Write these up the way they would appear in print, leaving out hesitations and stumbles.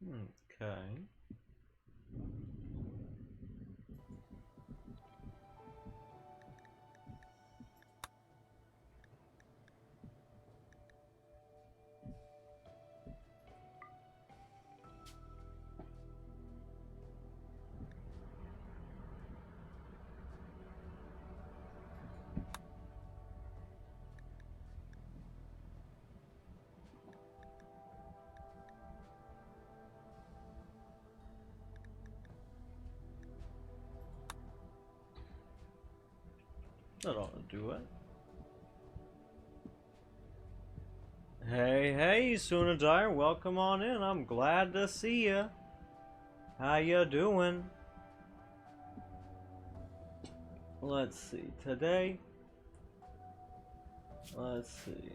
Okay. That ought to do it. Hey, Sunadire, welcome on in. I'm glad to see ya. How ya doing? Let's see. Today, let's see.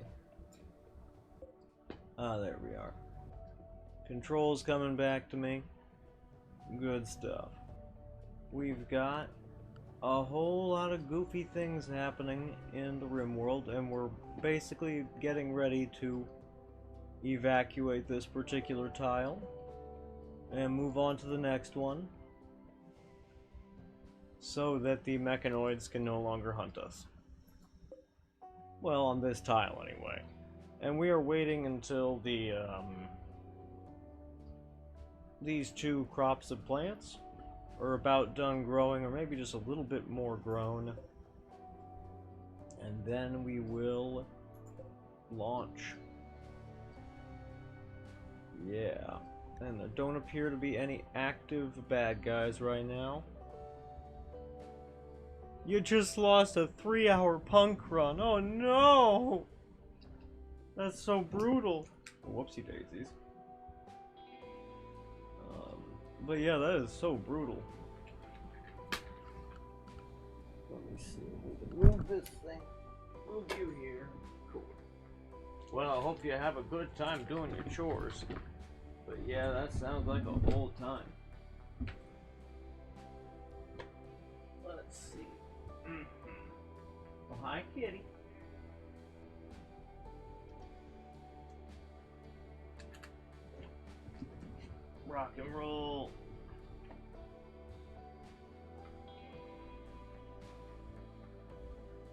Ah, there we are. Controls coming back to me. Good stuff. We've got a whole lot of goofy things happening in the Rimworld, and we're basically getting ready to evacuate this particular tile and move on to the next one so that the mechanoids can no longer hunt us. Well, on this tile anyway. And we are waiting until the these two crops of plants are about done growing, or maybe just a little bit more grown, and then we will launch. Yeah, and there don't appear to be any active bad guys right now. You just lost a 3-hour punk run. Oh no! That's so brutal. Whoopsie daisies. But yeah, that is so brutal. Let me see. We can move this thing. Move you here. Cool. Well, I hope you have a good time doing your chores. But yeah, that sounds like a whole time. Let's see. Oh, hi, kitty. Rock and roll.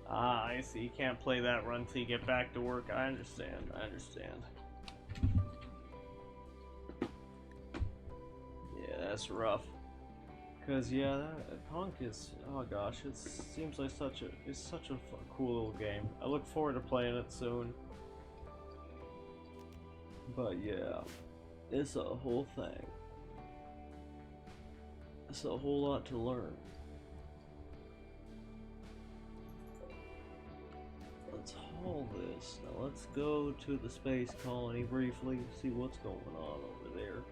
Ah, I see. You can't play that run till you get back to work. I understand. I understand. Yeah, that's rough. Cause yeah, that punk is. Oh gosh, it seems like it's such a cool little game. I look forward to playing it soon. But yeah, it's a whole thing. It's a whole lot to learn. Let's haul this. Now let's go to the space colony briefly, see what's going on over there.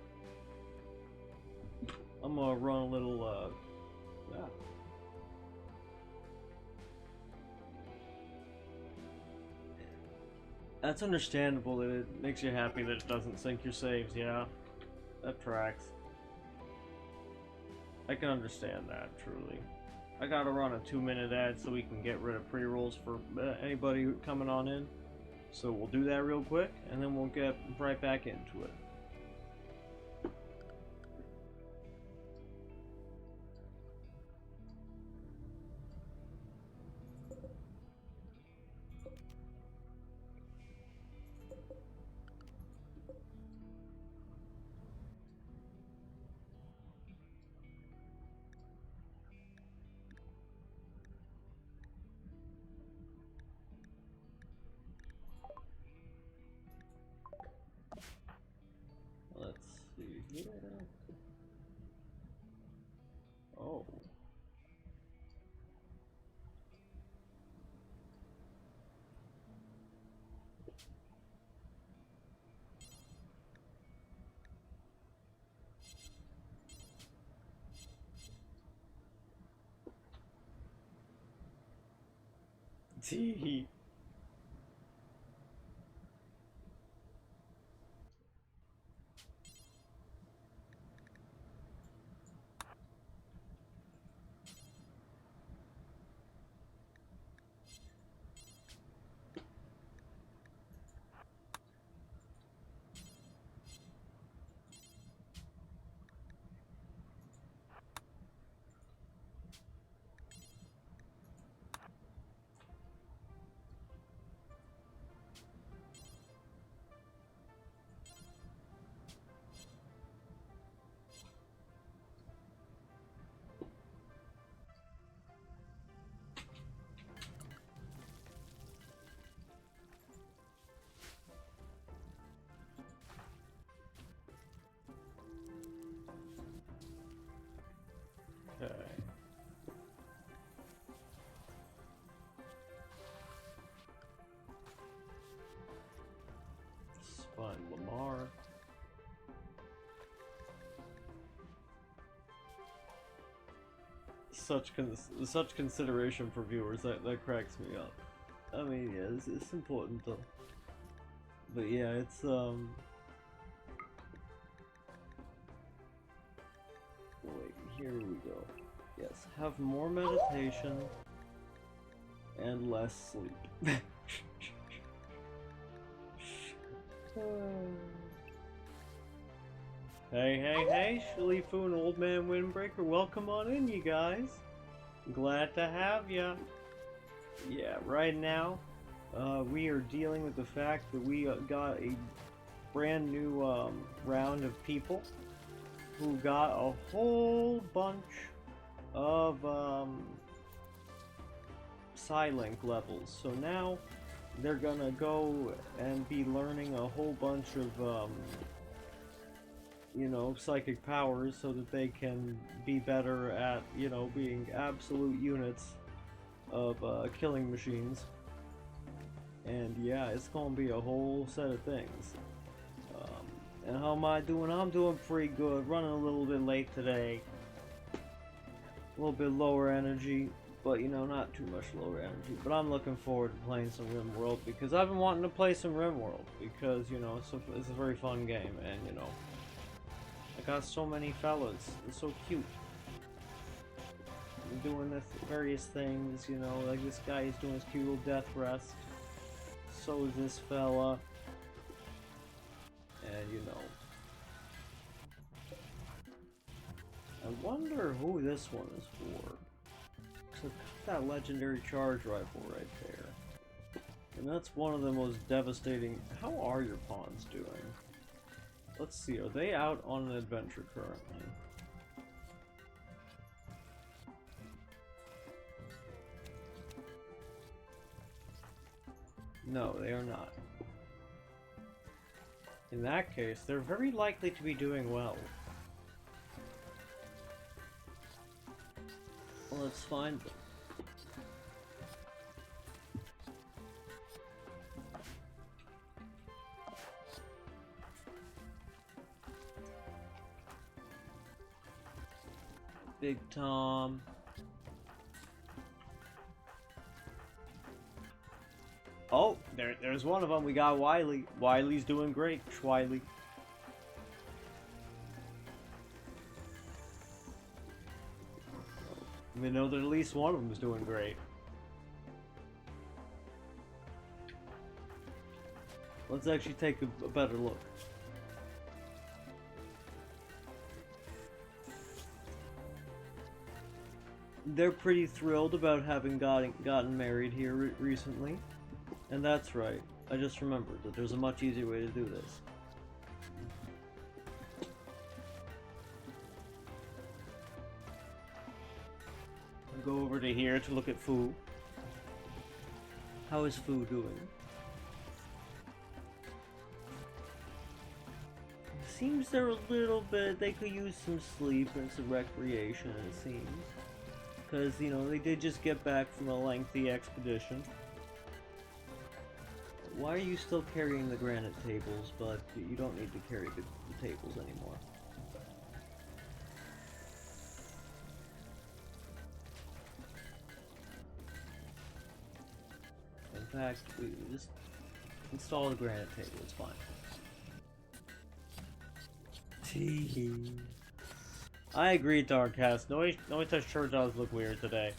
I'm gonna run a little, yeah. That's understandable that it makes you happy that it doesn't sync your saves, yeah. That tracks. I can understand that, truly. I gotta run a 2-minute ad so we can get rid of pre-rolls for anybody coming on in. So we'll do that real quick, and then we'll get right back into it. Let's see here. Oh. Tee. such consideration for viewers. That cracks me up. I mean, yeah, it's important though. But yeah, it's wait, here we go. Yes, have more meditation and less sleep. Hey, Shalifu and Old Man Windbreaker, welcome on in, you guys. Glad to have ya. Yeah, right now, we are dealing with the fact that we got a brand new round of people who got a whole bunch of Psylink levels. So now they're gonna go and be learning a whole bunch of you know, psychic powers so that they can be better at, you know, being absolute units of killing machines. And yeah, it's gonna be a whole set of things. And how am I doing? I'm doing pretty good. Running a little bit late today. A little bit lower energy, but you know, not too much lower energy. But I'm looking forward to playing some Rimworld because I've been wanting to play some Rimworld because, you know, it's a very fun game, and you know, I got so many fellas. It's so cute. I'm doing the various things, you know, like this guy is doing his cute little death rest. So is this fella. And you know, I wonder who this one is for. So that legendary charge rifle right there. And that's one of the most devastating. How are your pawns doing? Let's see, are they out on an adventure currently? No, they are not. In that case, they're very likely to be doing well. Well, let's find them. Big Tom. Oh, there's one of them. We got Wiley. Wiley's doing great. Schwiley. We know that at least one of them is doing great. Let's actually take a better look. They're pretty thrilled about having gotten married here recently. And that's right. I just remembered that there's a much easier way to do this. I'll go over to here to look at Fu. How is Fu doing? Seems they're a little bit, they could use some sleep and some recreation, it seems. Because, you know, they did just get back from a lengthy expedition. Why are you still carrying the granite tables, but you don't need to carry the tables anymore? In fact, we just install the granite table, it's fine. I agree, Darkcast. Noita's sure does look weird today.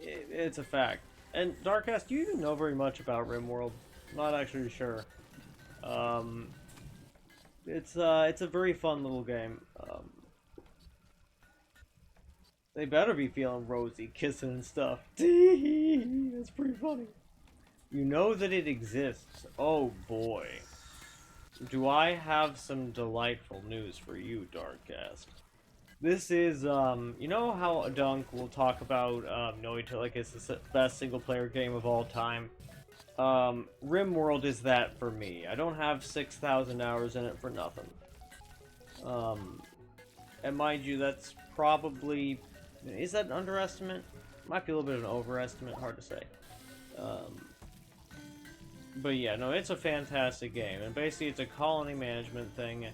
It's a fact. And Darkcast, you didn't know very much about Rimworld. Not actually sure. It's a very fun little game. They better be feeling rosy, kissing and stuff. That's pretty funny. You know that it exists. Oh boy. Do I have some delightful news for you, Darkcast. This is, you know how Dunk will talk about, Noita like it's the best single-player game of all time? Rimworld is that for me. I don't have 6,000 hours in it for nothing. And mind you, that's probably... Is that an underestimate? Might be a little bit of an overestimate, hard to say. But yeah, no, it's a fantastic game. And basically, it's a colony management thing.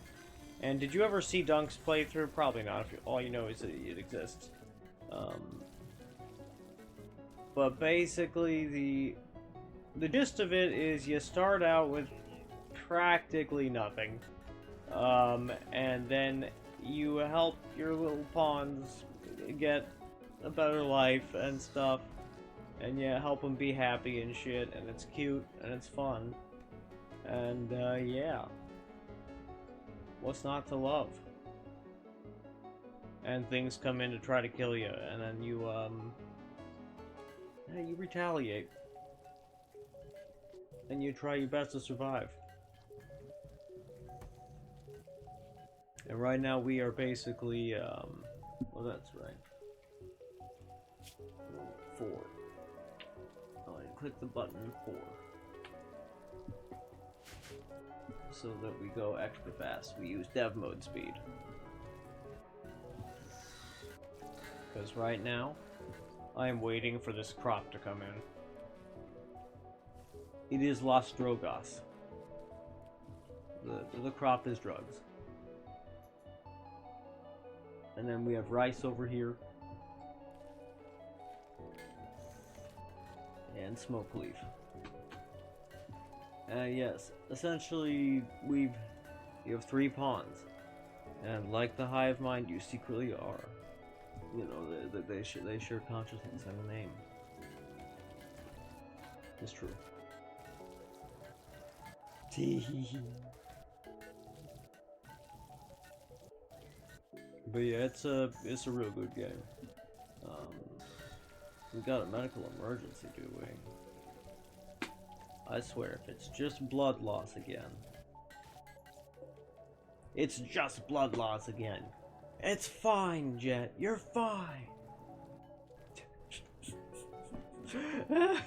And did you ever see Dunk's playthrough? Probably not, if all you know is that it exists. But basically, the gist of it is you start out with practically nothing. And then you help your little pawns get a better life and stuff. And yeah, help them be happy and shit, and it's cute, and it's fun. And, yeah. What's not to love? And things come in to try to kill you, and then you, you retaliate. And you try your best to survive. And right now we are basically, well, that's right. 4. Oh, I click the button 4. So that we go extra fast. We use dev mode speed. Because right now, I am waiting for this crop to come in. It is Las Drogas. The crop is drugs. And then we have rice over here. And smoke leaf. Yes, essentially you have 3 pawns, and like the hive mind, you secretly are. You know, they share consciousness and a name. It's true. But yeah, it's a real good game. We got a medical emergency, do we? I swear, if it's just blood loss again. It's just blood loss again. It's fine, Jet. You're fine. Okay.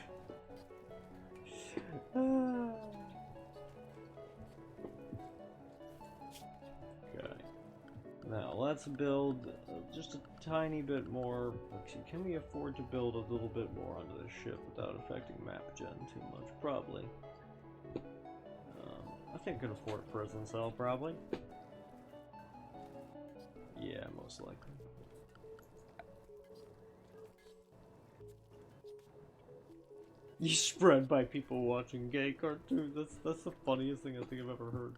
Now, let's build just a tiny bit more. Actually, can we afford to build a little bit more onto this ship without affecting map gen too much? Probably. I think I could afford a prison cell, probably. Yeah, most likely. You spread by people watching gay cartoons. That's the funniest thing I think I've ever heard.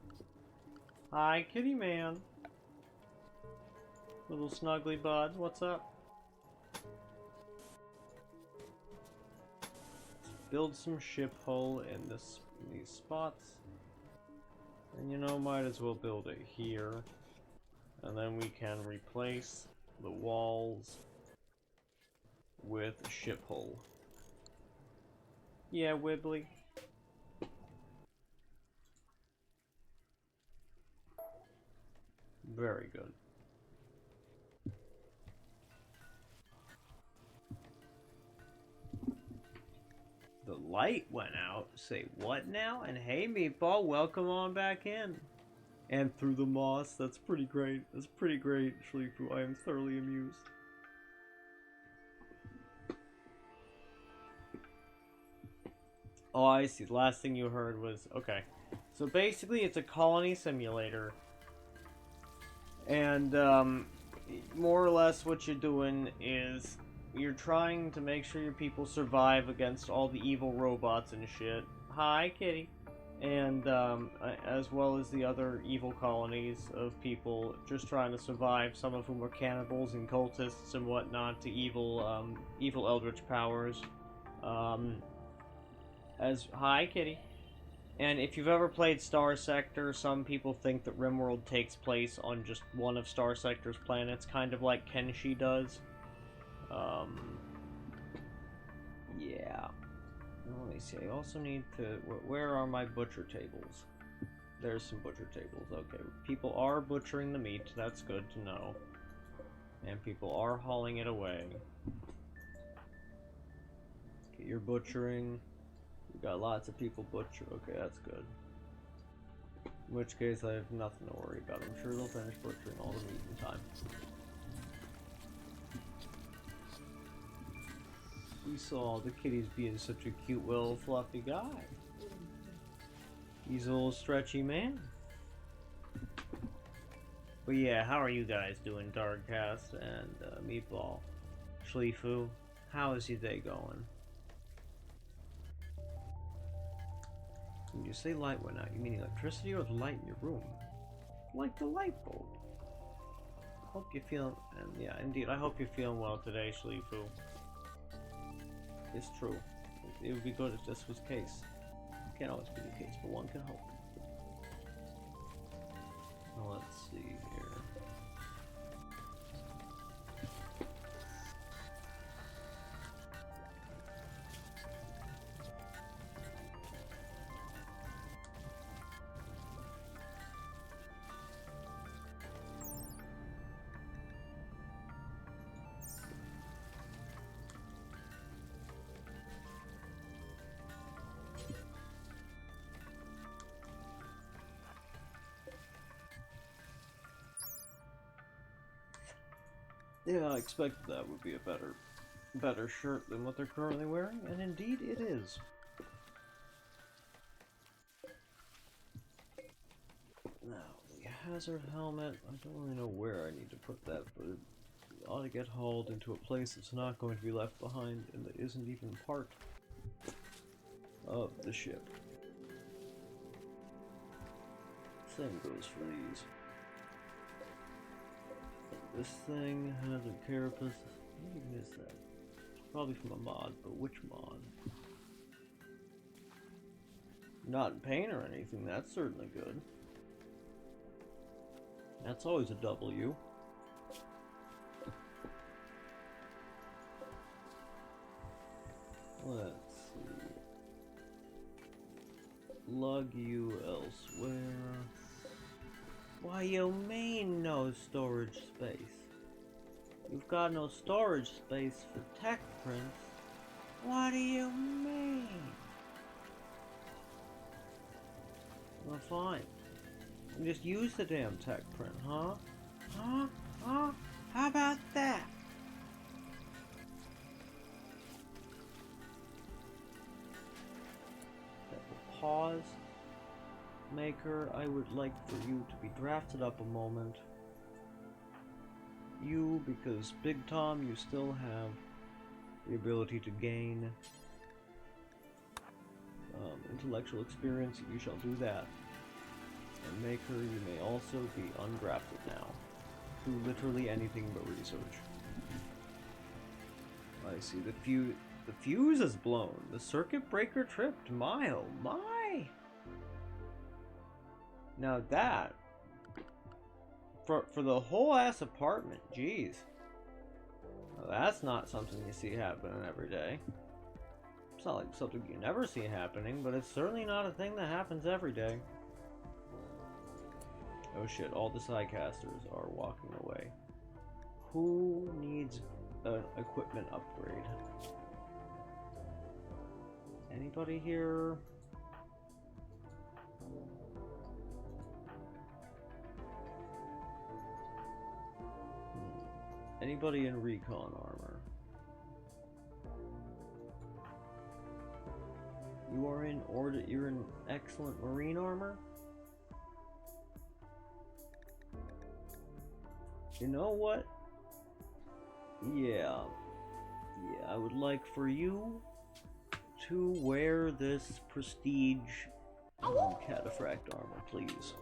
Hi, kitty man. Little snuggly bud, what's up? Let's build some ship hull in these spots. And you know, might as well build it here. And then we can replace the walls with a ship hull. Yeah, Wibbly. Very good. The light went out. Say what now? And hey, Meatball, welcome on back in. And through the moss. That's pretty great. That's pretty great, Shlifu. I am thoroughly amused. Oh, I see. The last thing you heard was... Okay. So basically, it's a colony simulator. And, more or less what you're doing is... You're trying to make sure your people survive against all the evil robots and shit. Hi, kitty. And, as well as the other evil colonies of people just trying to survive, some of whom are cannibals and cultists and whatnot, to evil, evil eldritch powers. Hi, kitty. And if you've ever played Star Sector, some people think that Rimworld takes place on just one of Star Sector's planets, kind of like Kenshi does. Yeah. Let me see, I also need to... Where are my butcher tables? There's some butcher tables, okay. People are butchering the meat, that's good to know. And people are hauling it away. Okay, you're butchering. We've got lots of people butcher. Okay, that's good. In which case, I have nothing to worry about. I'm sure they'll finish butchering all the meat in time. We saw the kitties being such a cute little fluffy guy. He's a little stretchy man. But yeah, how are you guys doing, Darkcast and Meatball? Schleefu, how is your day going? When you say light went out, you mean electricity or the light in your room? Like the light bulb. Hope you're feeling, and yeah, indeed, I hope you're feeling well today, Schleefu. It's true. It would be good if this was the case. It can't always be the case, but one can hope. Well, let's see here. Yeah, I expected that would be a better shirt than what they're currently wearing, and indeed it is. Now, the hazard helmet, I don't really know where I need to put that, but it ought to get hauled into a place that's not going to be left behind and that isn't even part of the ship. Same goes for these. This thing has a carapace. What even is that? Probably from a mod, but which mod? Not in pain or anything, that's certainly good. That's always a W. Let's see. Lug you elsewhere. Why, you mean no storage space? You've got no storage space for tech prints. What do you mean? Well, fine. Just use the damn tech print, huh? Huh? Huh? How about that? Pause. Maker, I would like for you to be drafted up a moment. You, because Big Tom, you still have the ability to gain intellectual experience. You shall do that. And Maker, you may also be undrafted now. Do literally anything but research. I see the fuse is blown. The circuit breaker tripped. My oh my! Now that, for the whole ass apartment, jeez. Now that's not something you see happening every day. It's not like something you never see happening, but it's certainly not a thing that happens every day. Oh shit, all the sidecasters are walking away. Who needs an equipment upgrade? Anybody here? Anybody in recon armor? You are in order. You're in excellent marine armor. You know what? Yeah, I would like for you to wear this prestige cataphract armor, please.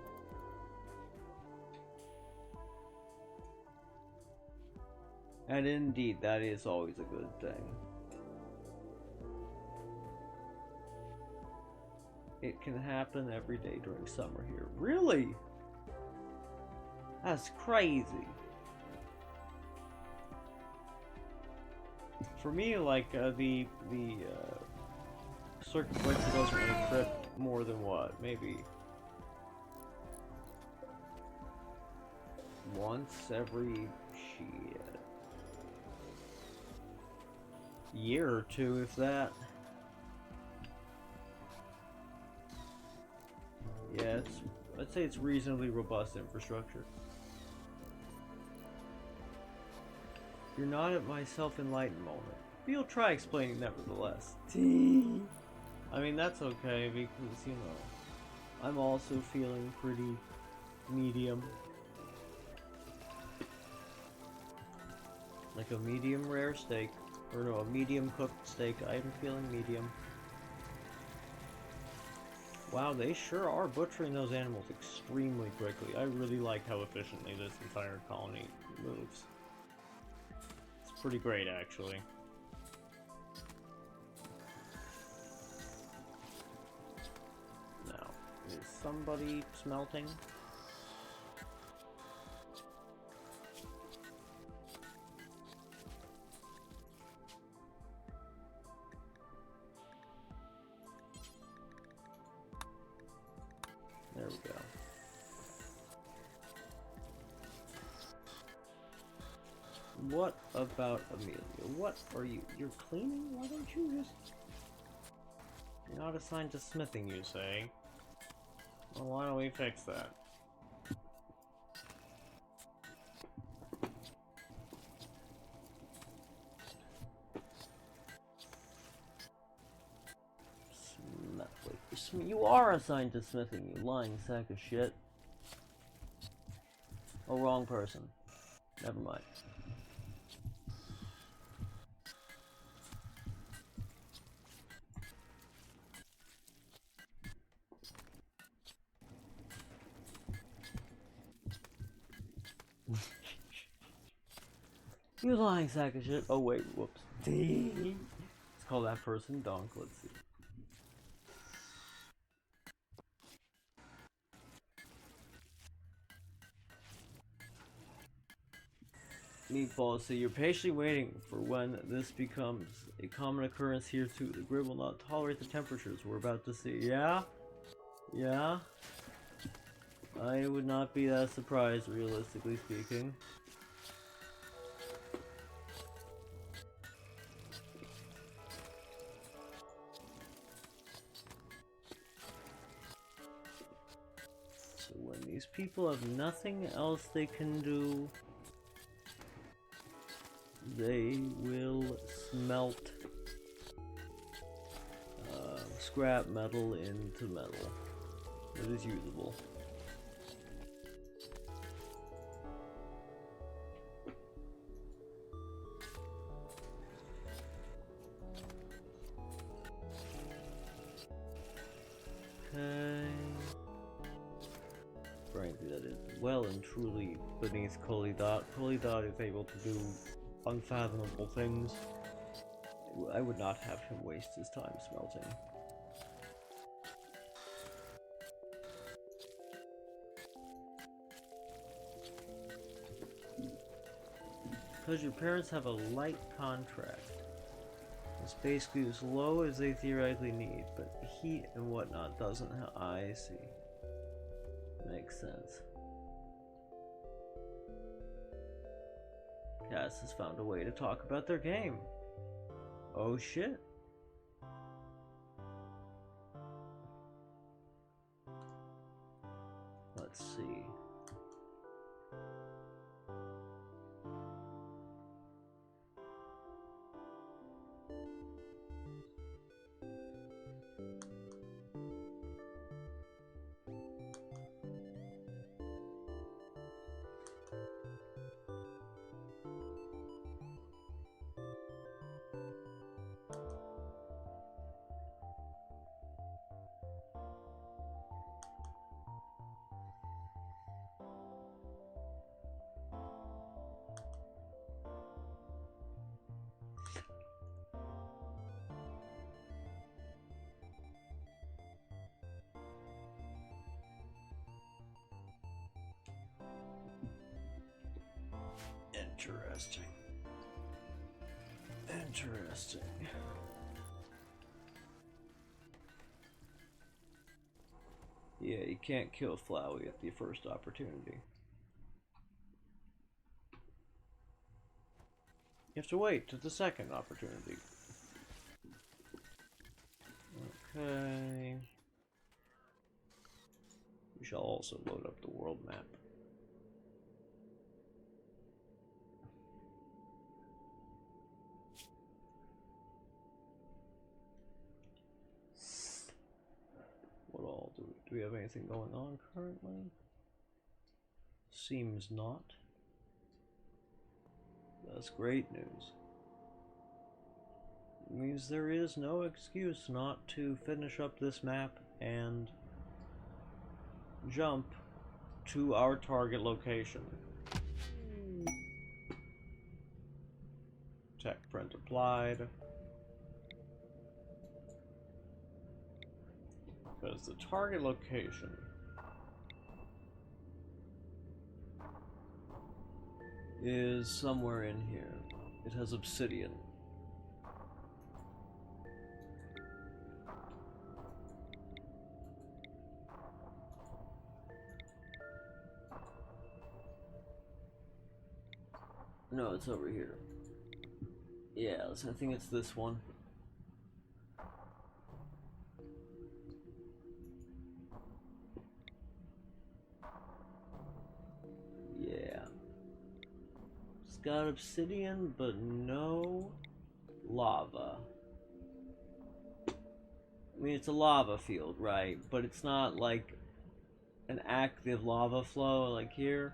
And indeed, that is always a good thing. It can happen every day during summer here. Really? That's crazy. For me, like, the circuit breaker doesn't really trip more than what? Maybe once every year or two, if that. Yeah, I'd say it's reasonably robust infrastructure. You're not at my self-enlightened moment, but you'll try explaining nevertheless. I mean, that's okay, because, you know, I'm also feeling pretty medium. Like a medium rare steak. Or no, a medium cooked steak. I'm feeling medium. Wow, they sure are butchering those animals extremely quickly. I really like how efficiently this entire colony moves. It's pretty great, actually. Now, is somebody smelting? There we go. What about Amelia? What are you? You're cleaning? Why don't you just... You're not assigned to smithing, you say? Well, why don't we fix that? You are assigned to smithing, you lying sack of shit. Oh, wrong person. Never mind. You lying sack of shit. Oh wait, whoops. Let's call that person Donk. Let's see. Meatballs, so you're patiently waiting for when this becomes a common occurrence here too. The grid will not tolerate the temperatures we're about to see. Yeah? Yeah? I would not be that surprised, realistically speaking. So when these people have nothing else they can do, they will smelt scrap metal into metal that is usable. Okay. Frankly, that is well and truly beneath Kolidot. Kolidot is able to do unfathomable things. I would not have him waste his time smelting. Because your parents have a light contract. It's basically as low as they theoretically need, but heat and whatnot doesn't have... I see. Makes sense. Cass has found a way to talk about their game. Oh shit. Let's see. Interesting. Interesting. Yeah, you can't kill Flowey at the first opportunity. You have to wait to the second opportunity. Okay. We shall also load up the world map. What all do we have anything going on currently? Seems not. That's great news. It means there is no excuse not to finish up this map and jump to our target location. Tech print applied. Because the target location is somewhere in here. It has obsidian. No, it's over here. Yeah, I think it's this one. Yeah. It's got obsidian, but no lava. I mean, it's a lava field, right? But it's not like an active lava flow like here.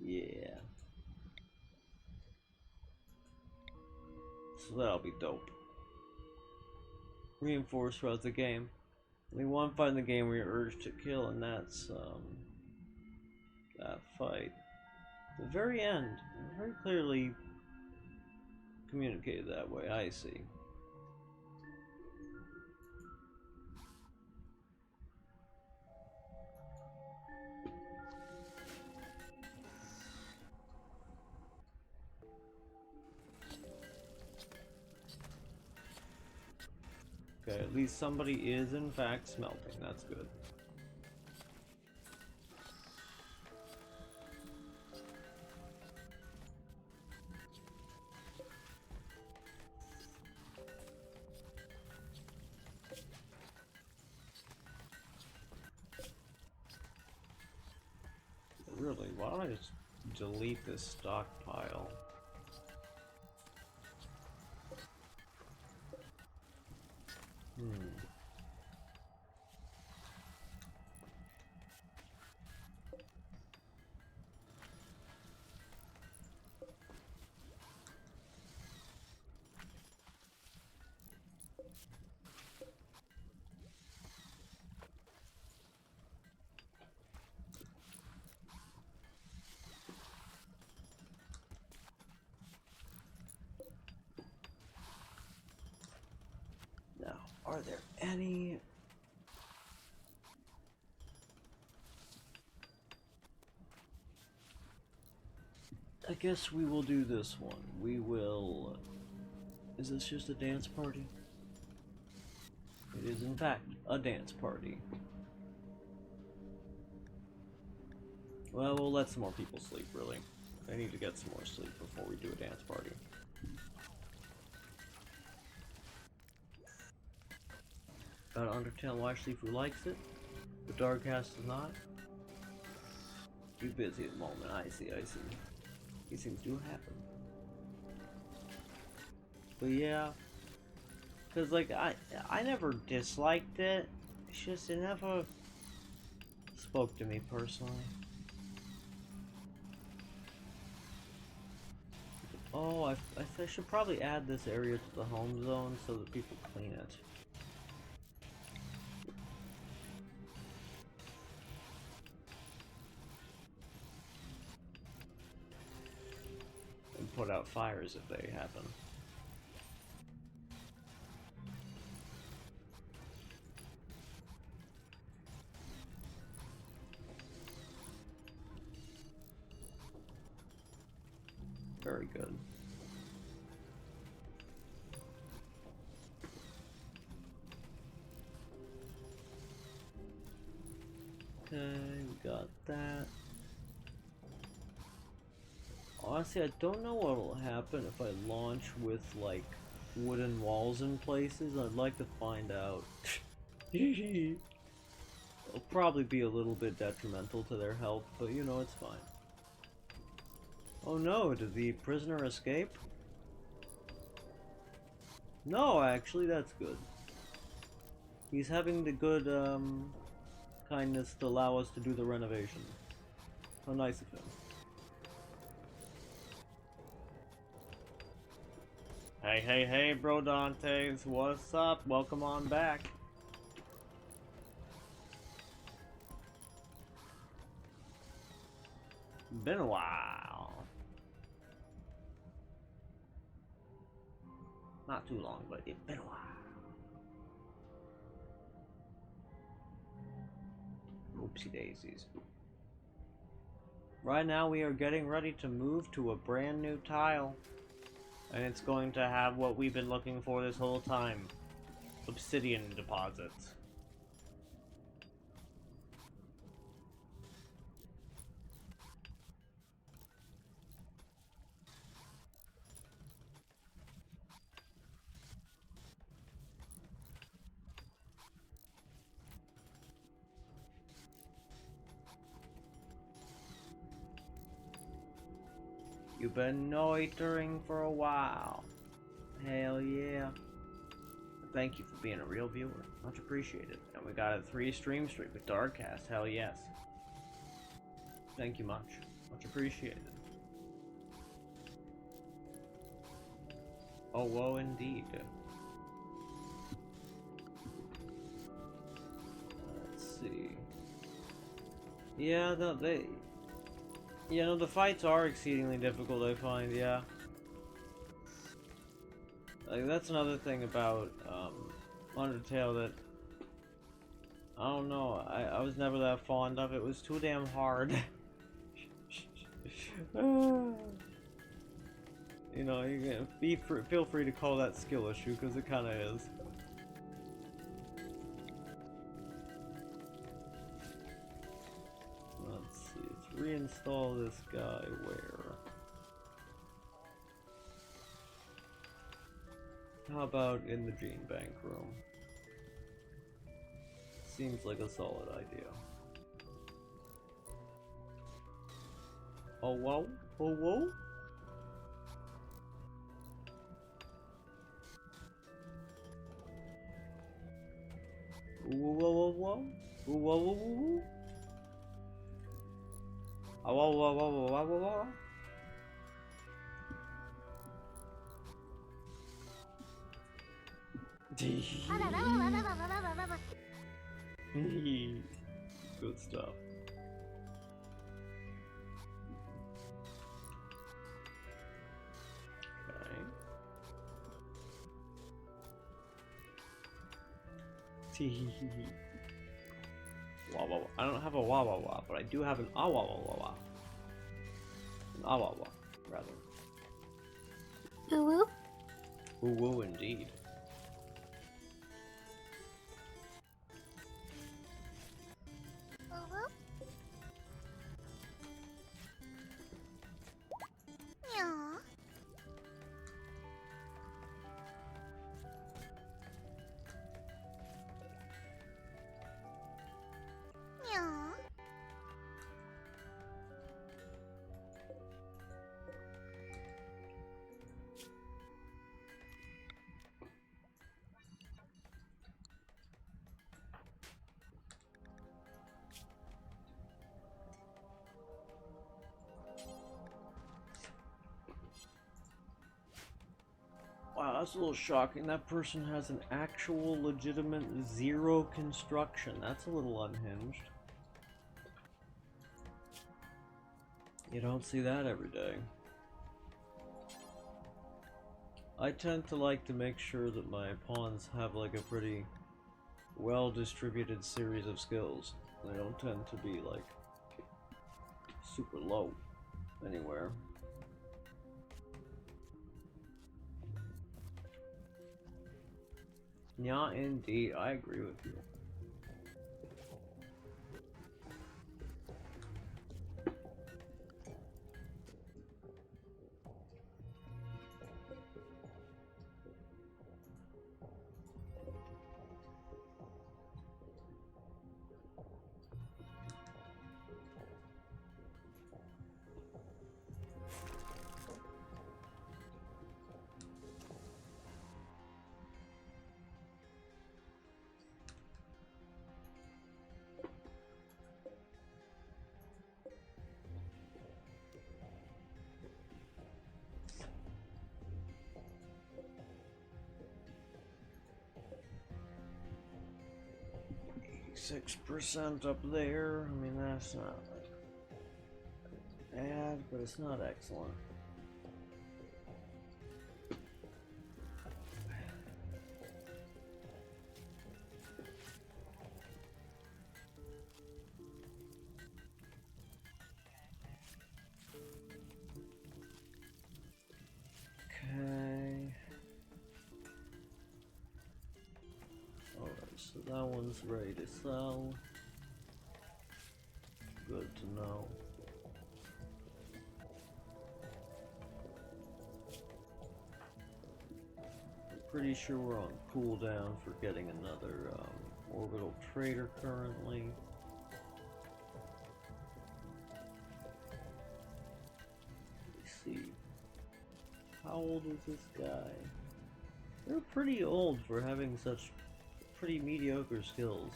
Yeah. So that'll be dope. Reinforced throughout the game. Only one fight in the game where you're urged to kill, and that's that fight. The very end, very clearly communicated that way. I see. Okay, at least somebody is in fact smelting. That's good. Really, why don't I just delete this stockpile? Now, are there any... I guess we will do this one. We will... Is this just a dance party? It is in fact a dance party. Well, we'll let some more people sleep, really. I need to get some more sleep before we do a dance party. Gotta understand why Shifu likes it, but Darkcast does not. Too busy at the moment. I see, I see. These things do happen. But yeah, cause like I never disliked it. It's just it never spoke to me personally. Oh, I should probably add this area to the home zone so that people clean it. And put out fires if they happen. Very good. Okay, we got that. Honestly, I don't know what will happen if I launch with, like, wooden walls in places. I'd like to find out. It'll probably be a little bit detrimental to their health, but you know, it's fine. Oh no, did the prisoner escape? No, actually, that's good. He's having the good kindness to allow us to do the renovation. How nice of him. Hey, hey, hey, bro Dantes, what's up? Welcome on back. Been a while. Not too long, but it's been a while. Oopsie daisies. Right now we are getting ready to move to a brand new tile. And it's going to have what we've been looking for this whole time. Obsidian deposits. You've been loitering for a while. Hell yeah. Thank you for being a real viewer. Much appreciated. And we got a 3-stream streak with Darkcast. Hell yes. Thank you much. Much appreciated. Oh, whoa, indeed. Let's see. Yeah, no, the fights are exceedingly difficult, I find, yeah. Like, that's another thing about, Undertale that, I don't know, I was never that fond of. It was too damn hard. You know, you can feel free to call that skill issue, because it kinda is. Let's see, let's reinstall this guy where? How about in the gene bank room? Seems like a solid idea. Oh whoa, oh whoa. Whoa whoa whoa whoa. Whoa whoa whoa whoa. Oh whoa whoa whoa whoa whoa whoa. Good stuff. Okay. Wah wah wah. I don't have a wah wah wah, but I do have an ah wah wah wah wah. An ah wah wah, rather. Woo woo? Woo woo indeed. Wow, that's a little shocking. That person has an actual legitimate 0 construction. That's a little unhinged. You don't see that every day. I tend to like to make sure that my pawns have like a pretty well distributed series of skills. They don't tend to be like super low anywhere. Yeah, indeed, I agree with you. 6% up there. I mean, that's not bad, but it's not excellent. Okay. Alright, so that one's ready to sell. Good to know. Pretty sure we're on cooldown for getting another orbital trader currently. Let's see. How old is this guy? They're pretty old for having such pretty mediocre skills.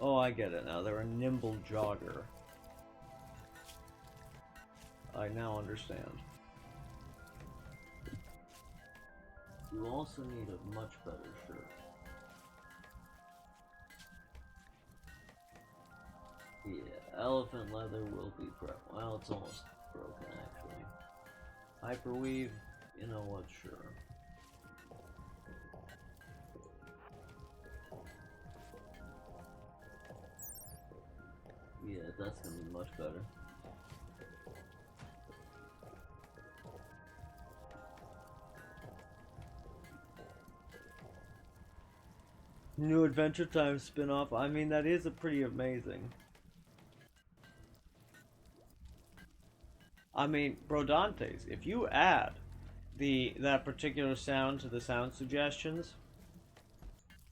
Oh, I get it now. They're a nimble jogger. I now understand. You also need a much better shirt. Yeah, elephant leather will be broken. Well, it's almost broken actually. Hyperweave, you know what, sure. Yeah, that's gonna be much better. New Adventure Time spin-off. I mean, that is a pretty amazing. I mean, Brodantes, if you add that particular sound to the sound suggestions,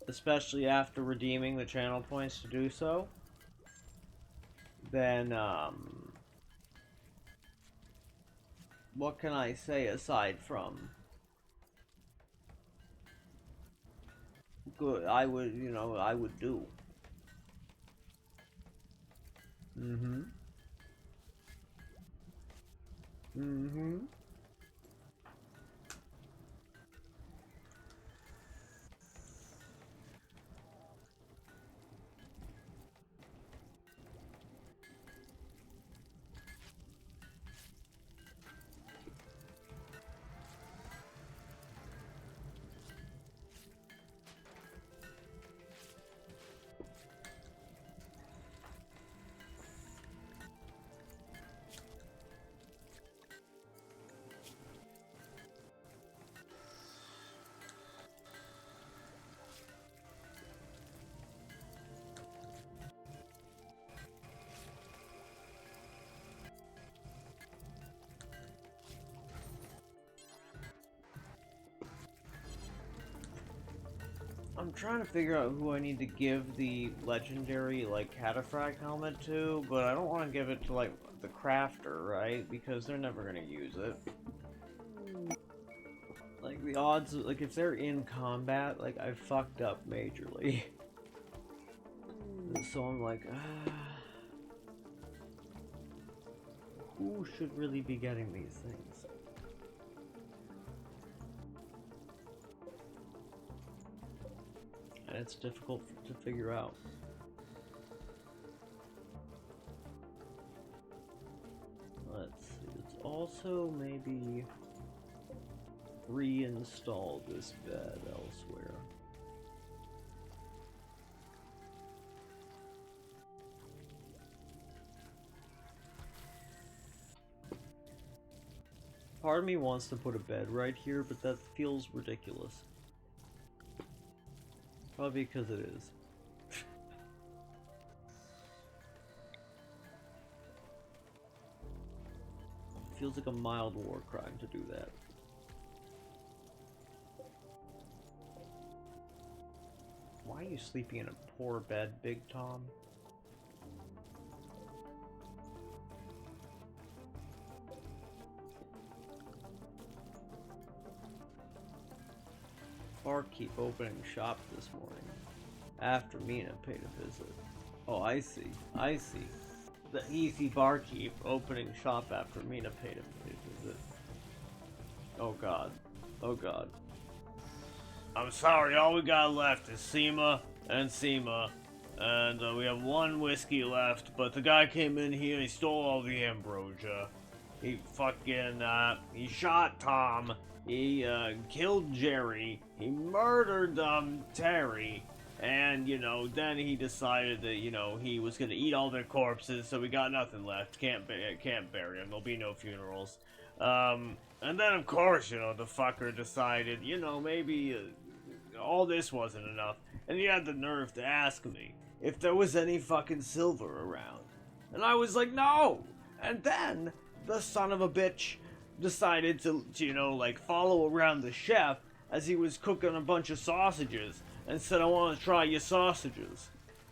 especially after redeeming the channel points to do so, then what can I say aside from good? I would, you know, I would do. Mm-hmm. Mm-hmm. I'm trying to figure out who I need to give the legendary, like, Cataphract helmet to, but I don't want to give it to, like, the crafter, right? Because they're never going to use it. Like, the odds, like, if they're in combat, like, I fucked up majorly. So I'm like, who should really be getting these things? And it's difficult to figure out. Let's see, let's also maybe reinstall this bed elsewhere. Part of me wants to put a bed right here, but that feels ridiculous. Probably because it is. Feels like a mild war crime to do that. Why are you sleeping in a poor bed, Big Tom? Barkeep opening shop this morning after Mina paid a visit. Oh, I see. I see. The easy barkeep opening shop after Mina paid a visit. Oh god. Oh god. I'm sorry, all we got left is Seema and Seema And we have one whiskey left, but the guy came in here and he stole all the ambrosia. He fucking, he shot Tom. He, killed Jerry. He murdered, Terry. And, you know, then he decided that, you know, he was gonna eat all their corpses, so we got nothing left. Can't bury him. There'll be no funerals. And then, of course, you know, the fucker decided, you know, maybe all this wasn't enough. And he had the nerve to ask me if there was any fucking silver around. And I was like, no! And then, the son of a bitch decided to, you know, like, follow around the chef as he was cooking a bunch of sausages and said, I want to try your sausages.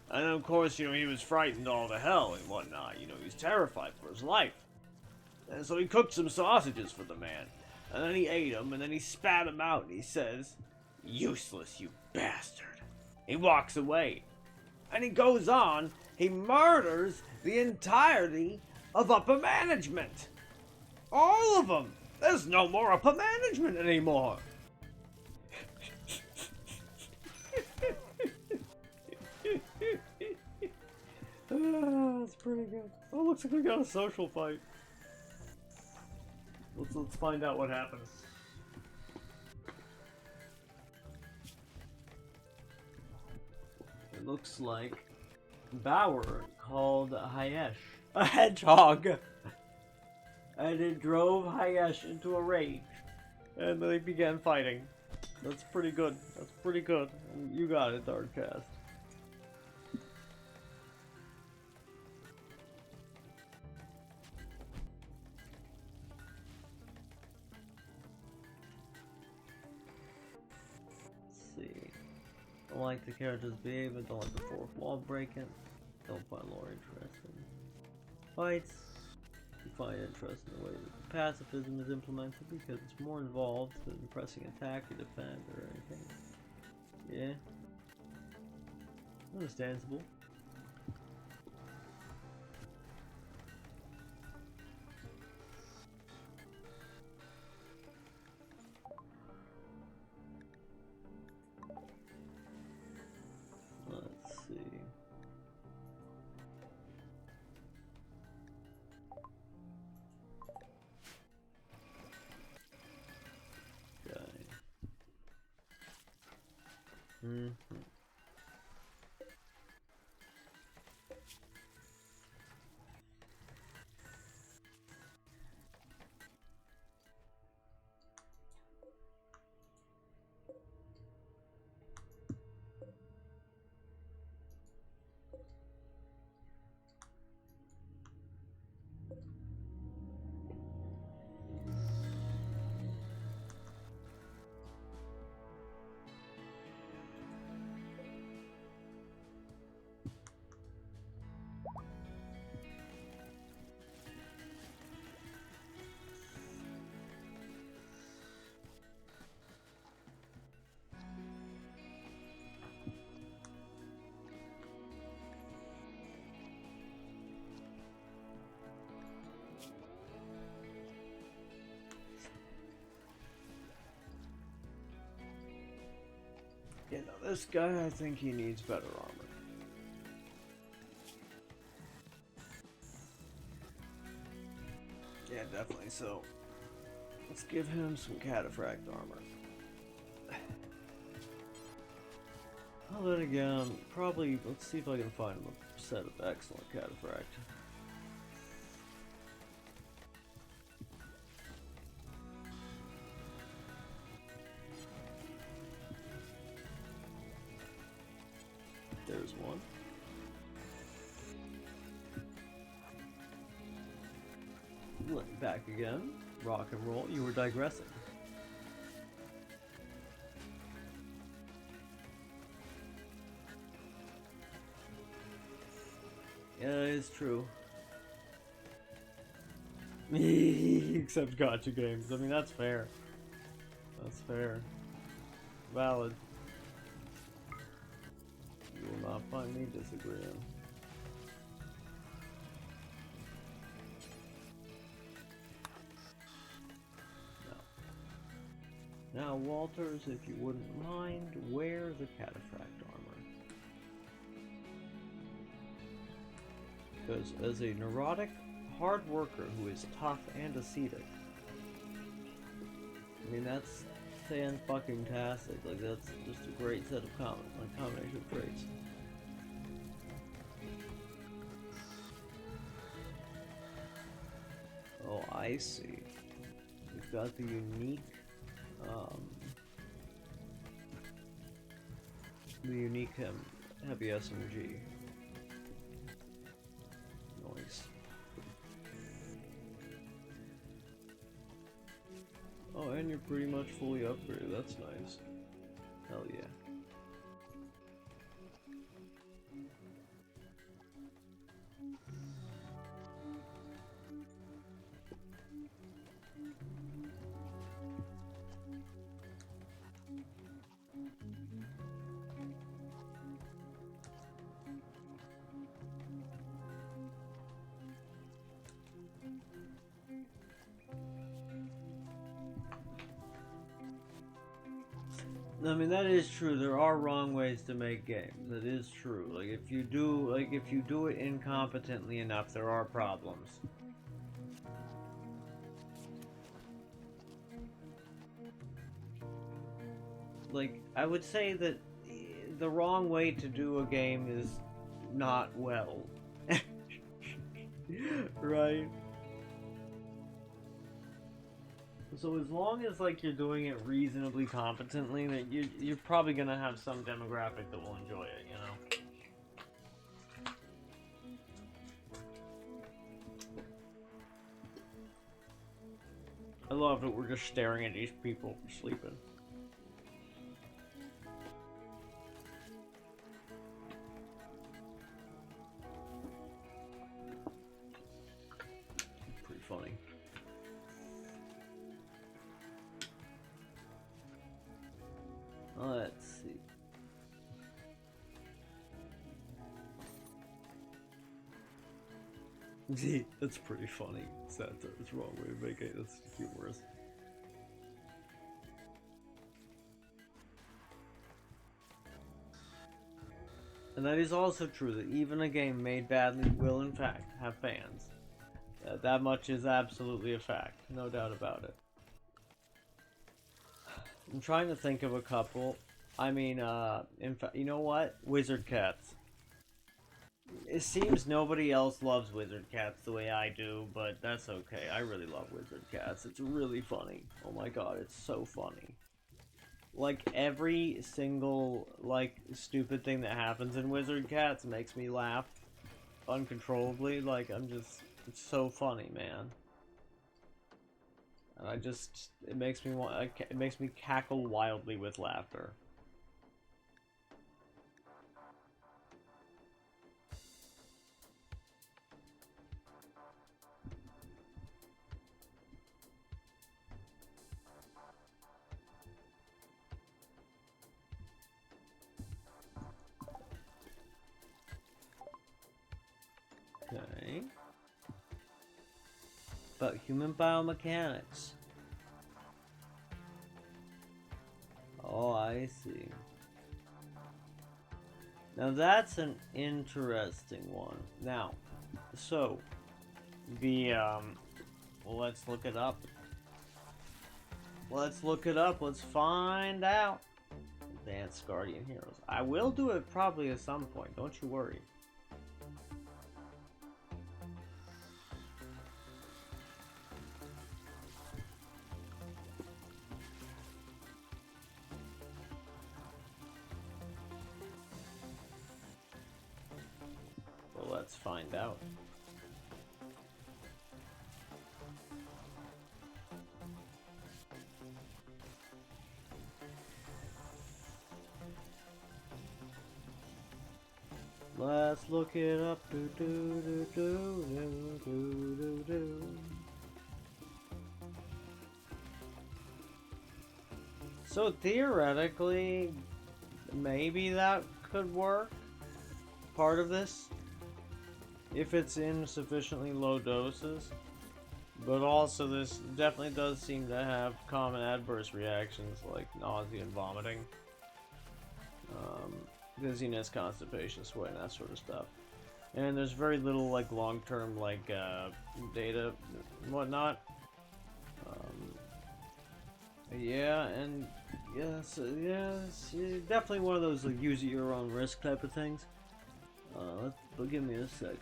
And then, of course, you know, he was frightened all to hell and whatnot. You know, he was terrified for his life. And so he cooked some sausages for the man. And then he ate them, and then he spat them out, and he says, useless, you bastard. He walks away. And he goes on, he murders the entirety of upper management. All of them. There's no more upper management anymore. That's pretty good. Oh, looks like we got a social fight. Let's find out what happens. It looks like Bauer called Hayesh a hedgehog, and it drove Hayesh into a rage, and they began fighting. That's pretty good. That's pretty good. You got it, Darkcast. Don't like the character's behavior, don't like the fourth wall breaking, don't find lore interesting. Fights, you find interest in the way that the pacifism is implemented because it's more involved than pressing attack or defend or anything. Yeah. Understandable. You know, this guy, I think he needs better armor. Yeah, definitely. So, let's give him some cataphract armor. Well, then again, probably, let's see if I can find him a set of excellent cataphract. There's one. Back again. Rock and roll. You were digressing. Yeah, it's true. Except gotcha games. I mean, that's fair. That's fair. Valid. You will not find me disagreeing. Now, Walters, if you wouldn't mind, wear the cataphract armor. Because as a neurotic, hard worker who is tough and ascetic, I mean, that's fan-fucking-tastic. Like, that's just a great set of combination of traits. Oh, I see. We've got the unique, heavy SMG. Nice. Oh, and you're pretty much fully upgraded. That's nice. Hell yeah. I mean, that is true. There are wrong ways to make games. That is true. Like if you do it incompetently enough, there are problems. Like, I would say that the wrong way to do a game is not well. Right? So as long as like you're doing it reasonably competently, that you're probably gonna have some demographic that will enjoy it, you know. I love that we're just staring at these people sleeping. Pretty funny. Let's see. See, that's pretty funny. That's the wrong way to make it. That's humorous. And that is also true that even a game made badly will in fact have fans. That much is absolutely a fact, no doubt about it. I'm trying to think of a couple. I mean, in fact, you know what? Wizard Cats. It seems nobody else loves Wizard Cats the way I do, but that's okay. I really love Wizard Cats. It's really funny. Oh my god, it's so funny. Like, every single, like, stupid thing that happens in Wizard Cats makes me laugh uncontrollably. Like, it's so funny, man. And it makes me cackle wildly with laughter. Okay. About human biomechanics. Oh, I see. Now that's an interesting one. Now, so, well, let's look it up. Let's look it up. Let's find out. Advanced Guardian Heroes. I will do it probably at some point. Don't you worry. Well, let's find out. Let's look it up. Do do do do do do do do. So theoretically, maybe that could work. Part of this, if it's in sufficiently low doses. But also, this definitely does seem to have common adverse reactions like nausea and vomiting. Dizziness, constipation, sweat, and that sort of stuff. And there's very little like long-term like data and whatnot. Yeah, and yes, definitely one of those like use at your own risk type of things. But give me a sec.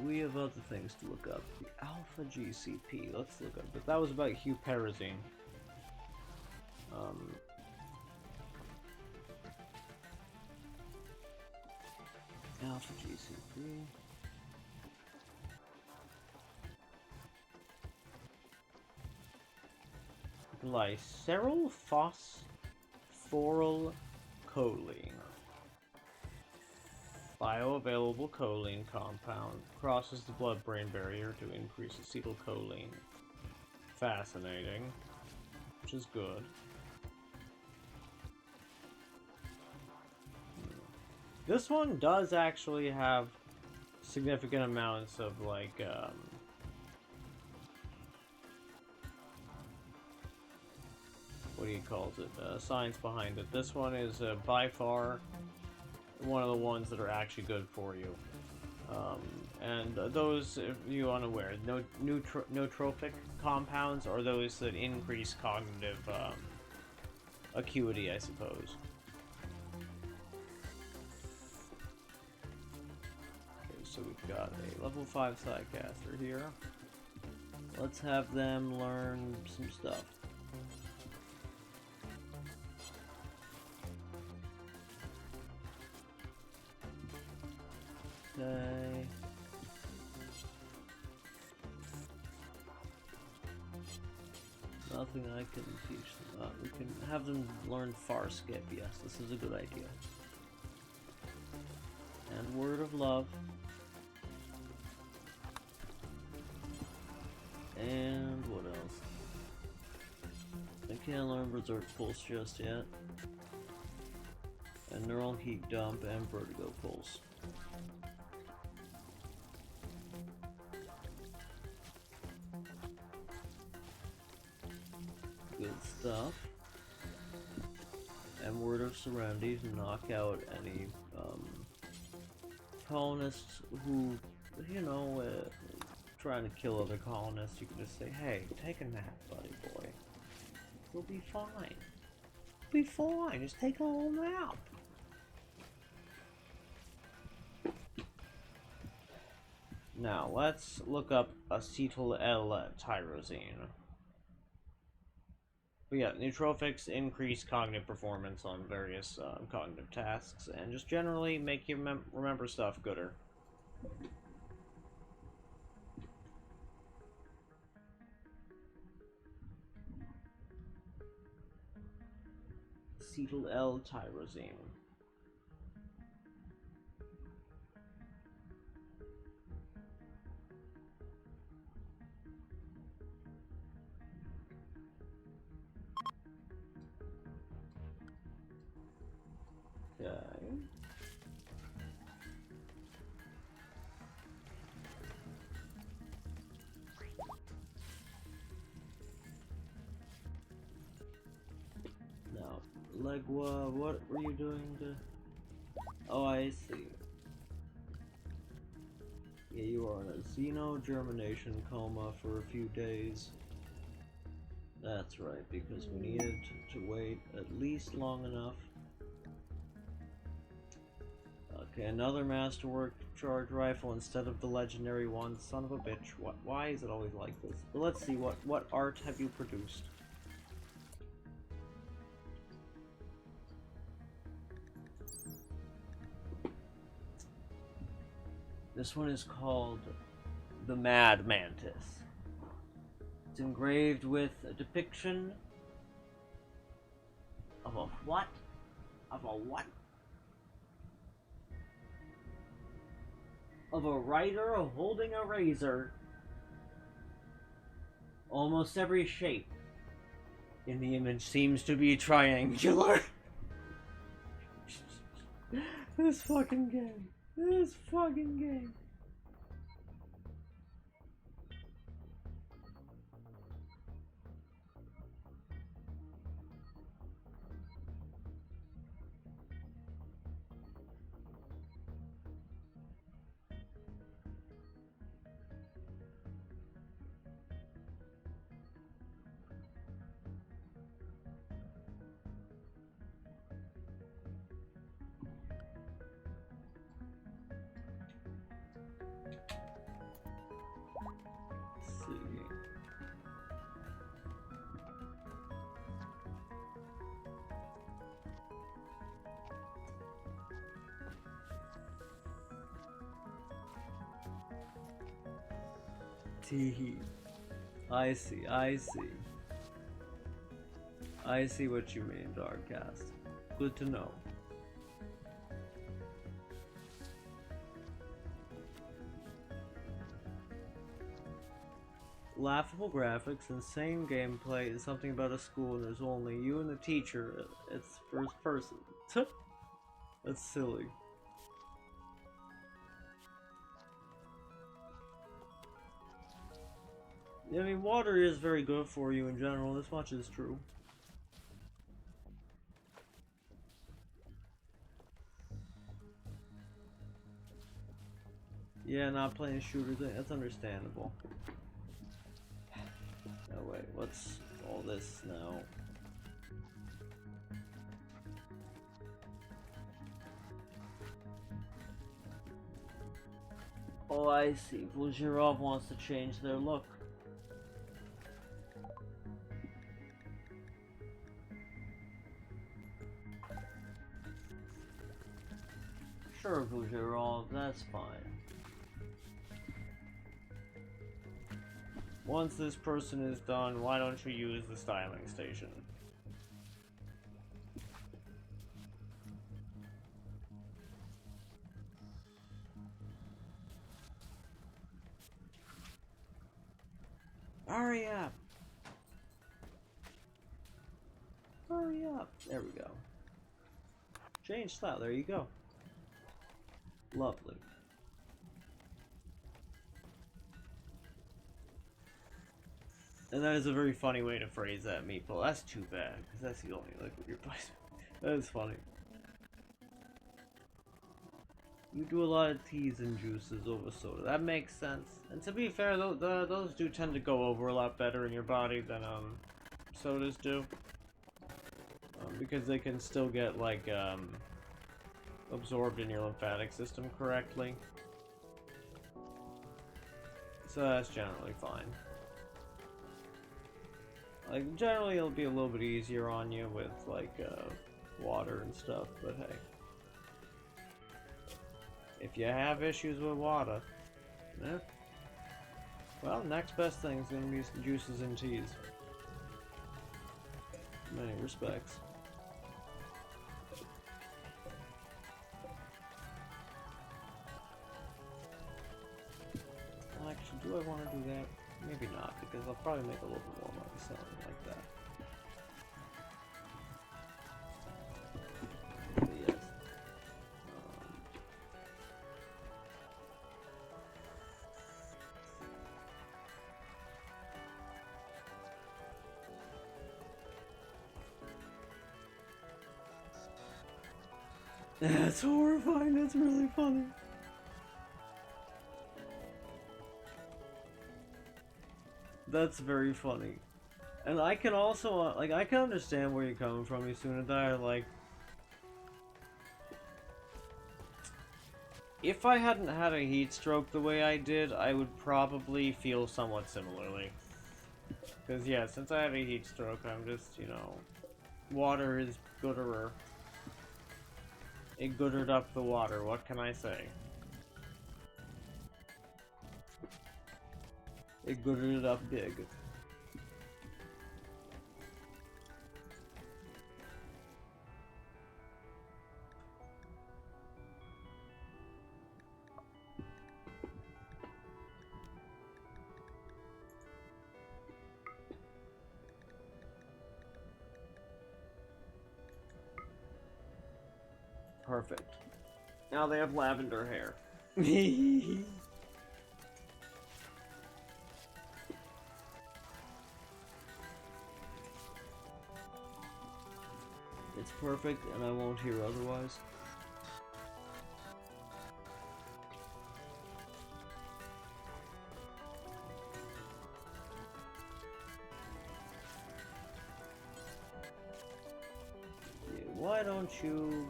We have other things to look up. The Alpha GCP. Let's look up. But that was about huperazine. Alpha GCP. Glycerol phosphoryl choline. Bioavailable choline compound crosses the blood-brain barrier to increase acetylcholine. Fascinating, which is good. This one does actually have significant amounts of like what do you call it? Science behind it. This one is by far one of the ones that are actually good for you. And those, if you unaware, nootropic compounds are those that increase cognitive acuity, I suppose. Okay, so we've got a level 5 Psycaster here. Let's have them learn some stuff. Okay. Nothing I can teach them. We can have them learn Farskip. Yes, this is a good idea. And Word of Love. And what else? I can't learn Berserk Pulse just yet. And Neural Heat Dump and Vertigo Pulse. Good stuff. And Word of Serenity to knock out any colonists who, you know, trying to kill other colonists. You can just say, hey, take a nap, buddy boy. You'll be fine. Be fine. Just take a little nap. Now, let's look up acetyl L-tyrosine. But yeah, nootropics increase cognitive performance on various cognitive tasks, and just generally make you remember stuff gooder. Acetyl L-tyrosine. Okay. Now, Legua, what were you doing to... Oh, I see. Yeah, you are in a xeno-germination coma for a few days. That's right, because we needed to wait at least long enough. Okay, another masterwork charge rifle instead of the legendary one. Son of a bitch. Why is it always like this? But let's see, what art have you produced? This one is called the Mad Mantis. It's engraved with a depiction of a what? Of a what? Of a writer holding a razor. Almost every shape in the image seems to be triangular. This fucking game. This fucking game. Tee. I see, I see. I see what you mean, Darkcast. Good to know. Laughable graphics, insane gameplay, and something about a school and there's only you and the teacher. It's first person. That's silly. I mean, water is very good for you in general, this much is true. Yeah, not playing shooters, that's understandable. Oh wait, what's all this now? Oh, I see. Vlzhirov wants to change their look. Sure, Vlzhirov, that's fine. Once this person is done, why don't you use the styling station? Hurry up! Hurry up! There we go. Change style, there you go. Lovely. And that is a very funny way to phrase that, Meeple. That's too bad, because that's the only liquid you're playing. That is funny. You do a lot of teas and juices over soda. That makes sense. And to be fair, those do tend to go over a lot better in your body than sodas do. Because they can still get, like, absorbed in your lymphatic system correctly. So that's generally fine. Like, generally it'll be a little bit easier on you with, like, water and stuff, but hey. If you have issues with water, eh, well, next best thing is going to be juices and teas. In many respects. Actually, do I want to do that? Maybe not, because I'll probably make a little bit more money selling like that. But yes. That's horrifying, that's really funny. That's very funny. And I can also, like, I can understand where you're coming from, Isunadai, like... If I hadn't had a heat stroke the way I did, I would probably feel somewhat similarly. Because, yeah, since I had a heat stroke, I'm just, you know... Water is gooderer. It goodered up the water, what can I say? It goodered it up big. Perfect. Now they have lavender hair. It's perfect, and I won't hear otherwise. Yeah, why don't you...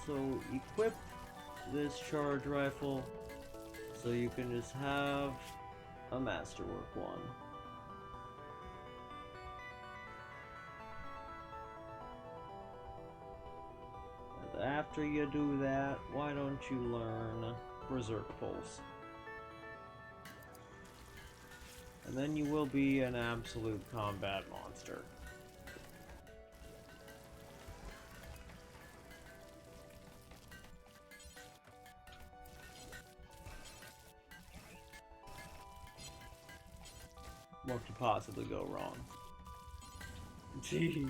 So, equip this charge rifle so you can just have a masterwork one. after you do that, why don't you learn Berserk Pulse? And then you will be an absolute combat monster. What could possibly go wrong? Gee.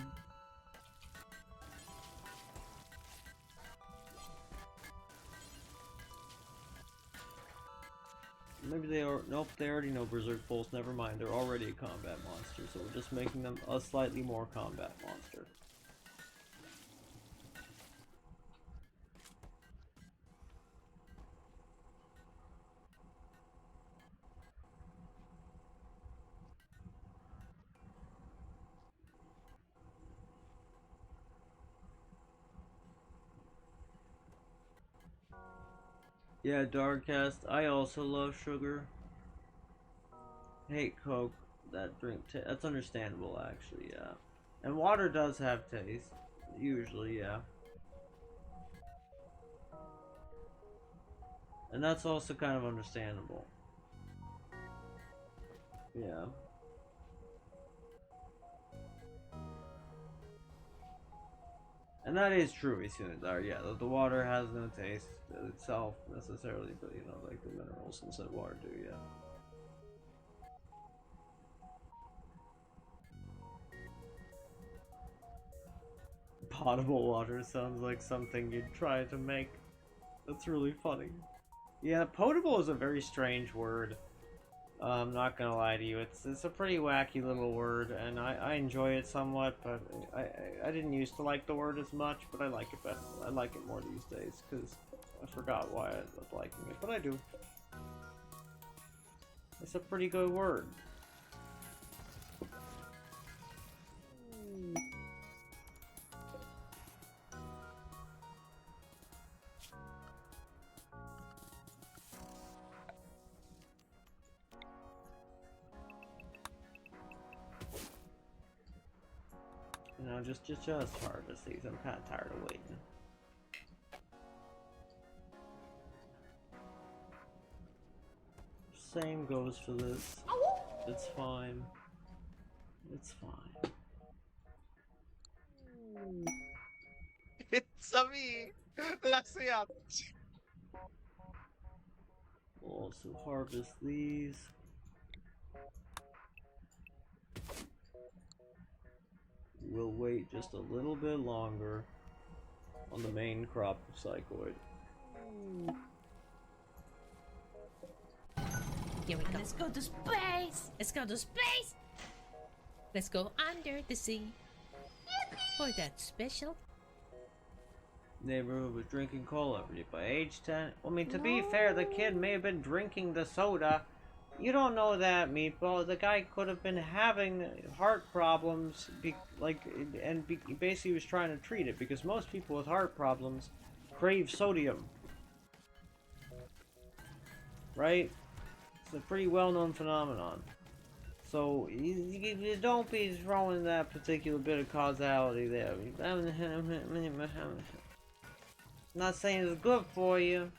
Maybe they are. Nope, they already know Berserk Pulse. Never mind, they're already a combat monster, so we're just making them a slightly more combat monster. Yeah, Darkcast, I also love sugar. Hate Coke. That drink, that's understandable, actually, yeah. And water does have taste. Usually, yeah. And that's also kind of understandable. Yeah. And that is true, Isunadar. Yeah, the water has no taste itself necessarily, but you know, like the minerals inside water do, yeah. Potable water sounds like something you'd try to make. That's really funny. Yeah, potable is a very strange word. I'm not gonna lie to you, it's a pretty wacky little word, and I enjoy it somewhat, but I didn't used to like the word as much, but I like it better. I like it more these days, because I forgot why I was liking it, but I do. It's a pretty good word. You know, just harvest these. I'm kind of tired of waiting. Same goes for this. It's fine. It's fine. It's a me! Lasciat! We'll also harvest these. We'll wait just a little bit longer on the main crop of psychoid. Here we go. Let's go to space! Let's go to space! Let's go under the sea. For that special Neighborhood was drinking cola by age 10. I mean, to be fair, the kid may have been drinking the soda. You don't know that, Meatball. The guy could have been having heart problems, basically was trying to treat it, because most people with heart problems crave sodium. Right? It's a pretty well-known phenomenon. So, you don't be throwing that particular bit of causality there. I'm not saying it's good for you.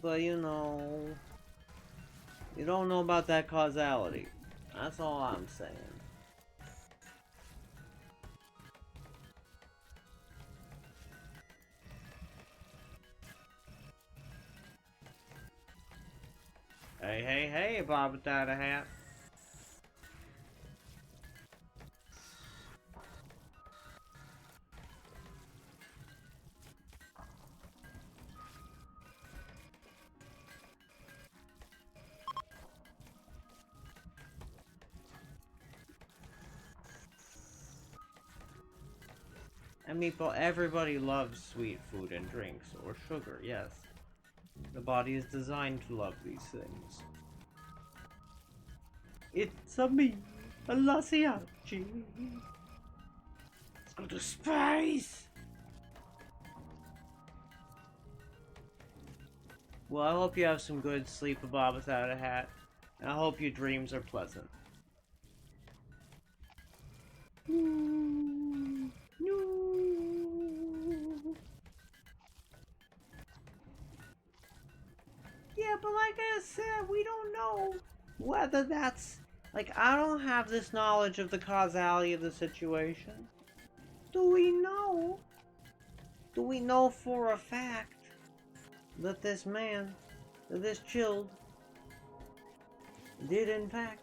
But you know, you don't know about that causality. That's all I'm saying. Hey, hey, hey, Bob without a hat. And Meatball, everybody loves sweet food and drinks, or sugar, yes. The body is designed to love these things. It's a me, a Lasciachi. Let's go to space! Well, I hope you have some good sleep, Bob without a hat. And I hope your dreams are pleasant. No. Yeah, but like I said, we don't know whether that's... Like, I don't have this knowledge of the causality of the situation. Do we know? Do we know for a fact that this man, that this child, did in fact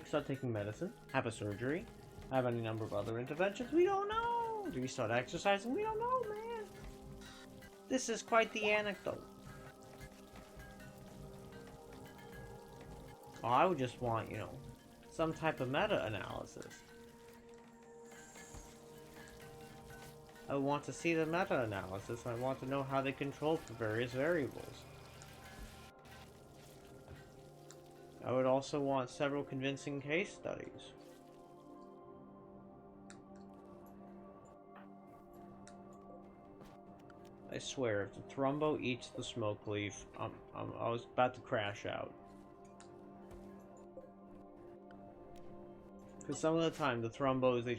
start taking medicine, have a surgery, have any number of other interventions? We don't know. Do we start exercising? We don't know, man. This is quite the anecdote. Oh, I would just want, you know, some type of meta-analysis. I want to see the meta-analysis, and I want to know how they control for various variables. I would also want several convincing case studies. I swear, if the Thrumbo eats the smoke leaf, I was about to crash out. Because some of the time, the Thrumbos, they're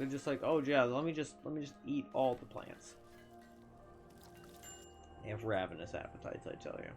just like, oh yeah, let me just eat all the plants. They have ravenous appetites, I tell you.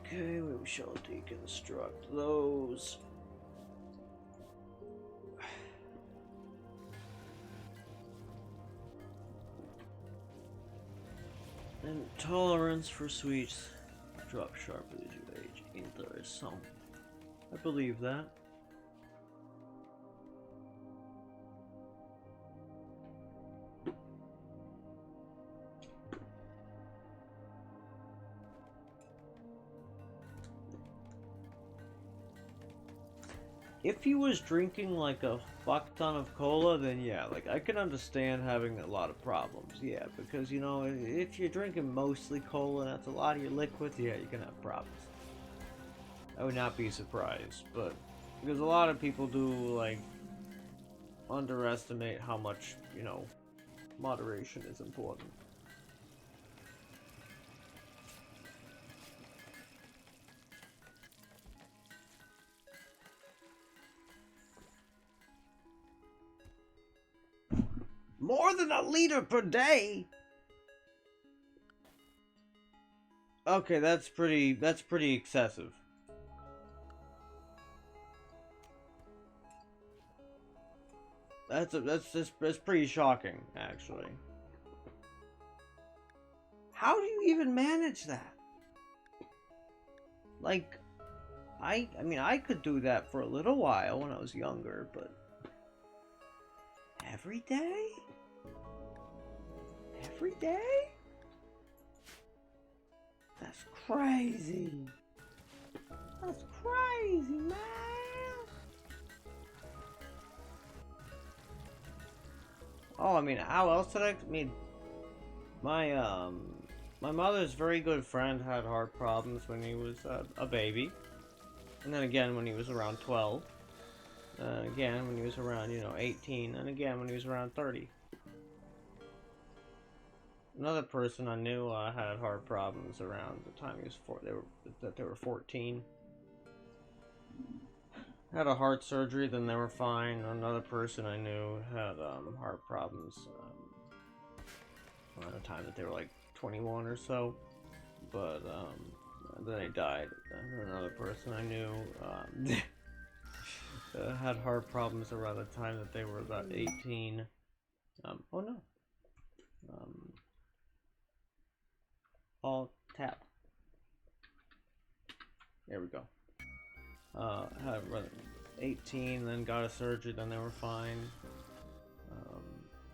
Okay, we shall deconstruct those. Intolerance for sweets drops sharply as you age. Ain't there some? I believe that. If he was drinking like a fuck ton of cola, then yeah, like I can understand having a lot of problems. Yeah, because you know, if you're drinking mostly cola and that's a lot of your liquids, yeah, you can have problems. I would not be surprised, but because a lot of people do like underestimate how much, you know, moderation is important. More than a liter per day? Okay, that's pretty excessive. That's pretty shocking, actually. How do you even manage that? Like, I mean, I could do that for a little while when I was younger, but every day? Every day? That's crazy. That's crazy, man. Oh, I mean, how else did I mean, my mother's very good friend had heart problems when he was a baby. And then again when he was around 12. Again when he was around, you know, 18. And again when he was around 30. Another person I knew had heart problems around the time he was they were 14. Had a heart surgery, then they were fine. Another person I knew had heart problems around the time that they were like 21 or so. But then they died. Another person I knew had heart problems around the time that they were about 18. Oh no. All tap. There we go. Had 18, then got a surgery, then they were fine.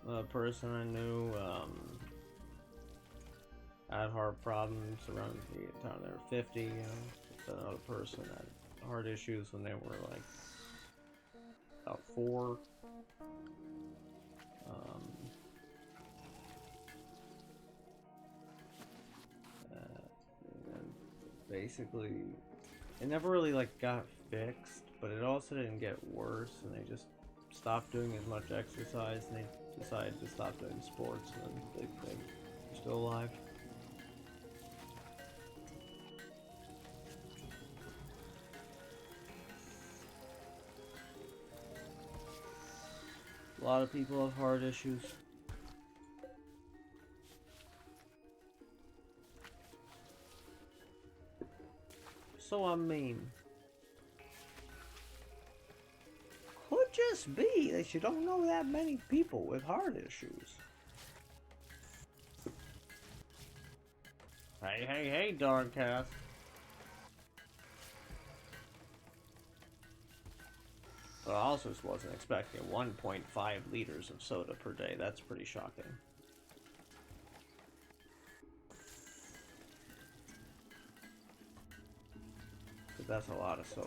A person I knew had heart problems around the time they were 50. Another person had heart issues when they were like about 4. And basically, it never really like got fixed, but it also didn't get worse, and they just stopped doing as much exercise, and they decided to stop doing sports, and then they're still alive. A lot of people have heart issues. So I mean, could just be that you don't know that many people with heart issues. Hey, Darkcast. But I also wasn't expecting 1.5 liters of soda per day. That's pretty shocking. But that's a lot of soda.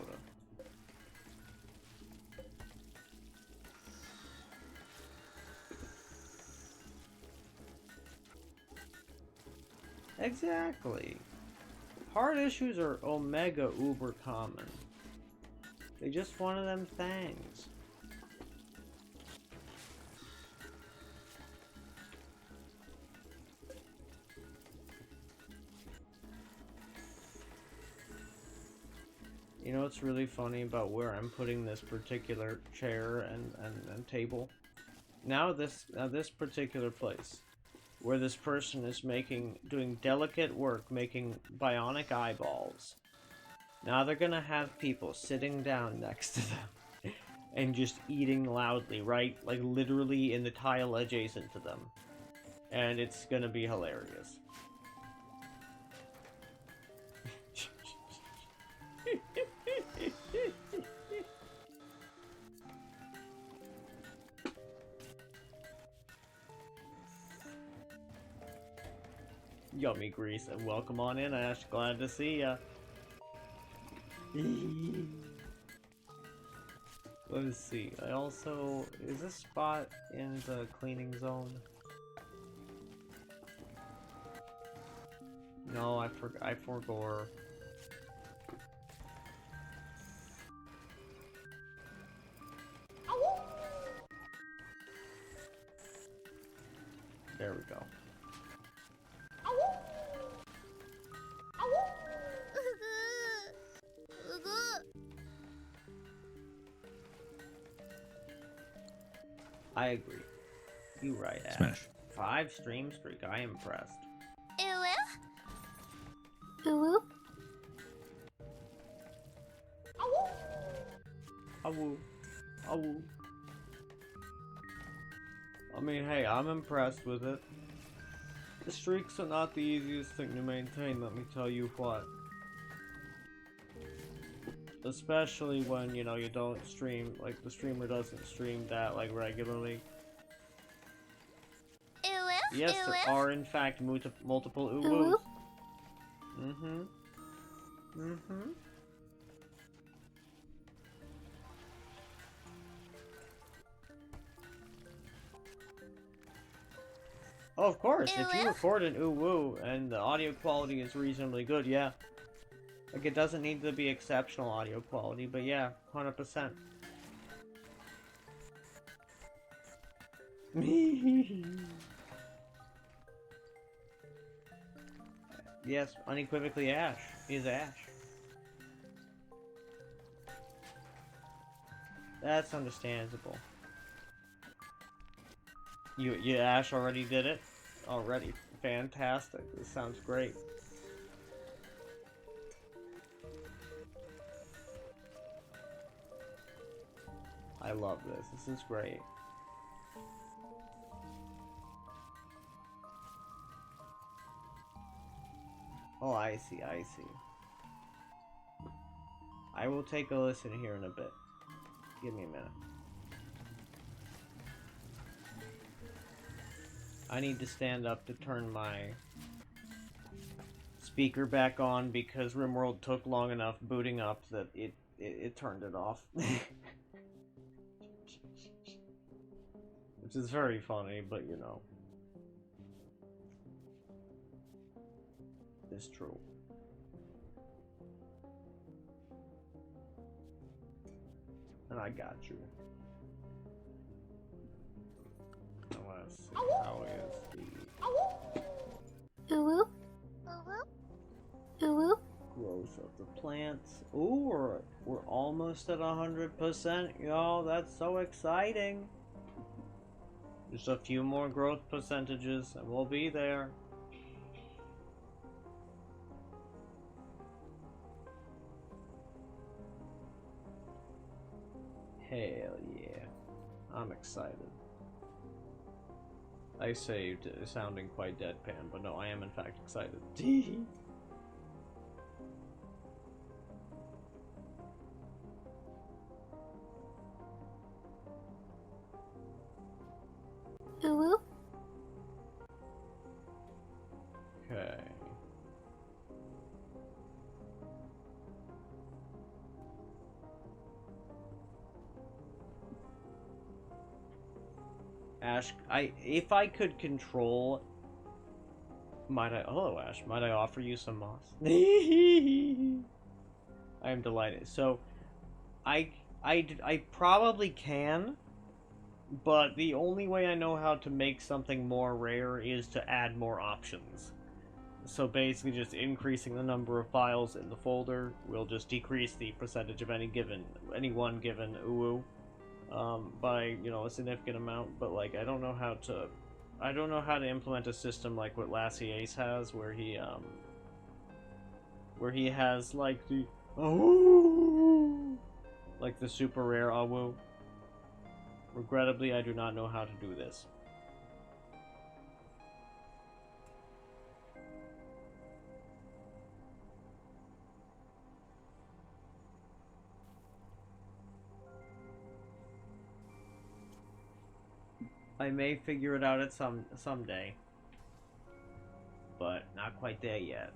Exactly. Heart issues are omega uber common. They just one of them things. You know what's really funny about where I'm putting this particular chair and table? Now this particular place, where this person is doing delicate work, making bionic eyeballs. Now they're gonna have people sitting down next to them and just eating loudly, right? Like literally in the tile adjacent to them. And it's gonna be hilarious. Yummy Grease, and welcome on in, Ash. Glad to see ya. Let's see. I also... Is this spot in the cleaning zone? No, I forgot. There we go. I agree. You right, Ash. Smash. 5 stream streak. I am impressed. Ooh. Awoo. Awoo. I mean, hey, I'm impressed with it. The streaks are not the easiest thing to maintain, let me tell you what. Especially when, you know, you don't stream, like, the streamer doesn't stream that, like, regularly. Yes, there are, in fact, multiple ooh-woos. Mm-hmm. Mm-hmm. Oh, of course, if you record an ooh-woo and the audio quality is reasonably good, yeah. Like, it doesn't need to be exceptional audio quality, but yeah, 100%. Yes, unequivocally Ash. He's Ash. That's understandable. You Ash already did it? Already. Fantastic. This sounds great. I love this. This is great. Oh, I see, I see. I will take a listen here in a bit. Give me a minute. I need to stand up to turn my speaker back on because Rimworld took long enough booting up that it turned it off. Which is very funny, but you know. It's true. And I got you. Let's see, how is the growth of the plants? Ooh, we're almost at 100%, y'all. That's so exciting. Just a few more growth percentages and we'll be there. Hell yeah. I'm excited. I saved sounding quite deadpan, but no, I am in fact excited. Okay. Ash, if I could control, hello Ash, might I offer you some moss? I am delighted. So, I probably can, but the only way I know how to make something more rare is to add more options. So basically just increasing the number of files in the folder will just decrease the percentage of any one given uwu. By, you know, a significant amount, but like I don't know how to implement a system like what Lassie Ace has, where he has like the like the super rare awu. Regrettably, I do not know how to do this. I may figure it out at someday, but not quite there yet.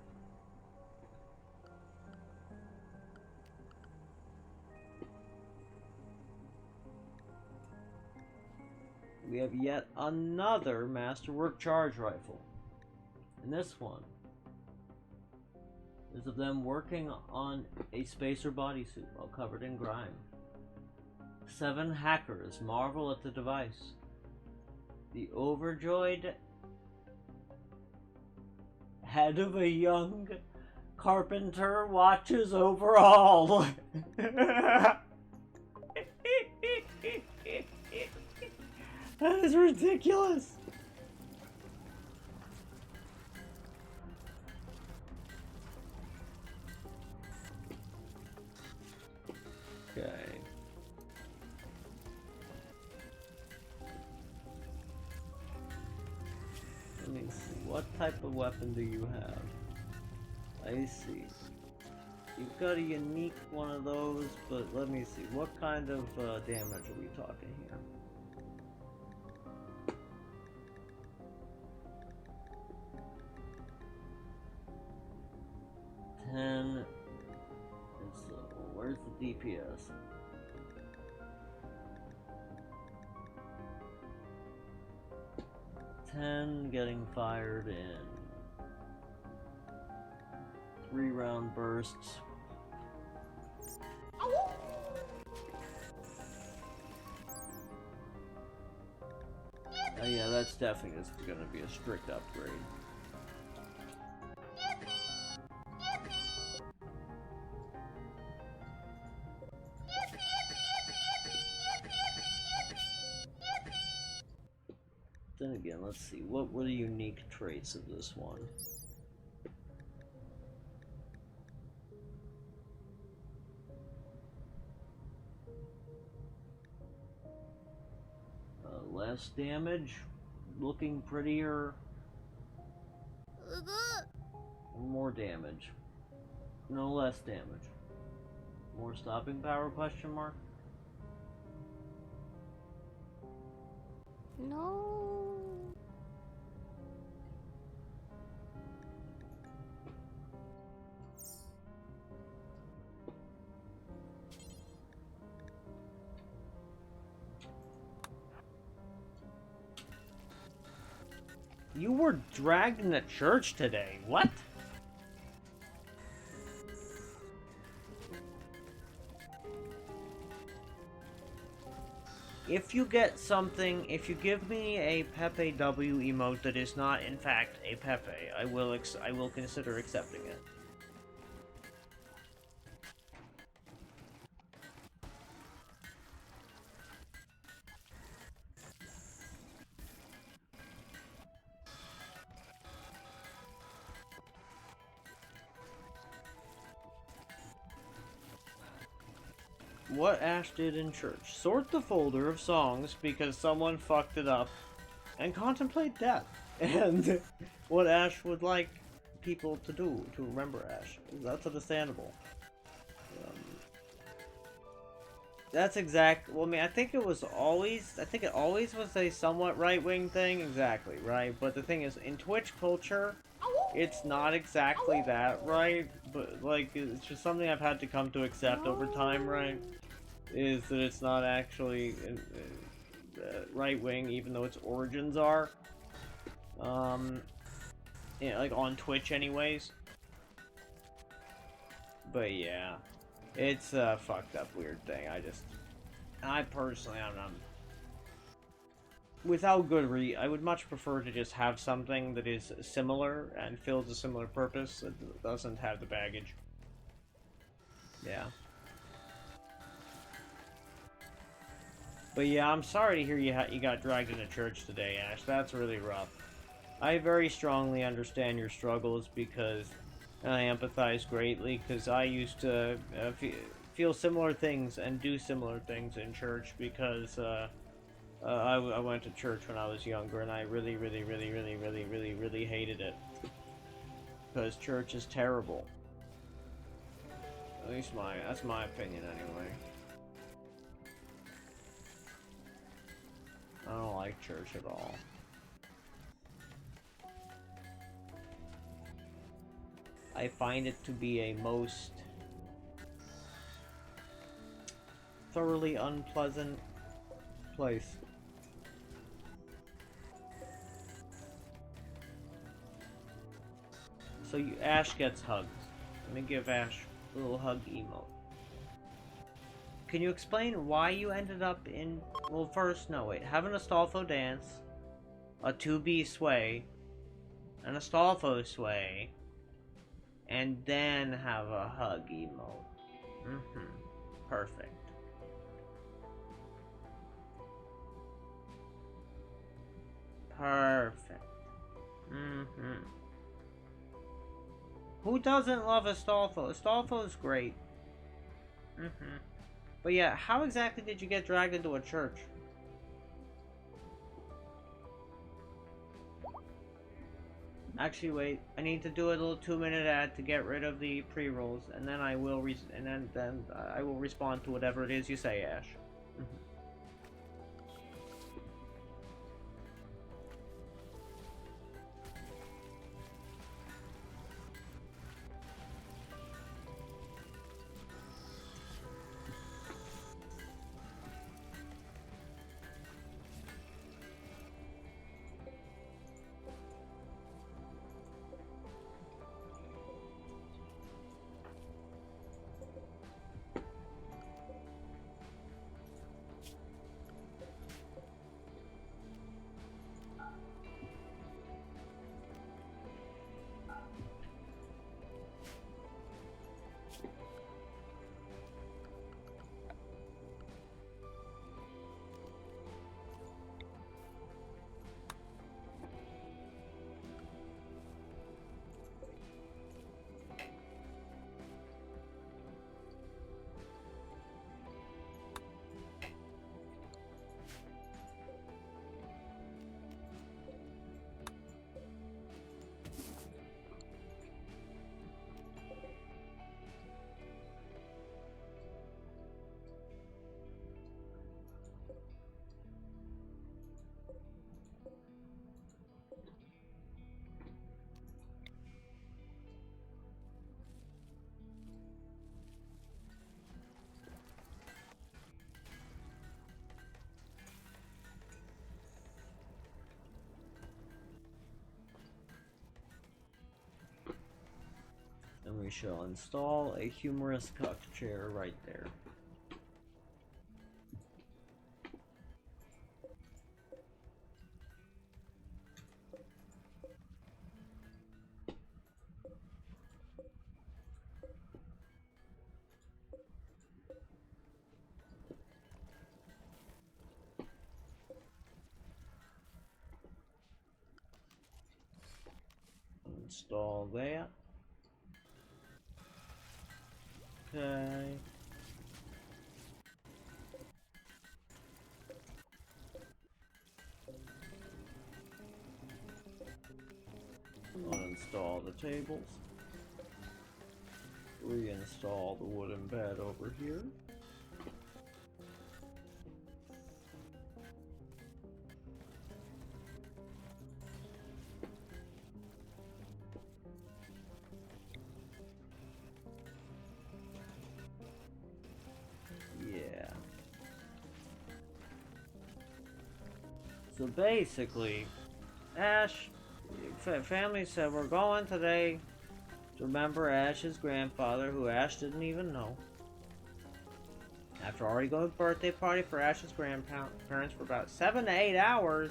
We have yet another Masterwork charge rifle. And this one is of them working on a spacer bodysuit while covered in grime. 7 hackers marvel at the device. The overjoyed head of a young carpenter watches over all. That is ridiculous. Okay. Let me see. What type of weapon do you have? I see. You've got a unique one of those, but let me see. What kind of damage are we talking here? And so, where's the DPS? Getting fired in 3-round bursts. Oh yeah, that's definitely just gonna be a strict upgrade. Then again, let's see, what were the unique traits of this one? Less damage, looking prettier. More damage. No, less damage. More stopping power, question mark? No. You were dragged into church today. What? If you get something, if you give me a Pepe W emote that is not in fact a Pepe, I will consider accepting it. What Ash did in church. Sort the folder of songs because someone fucked it up, and contemplate death. And what Ash would like people to do to remember Ash. That's understandable. That's exact. Well, I mean, I think it always was a somewhat right-wing thing. Exactly, right? But the thing is, in Twitch culture, it's not exactly that, right? But, like, it's just something I've had to come to accept over time, right? Is that it's not actually right-wing, even though its origins are. Yeah, like, on Twitch anyways. But, yeah. It's a fucked up weird thing. I personally, I'm without good I would much prefer to just have something that is similar and fills a similar purpose that doesn't have the baggage. Yeah. But yeah, I'm sorry to hear you got dragged into church today, Ash. That's really rough. I very strongly understand your struggles because I empathize greatly because I used to feel similar things and do similar things in church because I went to church when I was younger and I really hated it because church is terrible. At least that's my opinion anyway. I don't like church at all. I find it to be a most thoroughly unpleasant place. So Ash gets hugs. Let me give Ash a little hug emote. Can you explain why you ended up in... Well, first, no, wait. Have an Astolfo dance, a 2B sway, an Astolfo sway, and then have a hug emote. Perfect. Perfect. Who doesn't love Astolfo? Astolfo's great. But yeah, how exactly did you get dragged into a church? Actually, wait. I need to do a little 2-minute ad to get rid of the pre-rolls, and then I will I will respond to whatever it is you say, Ash. we shall install a humorous cuck chair right there. Install that. Okay. Uninstall the tables. Reinstall the wooden bed over here. Yeah. So basically, Ash, family said we're going today to remember Ash's grandfather, who Ash didn't even know. After already going to a birthday party for Ash's grandparents for about 7 to 8 hours.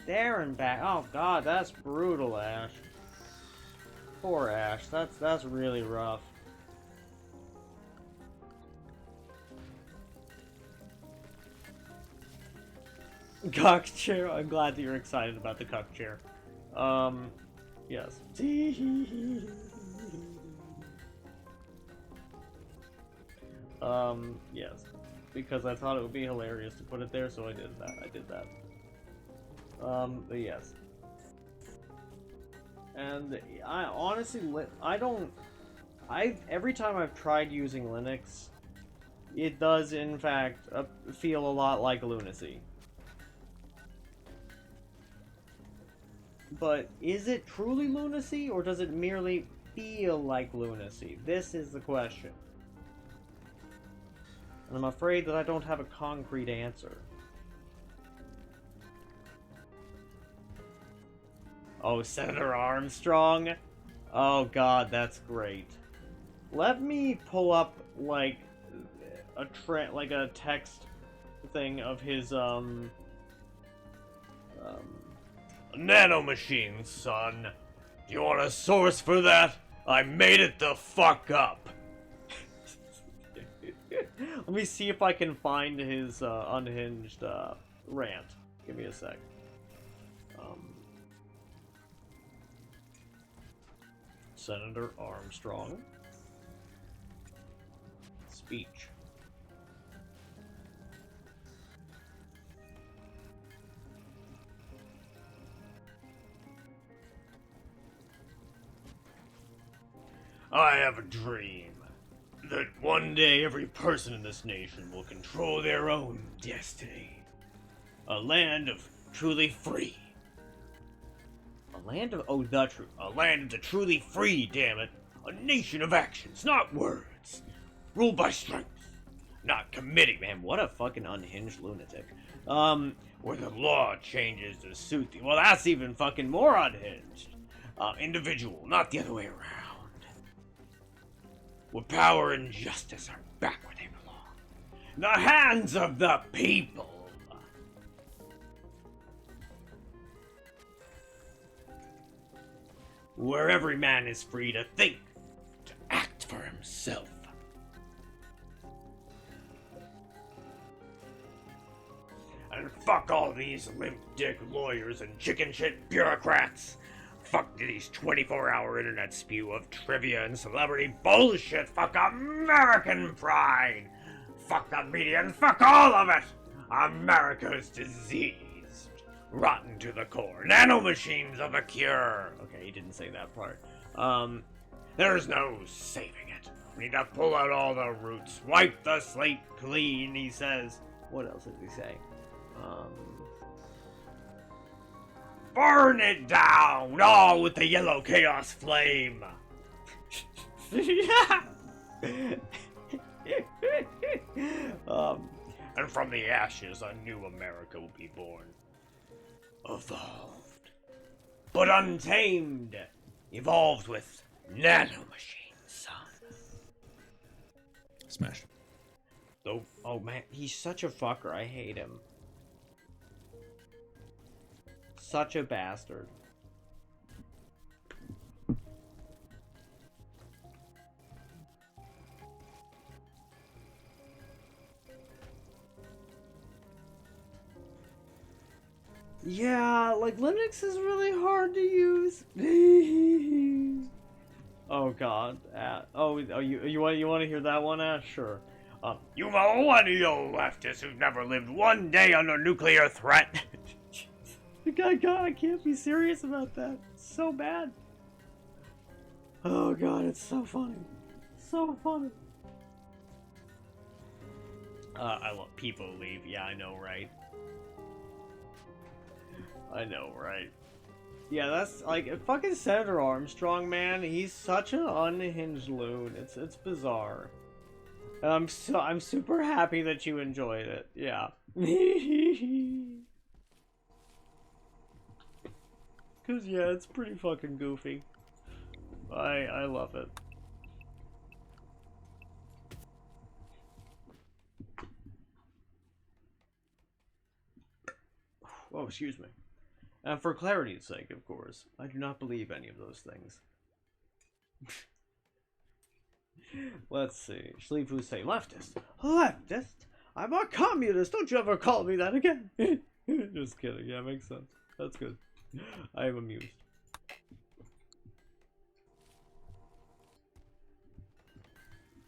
There and back. Oh god, that's brutal, Ash. Poor Ash. That's really rough. Cuck chair. I'm glad that you're excited about the cuck chair. Yes. Yes. Because I thought it would be hilarious to put it there, so I did that. But yes. And I honestly, every time I've tried using Linux, it does in fact feel a lot like lunacy. But is it truly lunacy, or does it merely feel like lunacy? This is the question. And I'm afraid that I don't have a concrete answer. Oh, Senator Armstrong? Oh god, that's great. Let me pull up, like, a text thing of his, Nanomachines, son. Do you want a source for that? I made it the fuck up. Let me see if I can find his unhinged rant. Give me a sec. Senator Armstrong. Speech. I have a dream that one day every person in this nation will control their own destiny. A land of truly free. A land of A land of the truly free, damn it. A nation of actions, not words. Ruled by strength, not committee. Man, what a fucking unhinged lunatic. Where the law changes to suit the... Well, that's even fucking more unhinged. Individual, not the other way around. Where power and justice are back where they belong. In the hands of the people. Where every man is free to think, to act for himself. And fuck all these limp dick lawyers and chicken shit bureaucrats. Fuck these 24-hour internet spew of trivia and celebrity bullshit. Fuck American pride. Fuck the media and fuck all of it. America's diseased. Rotten to the core. Nanomachines of a cure. Okay, he didn't say that part. There's no saving it. We need to pull out all the roots. Wipe the slate clean, he says. What else did he say? Burn it down, all with the yellow chaos flame. And from the ashes, a new America will be born. Evolved. But untamed. Evolved with Nanomachine, son. Smash. Oh man, he's such a fucker. I hate him. Such a bastard. Yeah, like Linux is really hard to use. Oh god. You want to hear that one? Sure. You millennial leftists who've never lived one day under nuclear threat. God, I can't be serious about that. It's so bad. Oh god, it's so funny. So funny. I let people leave. Yeah, I know, right? I know, right? Yeah, that's like fucking Senator Armstrong, man. He's such an unhinged loon. It's bizarre. And I'm super happy that you enjoyed it. Yeah. Cause yeah, it's pretty fucking goofy. I love it. Oh, excuse me. And for clarity's sake, of course, I do not believe any of those things. Let's see. Shlifu say leftist. Leftist? I'm a communist. Don't you ever call me that again. Just kidding. Yeah, makes sense. That's good. I am amused.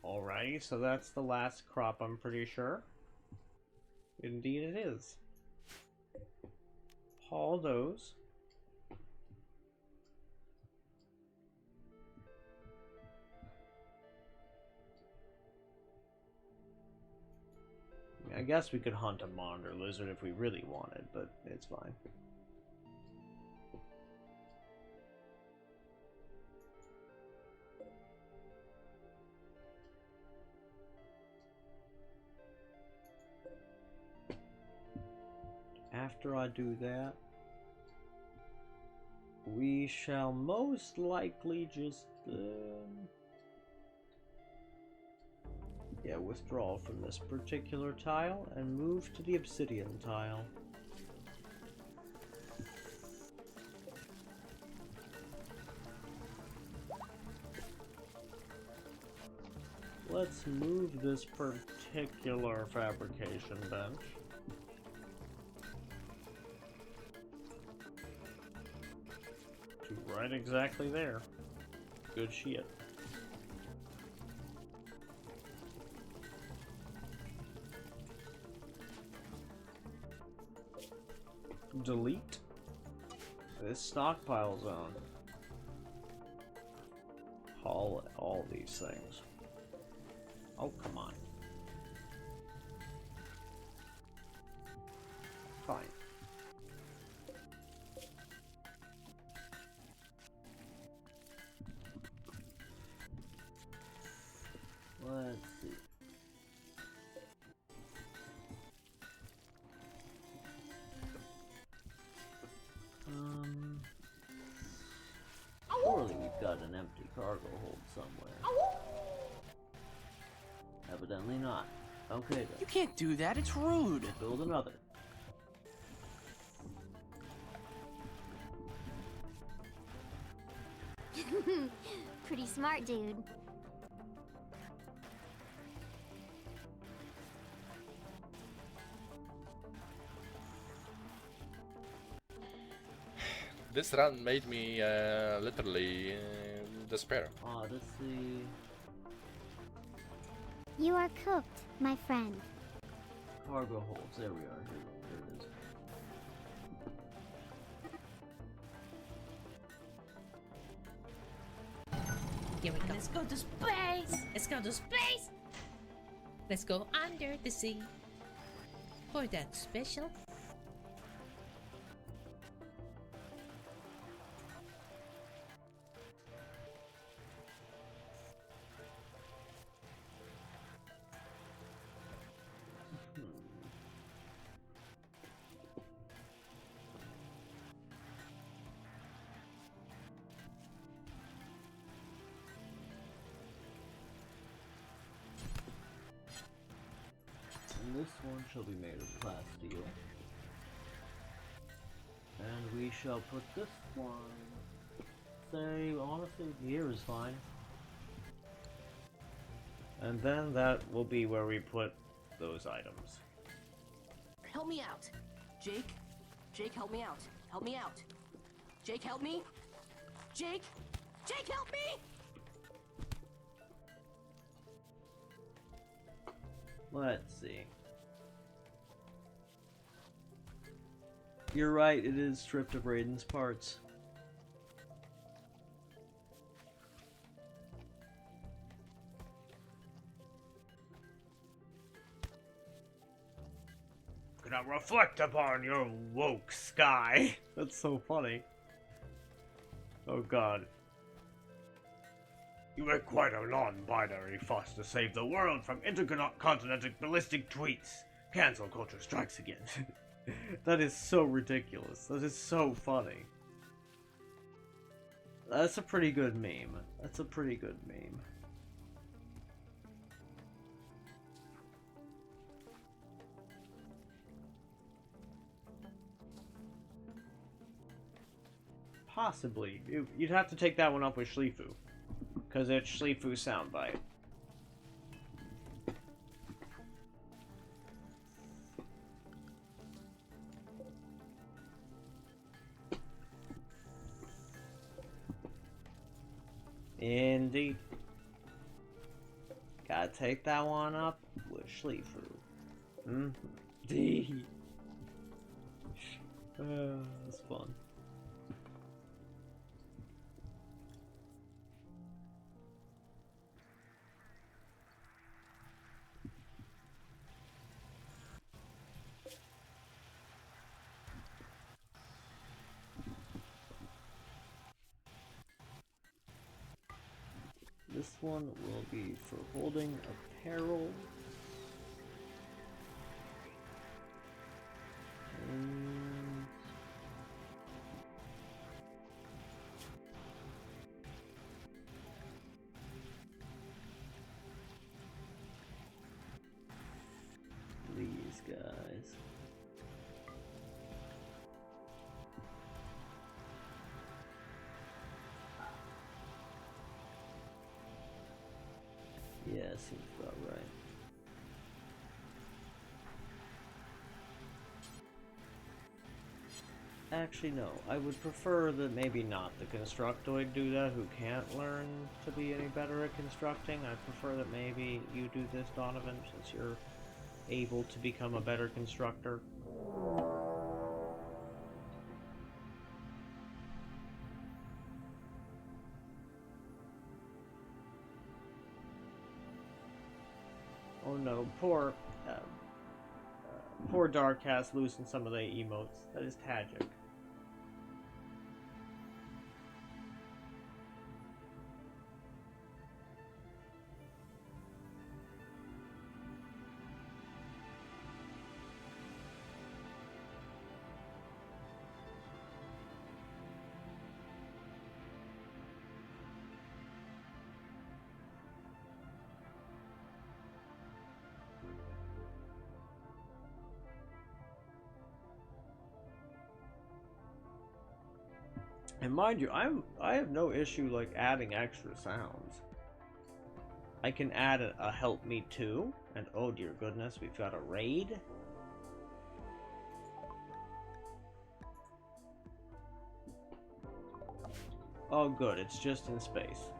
Alrighty, so that's the last crop, I'm pretty sure. Indeed it is. Haul those. I guess we could hunt a monitor lizard if we really wanted, but it's fine. After I do that, we shall most likely just withdraw from this particular tile and move to the obsidian tile. Let's move this particular fabrication bench to right exactly there. Good shit. Delete this stockpile zone. Haul all these things. Oh, come on. Fine. Let's see. Surely we've got an empty cargo hold somewhere. Evidently not. Okay then. You can't do that, it's rude. Build another. Pretty smart, dude. This run made me literally despair. Odyssey. You are cooked, my friend. Cargo holds. There we are. Here it is. Here we go. Let's go to space! Let's go to space! Let's go under the sea for that special. And this one shall be made of plasteel. And we shall put this one, say, honestly, here is fine. And then that will be where we put those items. Help me out. Jake? Jake, help me out. Help me out. Jake, help me. Jake? Jake, help me! Let's see. You're right, it is stripped of Raiden's parts. Gonna reflect upon your woke sky. That's so funny. Oh god. You make quite a non-binary fuss to save the world from intercontinental ballistic tweets. Cancel culture strikes again. That is so ridiculous. That is so funny. That's a pretty good meme. That's a pretty good meme. Possibly. You'd have to take that one up with Schlifu. Because it's Schlifu's soundbite. Indeed. Gotta take that one up with Schlifu. D. That's fun. This one will be for holding apparel. And these guys. Yeah, seems about right. Actually, no. I would prefer that maybe not the Constructoid do that, who can't learn to be any better at constructing. I prefer that maybe you do this, Donovan, since you're able to become a better constructor. Oh no, poor Dark has loosened some of the emotes. That is tragic. And mind you, I have no issue like adding extra sounds. I can add a help me too, and oh dear goodness, we've got a raid. Oh good, it's just in space.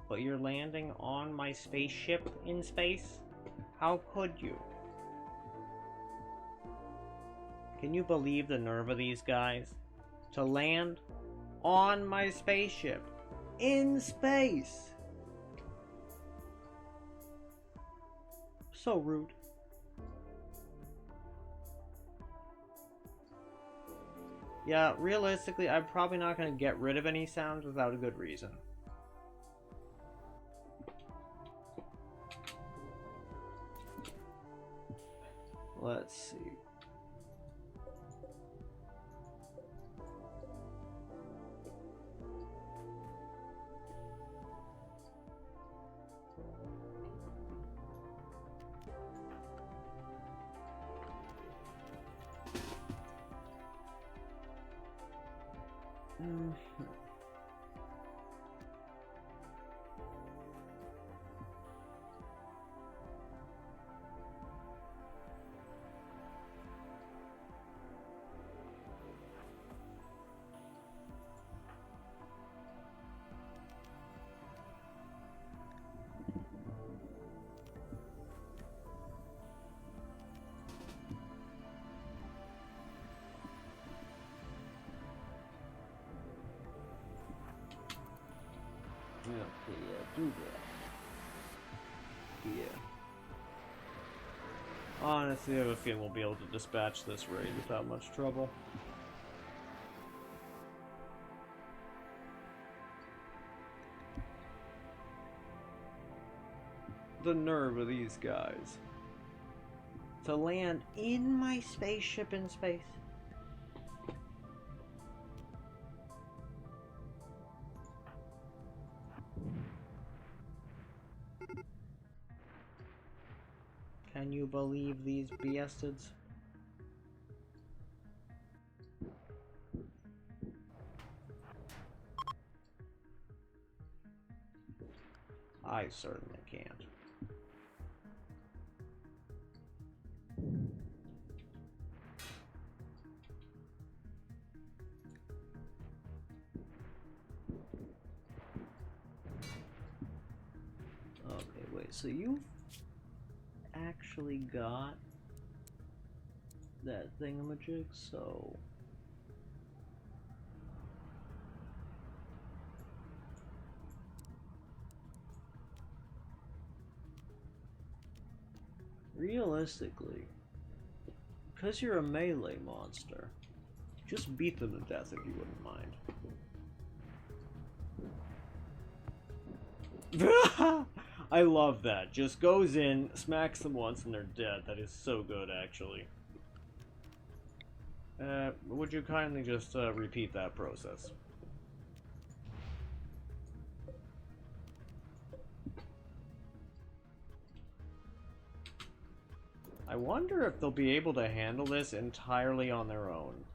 But you're landing on my spaceship in space? How could you? Can you believe the nerve of these guys? To land on my spaceship. In space! So rude. Yeah, realistically, I'm probably not going to get rid of any sounds without a good reason. Let's see. Mhm. Okay, yeah, do that. Yeah. Honestly, I have a feeling we'll be able to dispatch this raid without much trouble. The nerve of these guys. To land in my spaceship in space. Can you believe these bastards? I certainly can't. Okay, wait, so you've actually got that thingamajig, so... Realistically, because you're a melee monster, just beat them to death if you wouldn't mind. I love that. Just goes in, smacks them once, and they're dead. That is so good, actually. Would you kindly just repeat that process? I wonder if they'll be able to handle this entirely on their own.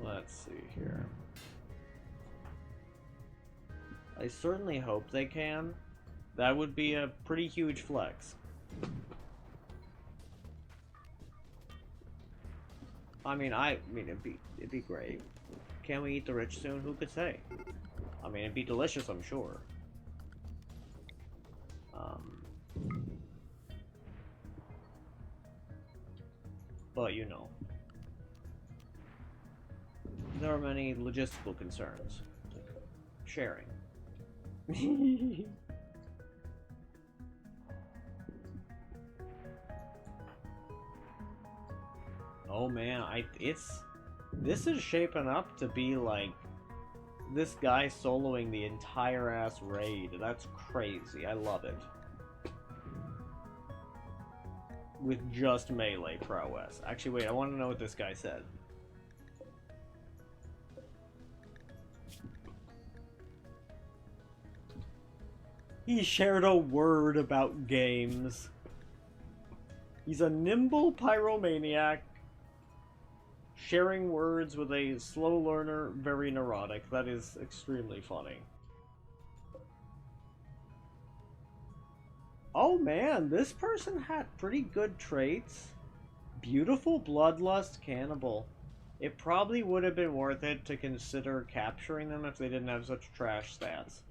Let's see here. I certainly hope they can. That would be a pretty huge flex. I mean, it'd be great. Can we eat the rich soon? Who could say? I mean, it'd be delicious, I'm sure. But you know, there are many logistical concerns. Sharing. Oh man, this is shaping up to be like this guy soloing the entire ass raid. That's crazy. I love it. With just melee prowess. Actually, wait, I want to know what this guy said. He shared a word about games. He's a nimble pyromaniac, sharing words with a slow learner, very neurotic. That is extremely funny. Oh man, this person had pretty good traits. Beautiful bloodlust cannibal. It probably would have been worth it to consider capturing them if they didn't have such trash stats.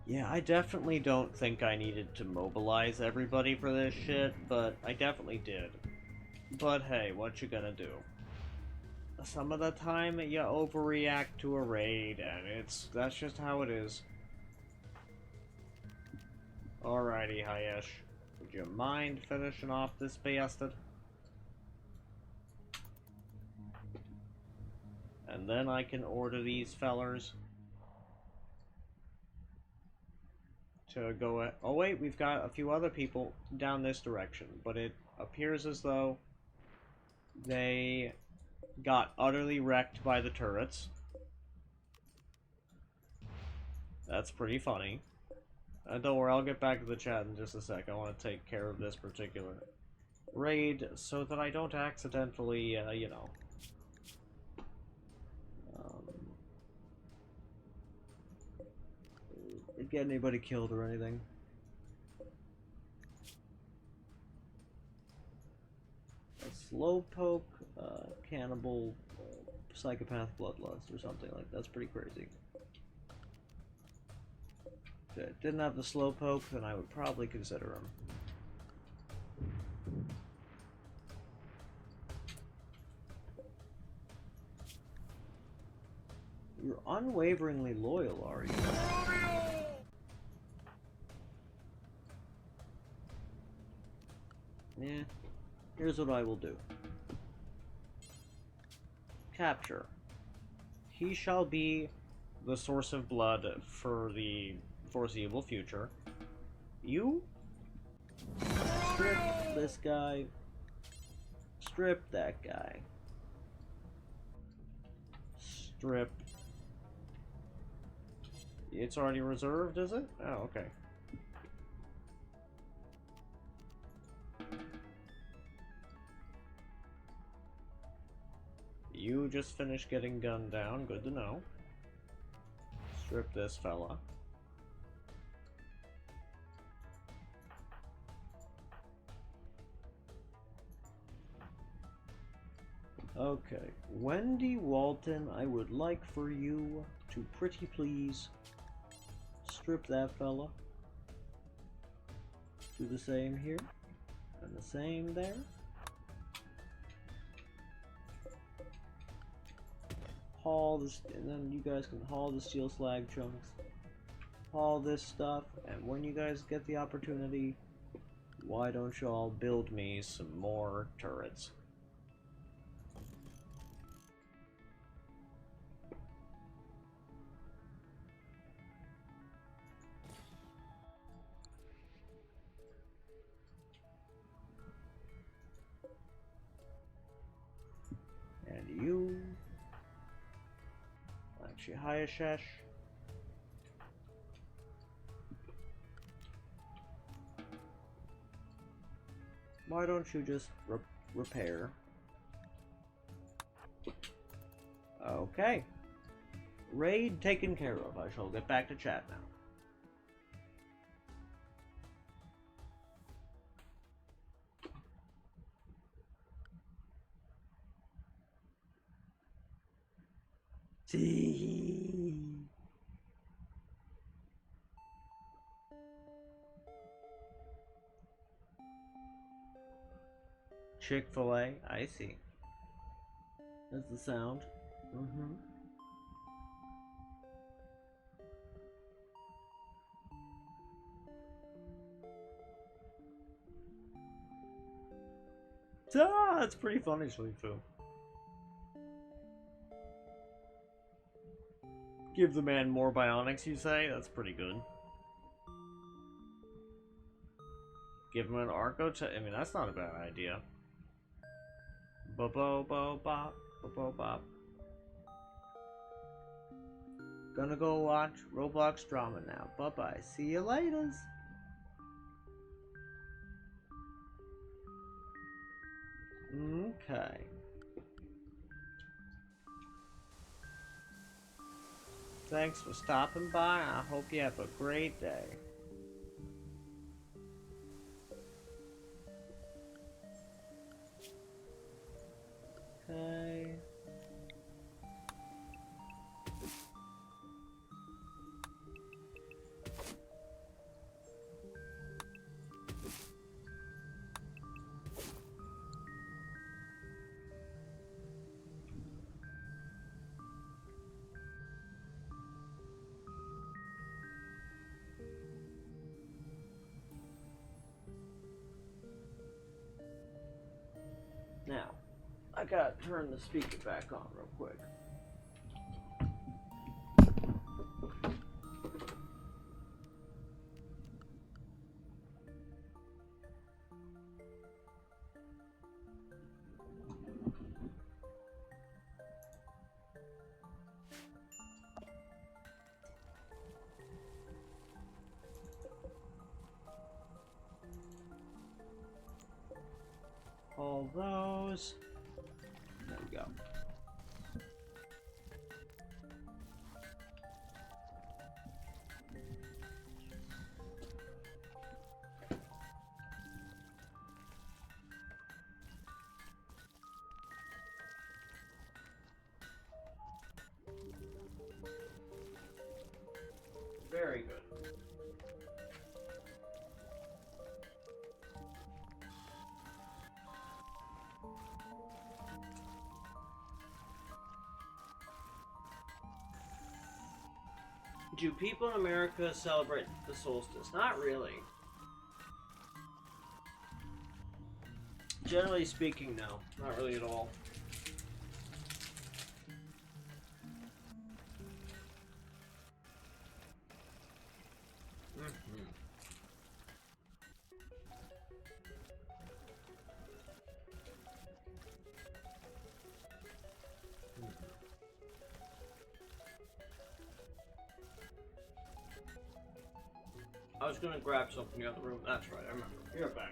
Yeah, I definitely don't think I needed to mobilize everybody for this shit, but I definitely did. But hey, what you gonna do? Some of the time you overreact to a raid, and that's just how it is. Alrighty, Hayesh. Would you mind finishing off this bastard? and then I can order these fellers to go at... Oh wait, we've got a few other people down this direction, but it appears as though they got utterly wrecked by the turrets. That's pretty funny. Don't worry, I'll get back to the chat in just a sec. I want to take care of this particular raid so that I don't accidentally, you know... get anybody killed or anything. A slowpoke, cannibal, psychopath bloodlust or something like that. That's pretty crazy. If it didn't have the slowpoke, then I would probably consider him. You're unwaveringly loyal, are you? Yeah, here's what I will do. Capture. He shall be the source of blood for the foreseeable future. You strip this guy. Strip that guy. Strip. It's already reserved, is it? Oh, okay. You just finished getting gunned down. Good to know. Strip this fella. Okay. Wendy Walton, I would like for you to pretty please strip that fella. Do the same here. And the same there. Haul this, and then you guys can haul the steel slag chunks. Haul this stuff, and when you guys get the opportunity, why don't you all build me some more turrets? And you... Actually, Hayashesh. Why don't you just repair? Okay. Raid taken care of. I shall get back to chat now. Chick-fil-A, I see. That's the sound. Mm-hmm. Ah, that's pretty funny, Shalifu. Give the man more bionics, you say? That's pretty good. Give him an Arco I mean, that's not a bad idea. Bo-bo-bo-bop. Bo-bo-bop. Gonna go watch Roblox drama now. Bye-bye. See you laters. Okay. Thanks for stopping by. I hope you have a great day. Okay. Now, I gotta turn the speaker back on real quick. those. There we go. Very good. Do people in America celebrate the solstice? Not really. Generally speaking, no. Not really at all. I was gonna grab something in the other room. That's right, I remember. You're back.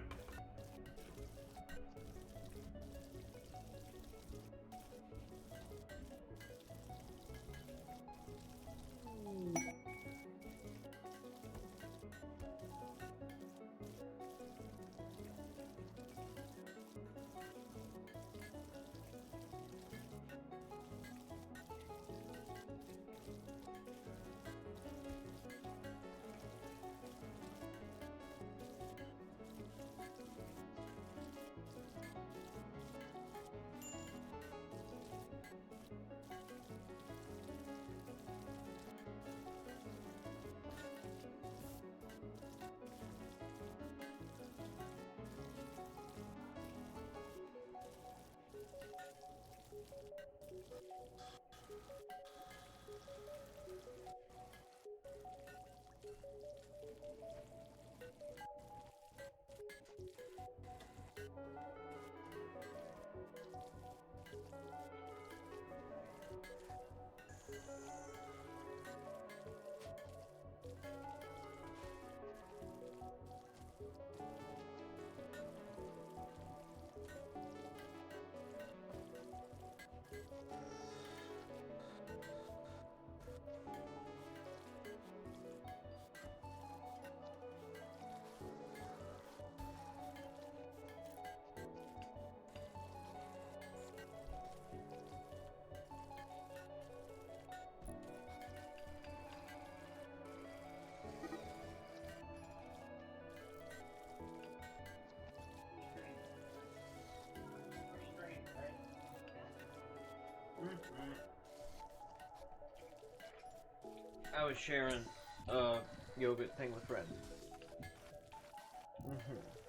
I was sharing a yogurt thing with Fred.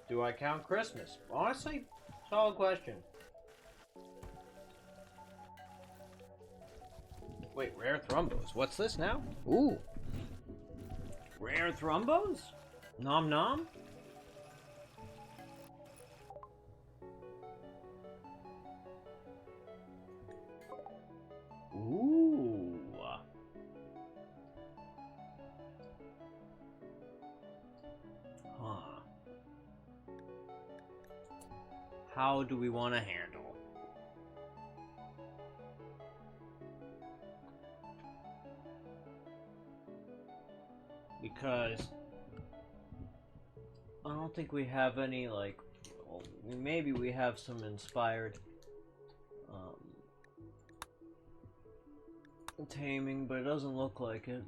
Do I count Christmas? Honestly, solid question. Wait, rare thrombos. What's this now? Ooh. Rare thrombos? Nom nom? Ooh. Huh. How do we want to handle? Because I don't think we have any, like, well, maybe we have some inspired taming, but it doesn't look like it.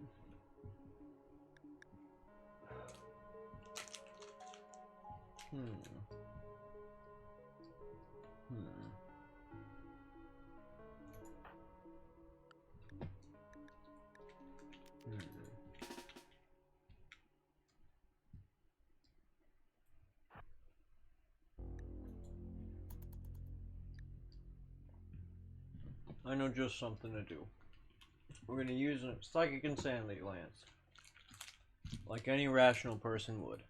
I know just something to do. We're gonna use a psychic insanity lance, like any rational person would.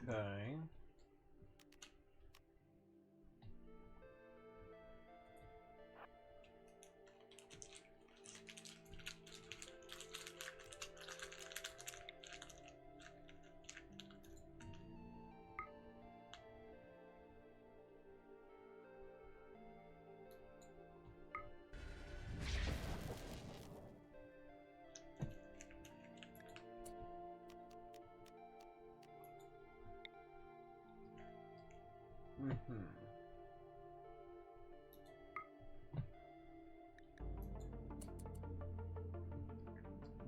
Okay.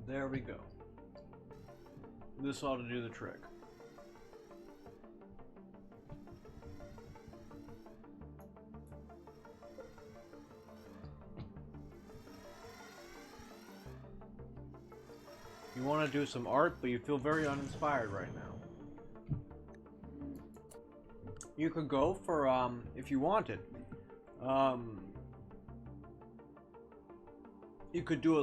There we go. This ought to do the trick. You want to do some art, but you feel very uninspired right now. You could go for, if you wanted, you could do a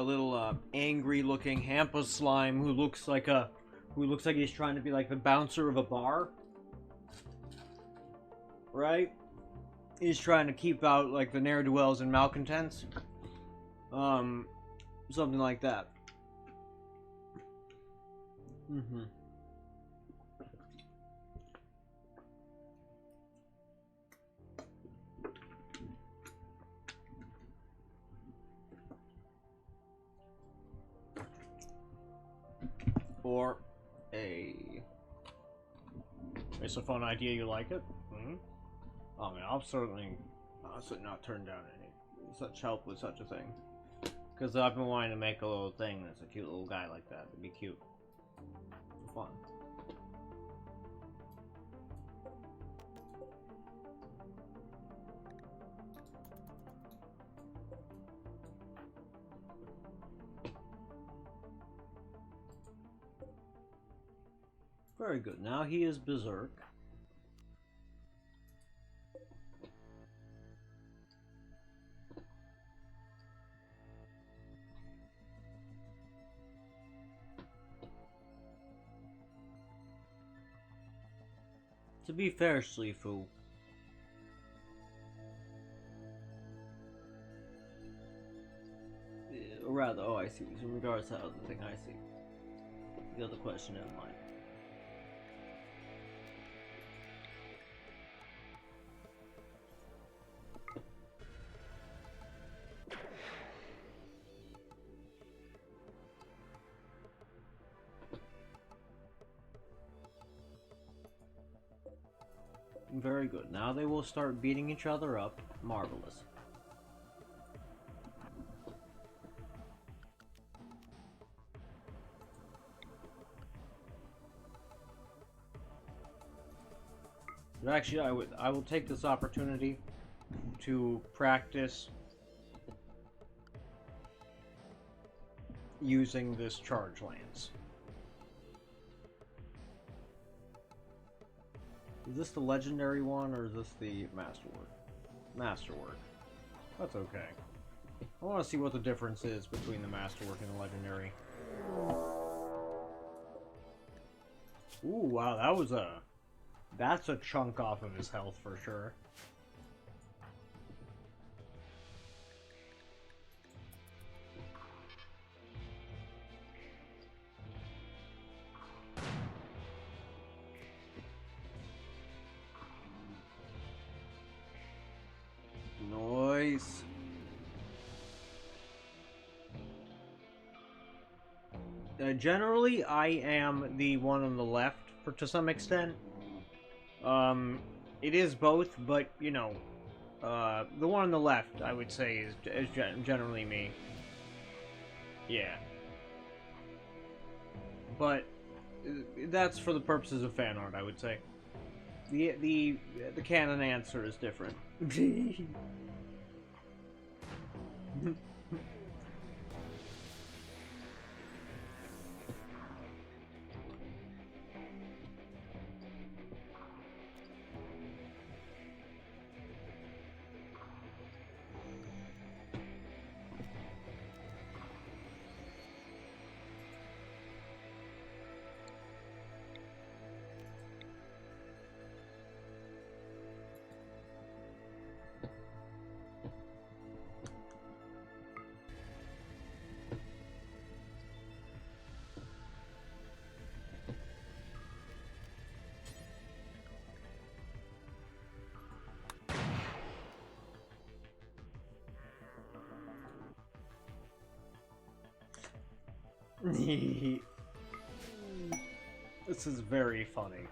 little angry-looking hamper slime who looks like he's trying to be like the bouncer of a bar, right? He's trying to keep out like the ne'er-do-wells and malcontents, something like that. Or it's a fun idea, you like it? I mean, I'll certainly not turn down any such help with such a thing. Because I've been wanting to make a little thing that's a cute little guy like that. It'd be cute. Fun. Very good. Now he is berserk. To be fair, Slifu, or rather, oh, I see. In regards to the other thing, I see. The other question in mind. Very good. Now they will start beating each other up. Marvelous. But actually, I will take this opportunity to practice using this charge lance. Is this the legendary one, or is this the masterwork? Masterwork. That's okay. I want to see what the difference is between the masterwork and the legendary. Ooh, wow, that's a chunk off of his health for sure. Nice. Generally, I am the one on the left to some extent. It is both, but you know, the one on the left, I would say, is generally me. Yeah. But that's for the purposes of fan art, I would say. The canon answer is different. This is very funny.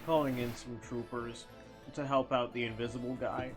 Calling in some troopers to help out the invisible guy.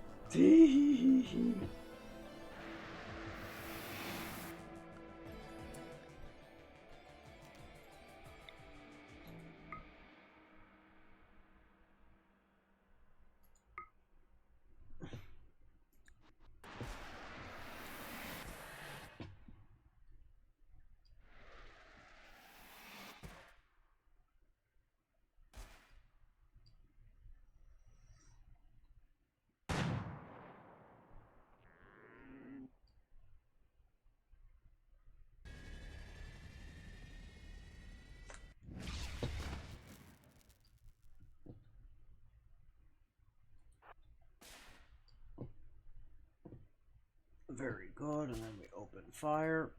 Very good, and then we open fire.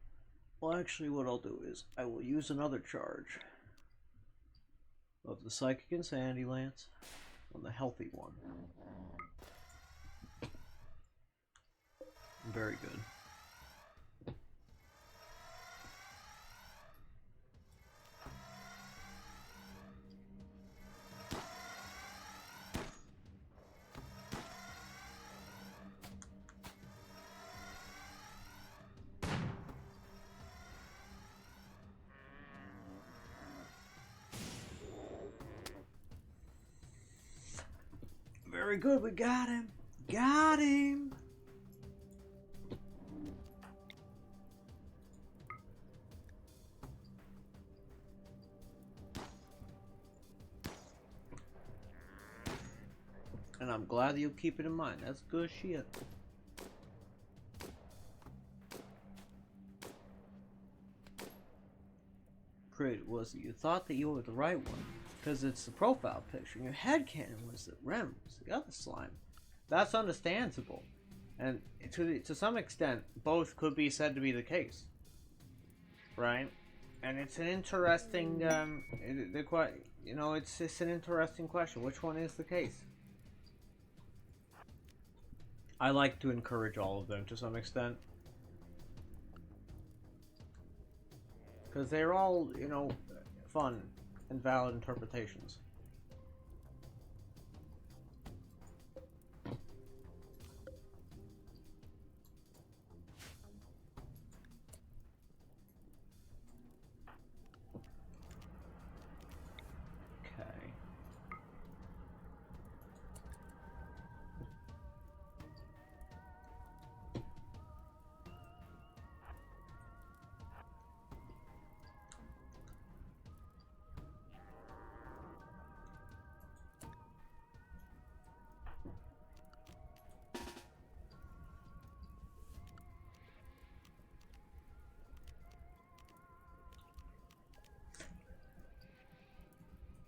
Well, actually, what I'll do is I will use another charge of the Psychic Insanity Lance on the healthy one. Very good. Very good, we got him. Got him. And I'm glad that you'll keep it in mind. That's good shit. Pretty was it? You thought that you were the right one. Because it's the profile picture. Your headcanon was that Rem was the other slime. That's understandable. And to some extent, both could be said to be the case. Right? And it's an interesting, it's an interesting question. Which one is the case? I like to encourage all of them to some extent. Because they're all, fun and valid interpretations. Okay.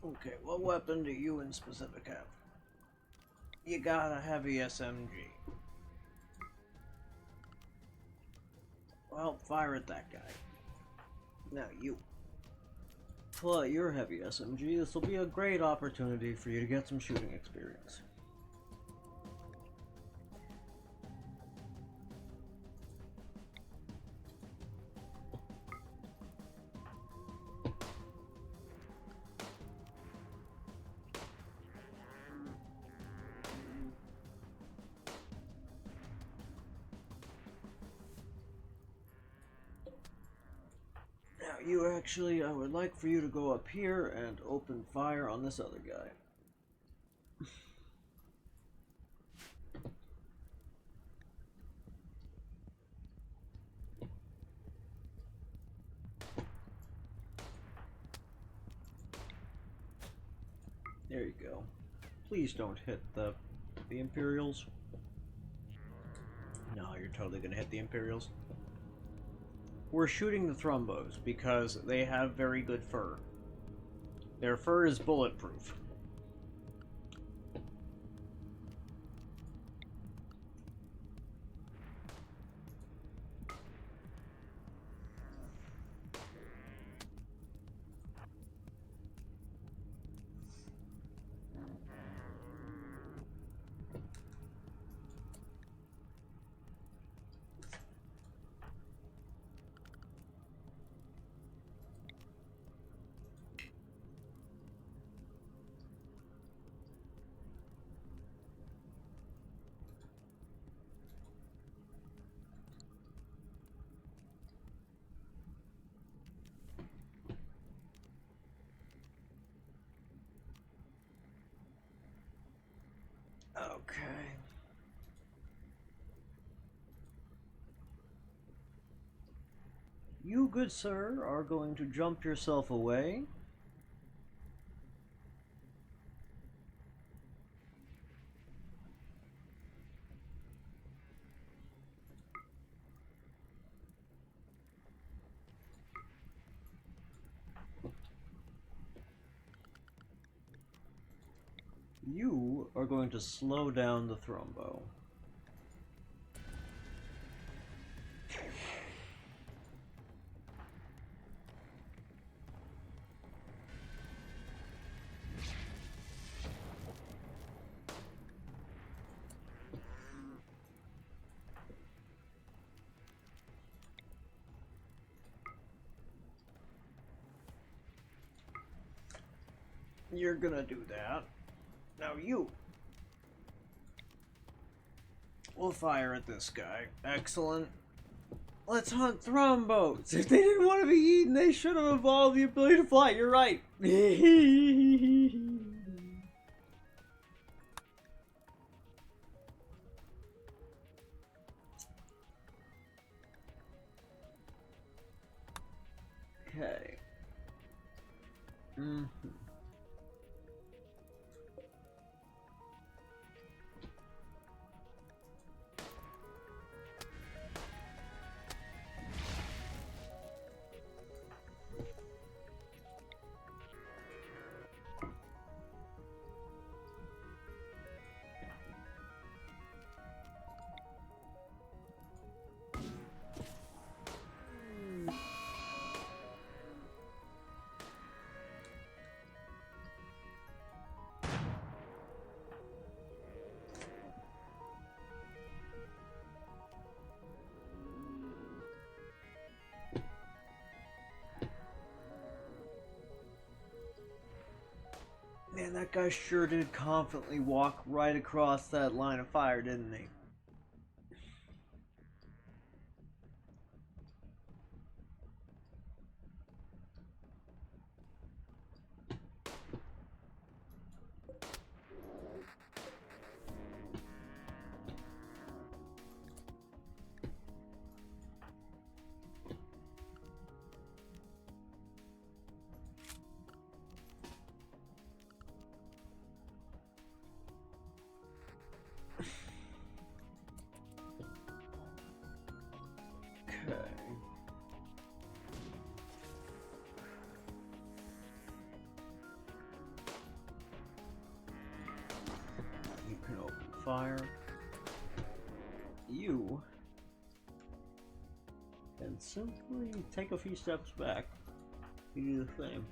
Okay, what weapon do you in specific have? You got a heavy SMG. Well, fire at that guy. Now you. Pull out your heavy SMG. This will be a great opportunity for you to get some shooting experience. You actually, I would like for you to go up here and open fire on this other guy. There you go. Please don't hit the Imperials. No, you're totally gonna hit the Imperials. We're shooting the Thrumbos because they have very good fur. Their fur is bulletproof. Okay. You, good sir, are going to jump yourself away. You are going to slow down the thrombo. You're gonna do that. Now you. We'll fire at this guy. Excellent. Let's hunt thrombos. If they didn't want to be eaten, they should have evolved the ability to fly. You're right. Okay. Man, that guy sure did confidently walk right across that line of fire, didn't he? You can open fire. You can simply take a few steps back. You do the same.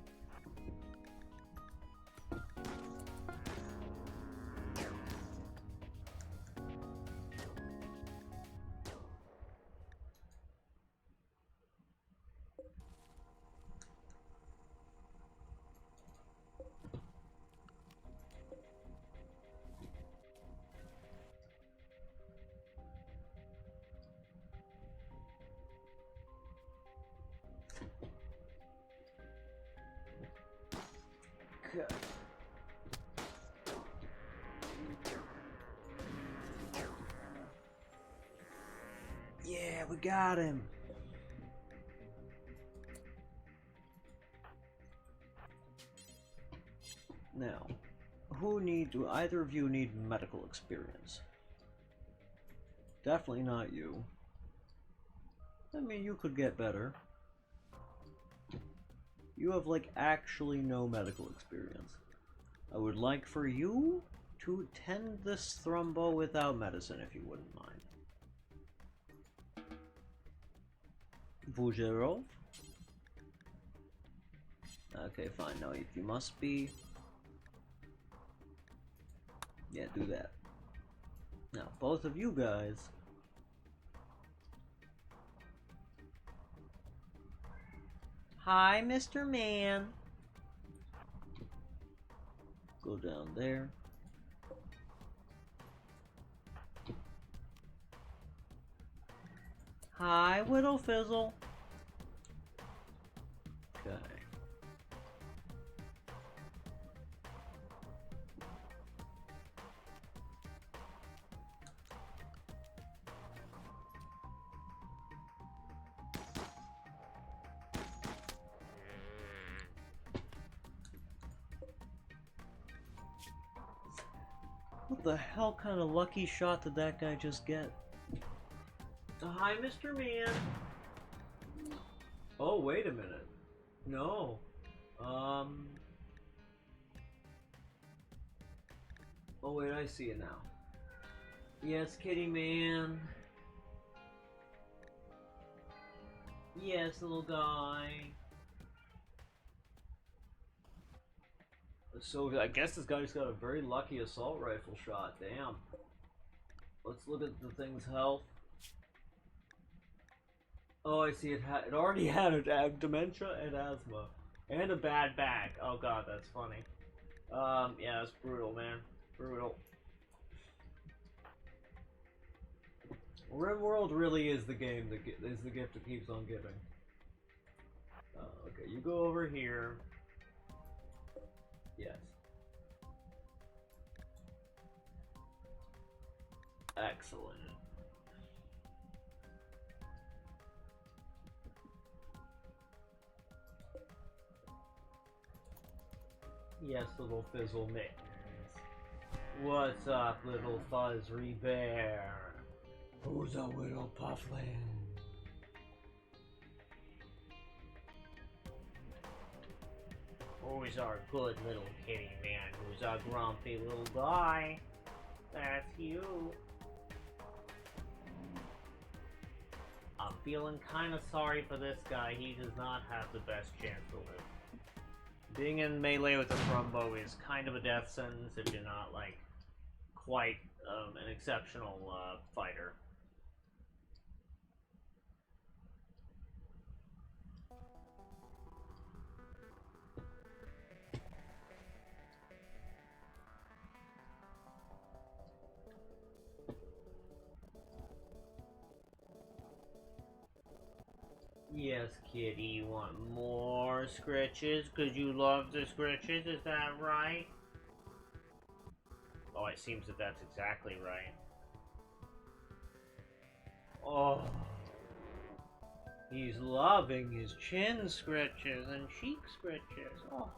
Okay. Yeah, we got him. Now, do either of you need medical experience? Definitely not you. I mean, you could get better. You have, like, actually no medical experience. I would like for you to tend this thrombo without medicine, if you wouldn't mind. Vujerov? Okay, fine. No, if you must be... Yeah, do that. Now, both of you guys... Hi, Mr. Man. Go down there. Hi, Whittlefizzle. Okay. What the hell kind of lucky shot did that guy just get? Hi, Mr. Man. Oh, wait a minute. No. Oh, wait, I see it now. Yes, Kitty Man. Yes, little guy. So, I guess this guy's got a very lucky assault rifle shot. Damn. Let's look at the thing's health. Oh, I see it already had dementia and asthma. And a bad back. Oh god, that's funny. Yeah, that's brutal, man. Brutal. Rimworld really is the game that is the gift that keeps on giving. Okay, you go over here. Yes. Excellent. Yes, little Fizzle Mittens. What's up, little Fuzzry Bear? Who's a little Puffling? Who's our good little kitty man? Who's a grumpy little guy? That's you. I'm feeling kind of sorry for this guy. He does not have the best chance to live. Being in melee with a Trumbo is kind of a death sentence if you're not, like, quite an exceptional fighter. Yes, kitty, you want more scratches? Because you love the scratches, is that right? Oh, it seems that that's exactly right. Oh. He's loving his chin scratches and cheek scratches. Oh.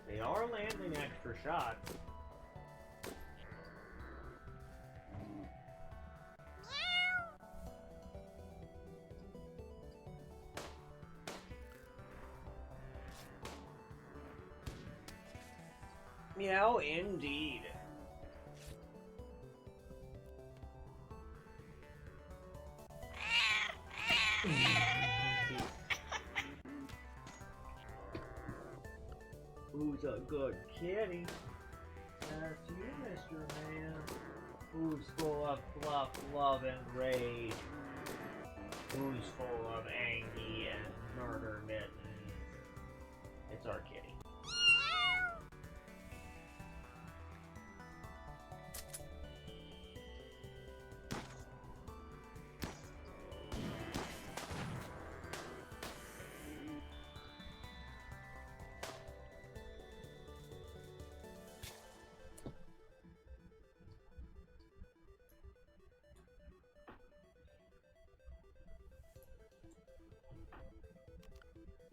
They are landing extra shots. Meow, indeed. Who's a good kitty? That's you, Mr. Man. Who's full of fluff, love, and rage? Who's full of angie and murder mittens? It's our kitty.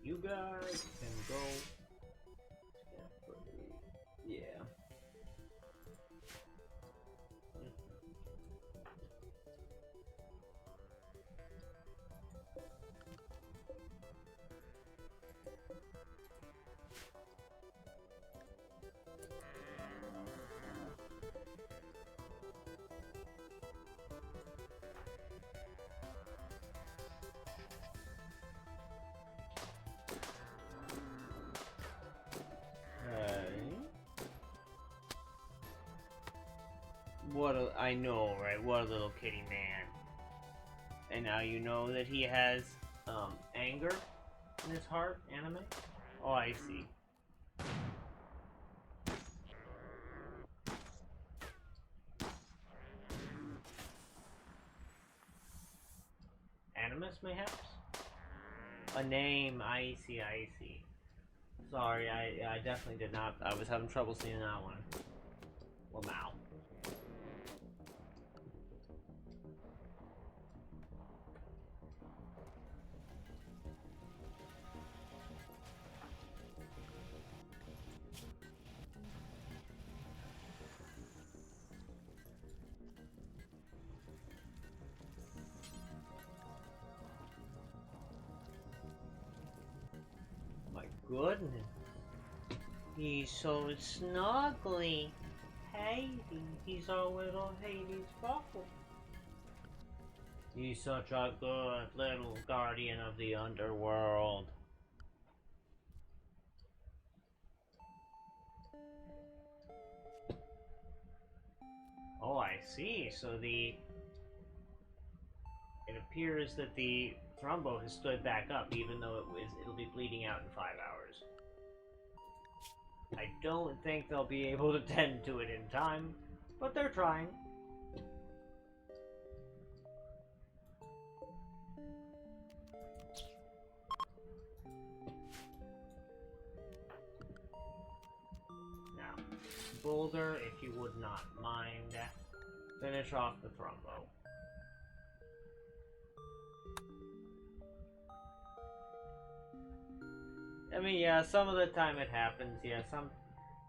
You guys can go. Yeah. I know, right? What a little kitty man. And now you know that he has anger in his heart, anime? Oh, I see. Animus, mayhaps? A name, I see, I see. Sorry, I definitely did not. I was having trouble seeing that one. Lamau. My goodness. He's so snuggly. Hey, he's our little Hades buckle. He's such a good little guardian of the underworld. Oh, I see. So it appears that the thrombo has stood back up, even though it'll be bleeding out in 5 hours. I don't think they'll be able to tend to it in time, but they're trying. Now, Boulder, if you would not mind, finish off the thrombo. I mean, yeah, some of the time it happens. Yeah,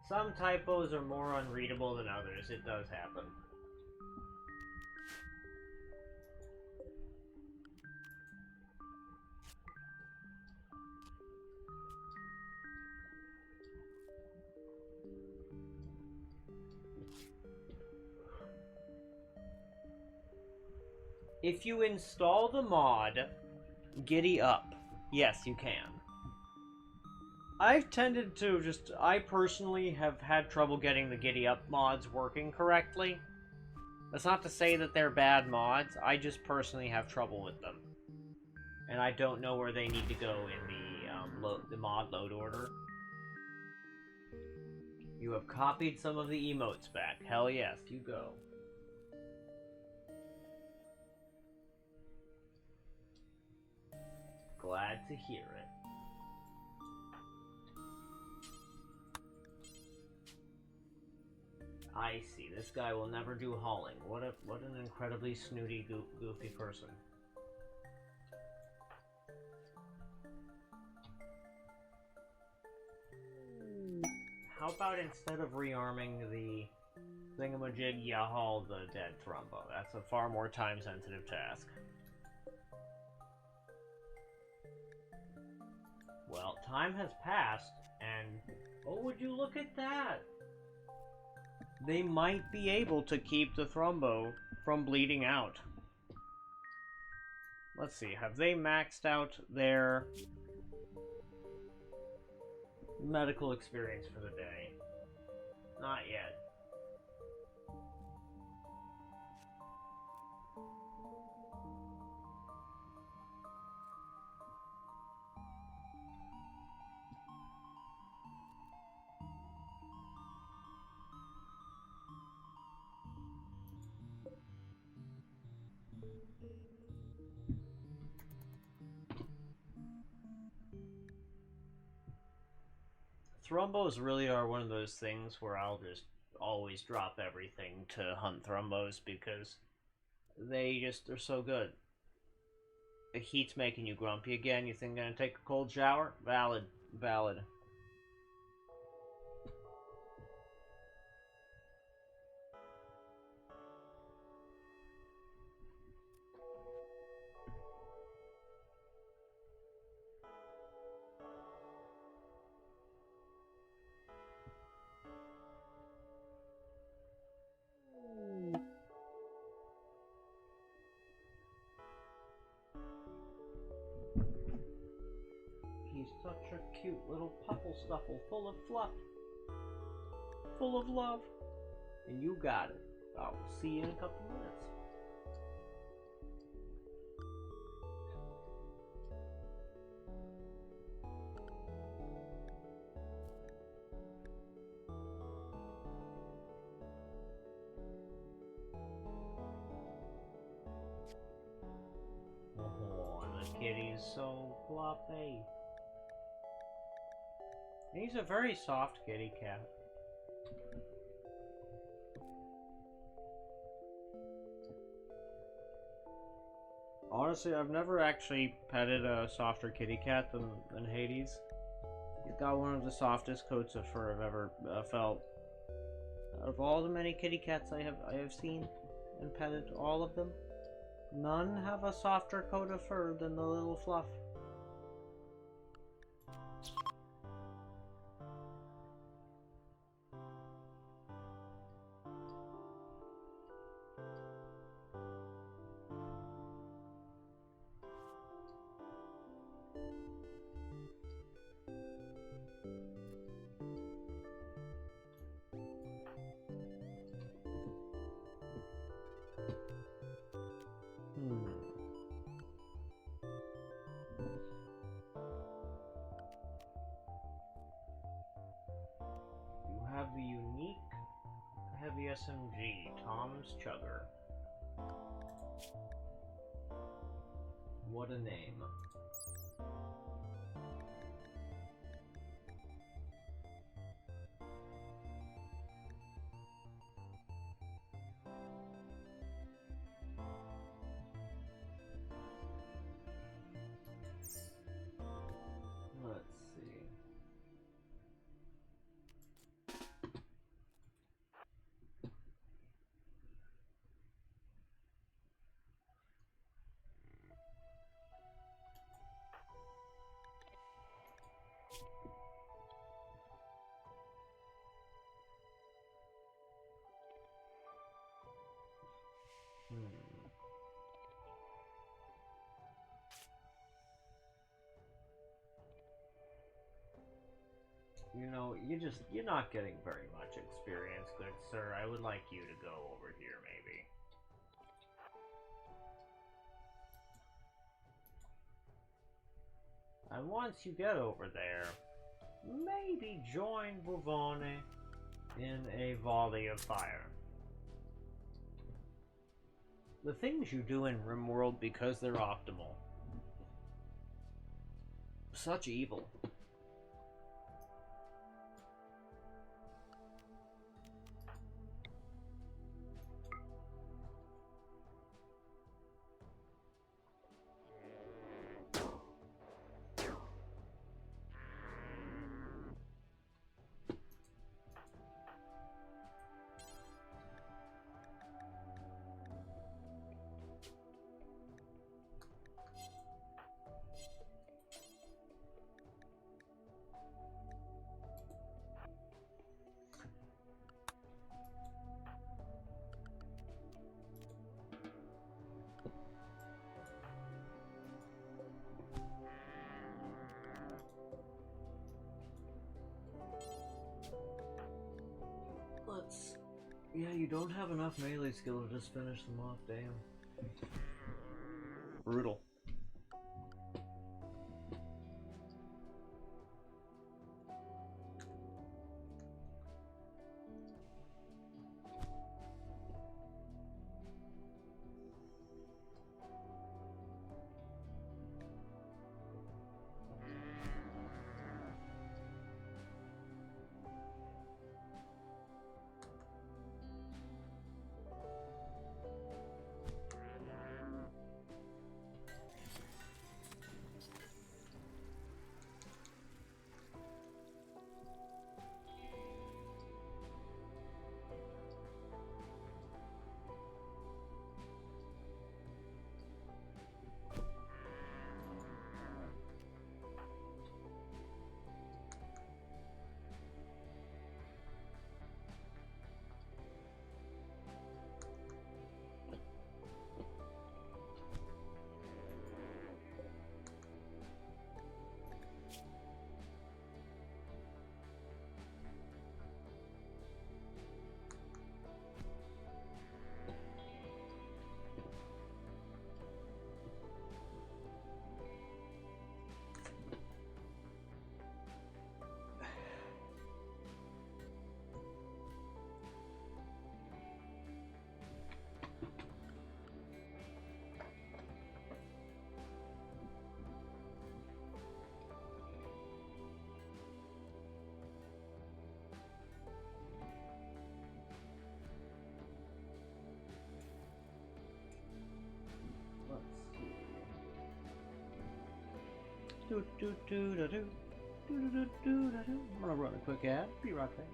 some typos are more unreadable than others. It does happen. If you install the mod, Giddy Up, yes, you can. I've tended to I personally have had trouble getting the Giddy Up mods working correctly. That's not to say that they're bad mods, I just personally have trouble with them. And I don't know where they need to go in the mod load order. You have copied some of the emotes back. Hell yes, you go. Glad to hear it. I see. This guy will never do hauling. What an incredibly snooty, goofy person. How about instead of rearming the thingamajig, you haul the dead thrombo? That's a far more time-sensitive task. Well, time has passed, and oh, would you look at that? They might be able to keep the thrombo from bleeding out. Let's see, have they maxed out their medical experience for the day? Not yet. Thrombos really are one of those things where I'll just always drop everything to hunt thrombos because they're so good. The heat's making you grumpy again. You think you're gonna take a cold shower? Valid. Valid. He's such a cute little puffle stuffle full of fluff. Full of love. And you got it. I'll see you in a couple minutes. Oh, the kitty's so fluffy. He's a very soft kitty cat. Honestly, I've never actually petted a softer kitty cat than Hades. He's got one of the softest coats of fur I've ever felt. Out of all the many kitty cats I have seen and petted, all of them, none have a softer coat of fur than the little Fluff. You have the unique heavy SMG, Tom's Chugger. What a name. Let's see. You know, you're not getting very much experience, good sir. I would like you to go over here, maybe. And once you get over there, maybe join Buvone in a volley of fire. The things you do in Rimworld because they're optimal. Such evil. Yeah, you don't have enough melee skill to just finish them off, damn. Brutal. I'm gonna run a quick ad. Be right back.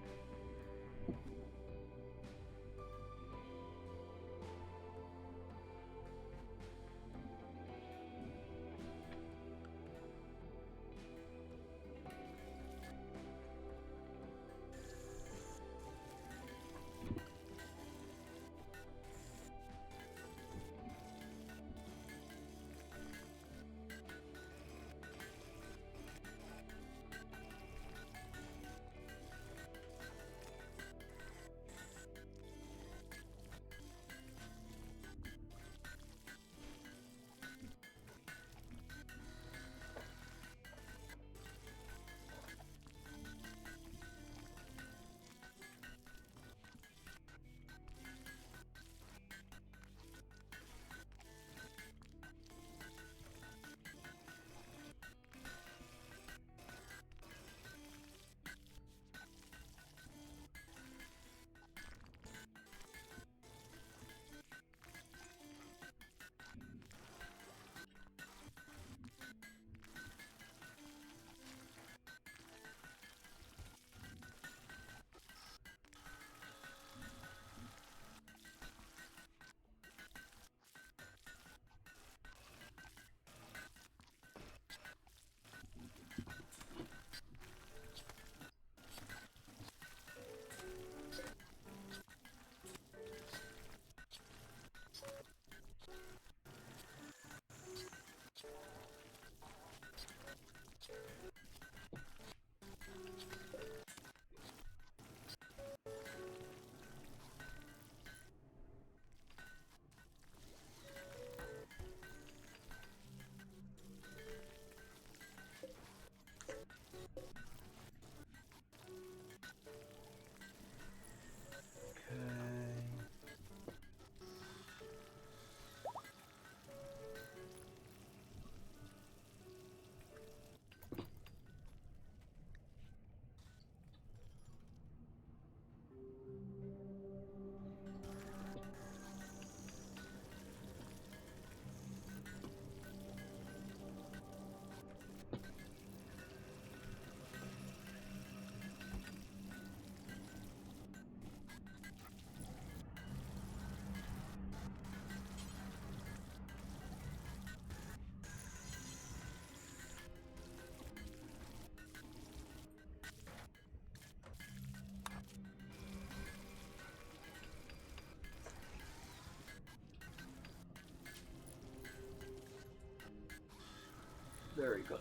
Very good.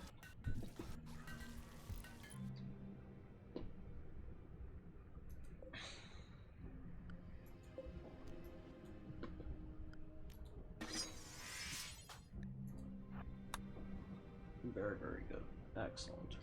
Very, very good. Excellent.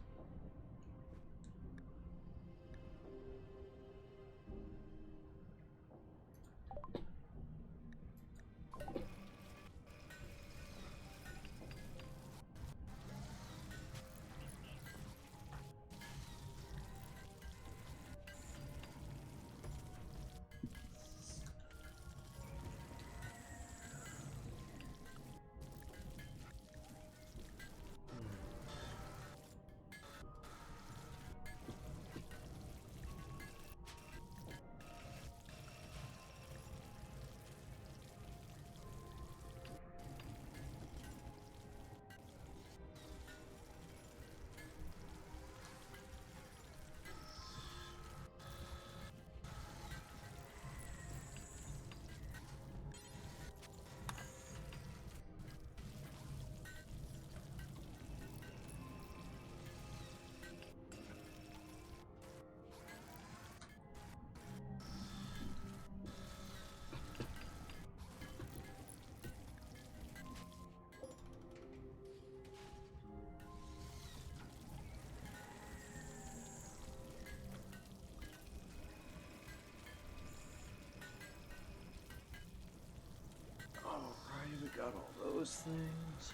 Alright, we got all those things.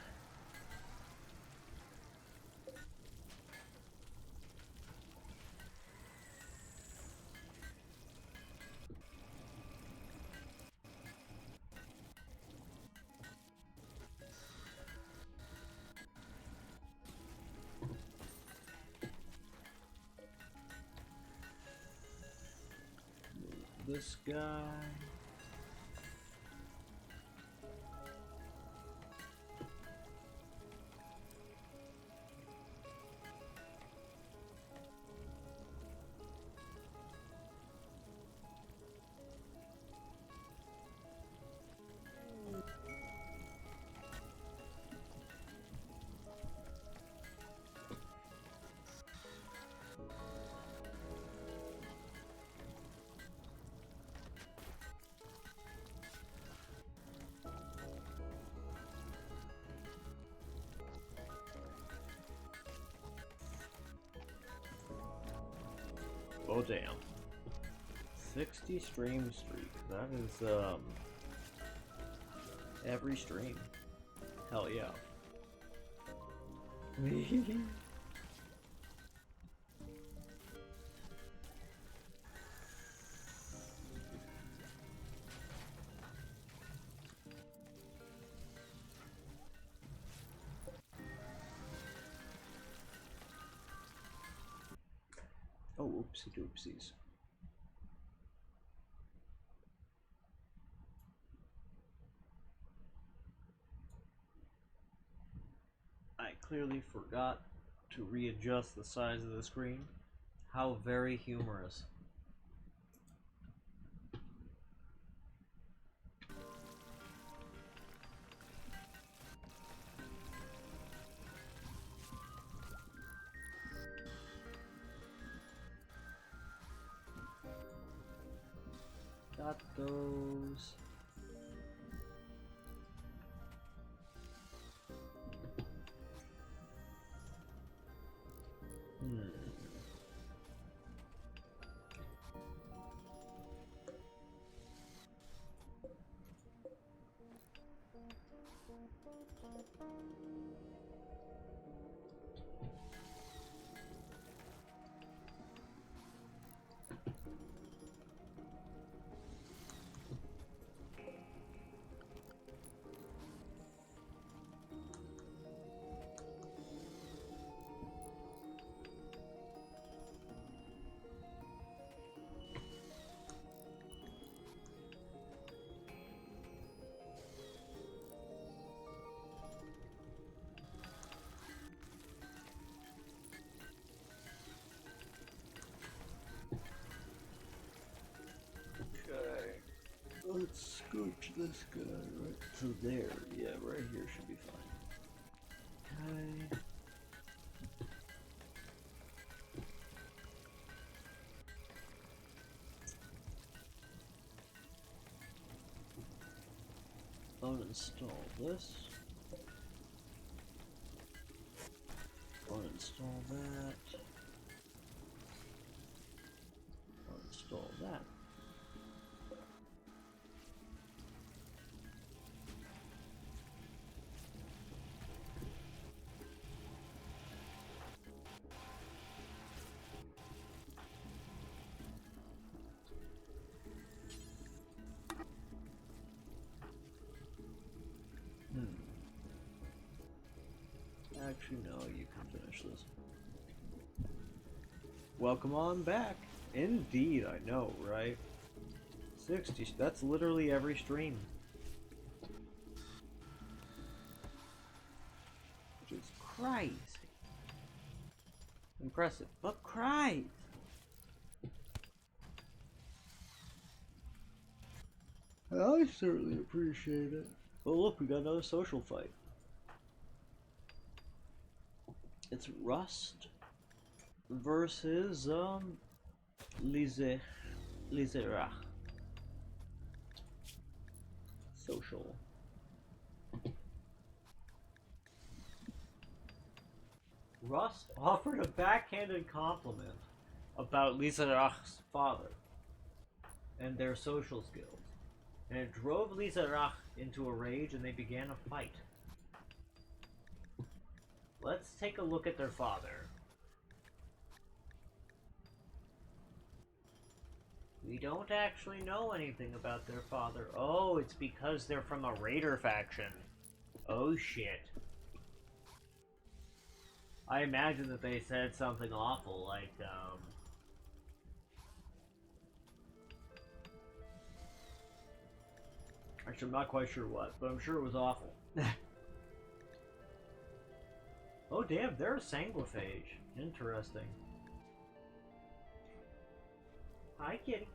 this guy. Oh damn. 60 stream streak. That is every stream. Hell yeah. Oh, oopsie doopsies. I clearly forgot to readjust the size of the screen. How very humorous. Got those. Okay, let's scooch this guy right to there. Yeah, right here should be fine. Okay. Uninstall this. Uninstall that. Uninstall that. Actually, no, you can finish this. Welcome on back. Indeed, I know, right? 60, that's literally every stream. Which is crazy. Impressive, but crazy. I certainly appreciate it. Oh look, we got another social fight. It's Rust versus Lizera. Social. Rust offered a backhanded compliment about Lizerach's father and their social skills, and it drove Lizerach into a rage and they began a fight. Let's take a look at their father. We don't actually know anything about their father. Oh, it's because they're from a raider faction. Oh shit. I imagine that they said something awful like, Actually, I'm not quite sure what, but I'm sure it was awful. Oh damn, they're a sanguiphage. Interesting. Hi, kitty.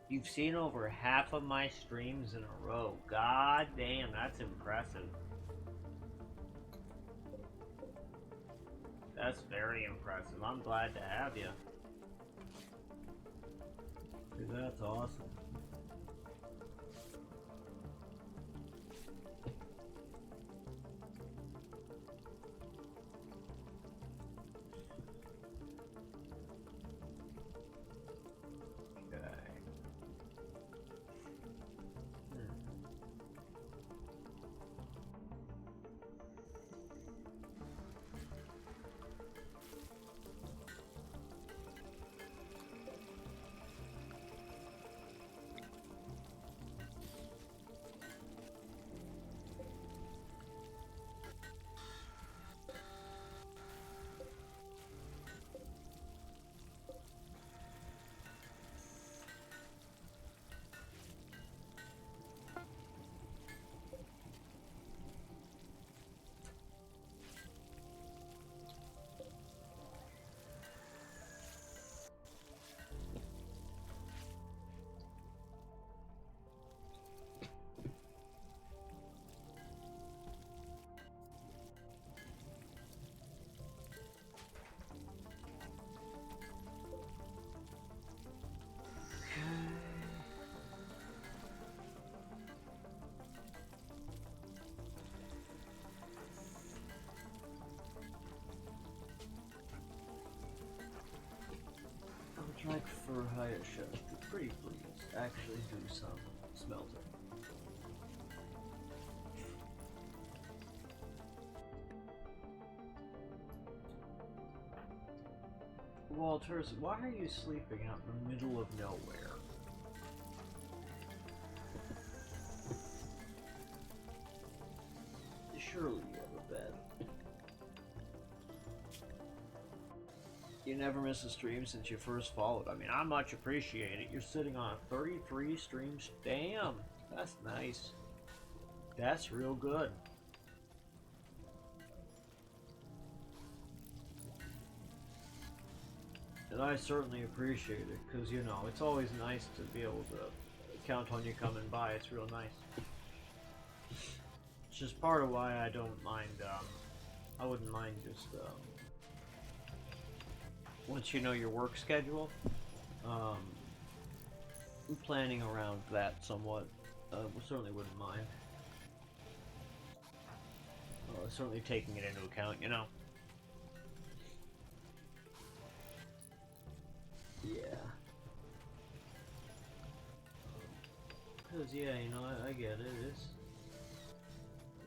You've seen over half of my streams in a row. God damn, that's impressive. That's very impressive. I'm glad to have you. Dude, that's awesome. I would like for Hayasha to pretty please actually do some smelting. Walters, why are you sleeping out in the middle of nowhere? Surely you have a bed. You never miss a stream since you first followed. I mean, I much appreciate it. You're sitting on 33 streams. Damn, that's nice. That's real good. And I certainly appreciate it, because, you know, it's always nice to be able to count on you coming by. It's real nice. It's just part of why I don't mind, I wouldn't mind just, once you know your work schedule, planning around that somewhat, certainly wouldn't mind. Certainly taking it into account, you know. Yeah. Because, yeah, you know, I get it.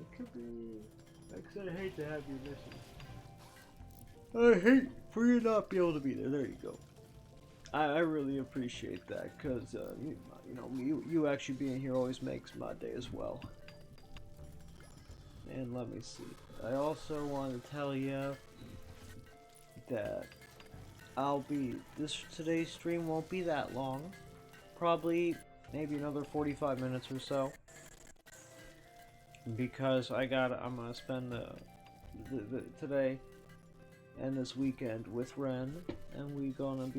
It could be... Like I said, I hate to have you missing. I hate for you not be able to be there. There you go. I really appreciate that, because, you know, you actually being here always makes my day as well. And let me see. I also want to tell you that today's stream won't be that long. Probably maybe another 45 minutes or so. Because I'm gonna spend today and this weekend with Ren, and we're gonna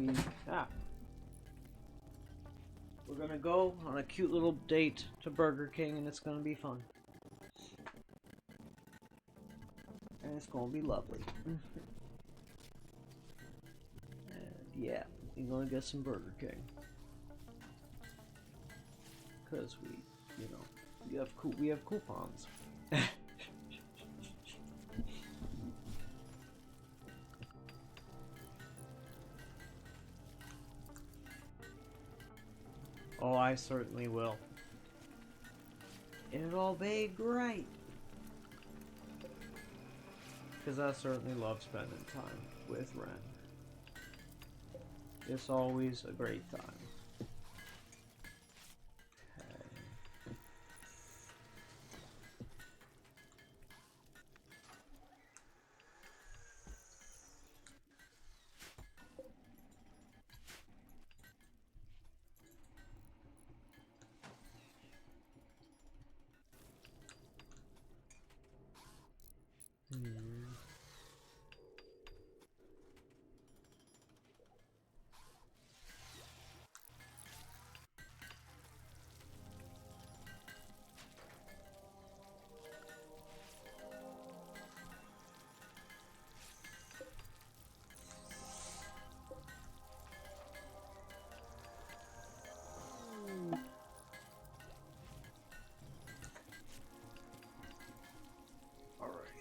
go on a cute little date to Burger King, and it's gonna be fun. And it's gonna be lovely. And yeah, we're gonna get some Burger King. Cause we have coupons. Oh, I certainly will. It'll be great. Because I certainly love spending time with Ren. It's always a great time.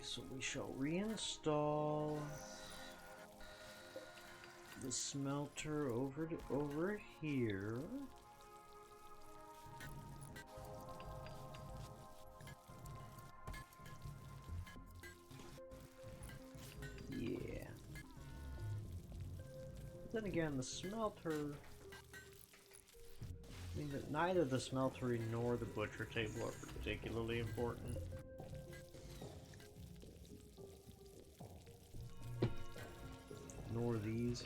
So we shall reinstall the smelter over here. Yeah. But then again, the smelter. I mean, that neither the smeltery nor the butcher table are particularly important. Nor these.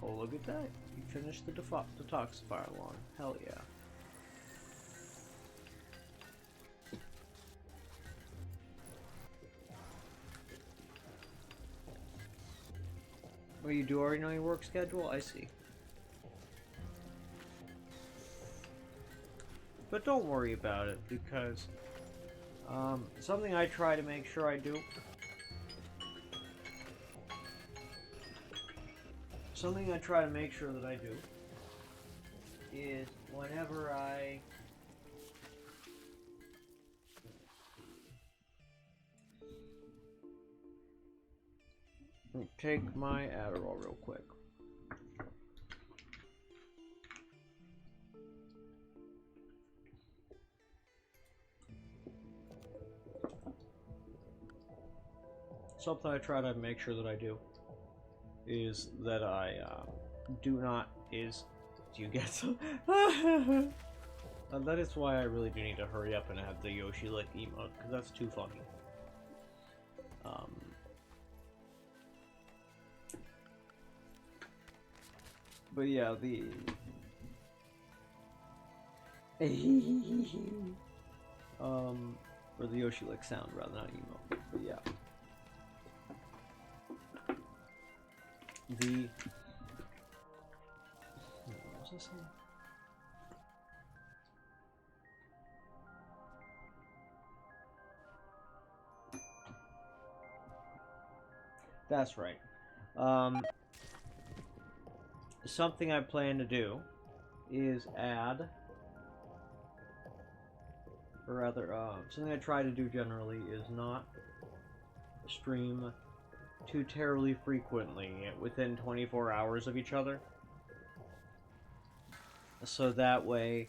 Oh, look at that. You finished the detoxifier alarm. Hell yeah. Oh, you do already know your work schedule? I see. But don't worry about it, because something I try to make sure I do. Something I try to make sure that I do is whenever I take my Adderall real quick. Something I try to make sure that I do is that I do you get some? That is why I really do need to hurry up and add the Yoshi Lick emote, because that's too funny. But yeah, the or the Yoshi Lick sound rather, not emote. But yeah. The what was I saying? That's right. Something I plan to do is add, or rather, something I try to do generally is not stream too terribly frequently within 24 hours of each other. So that way,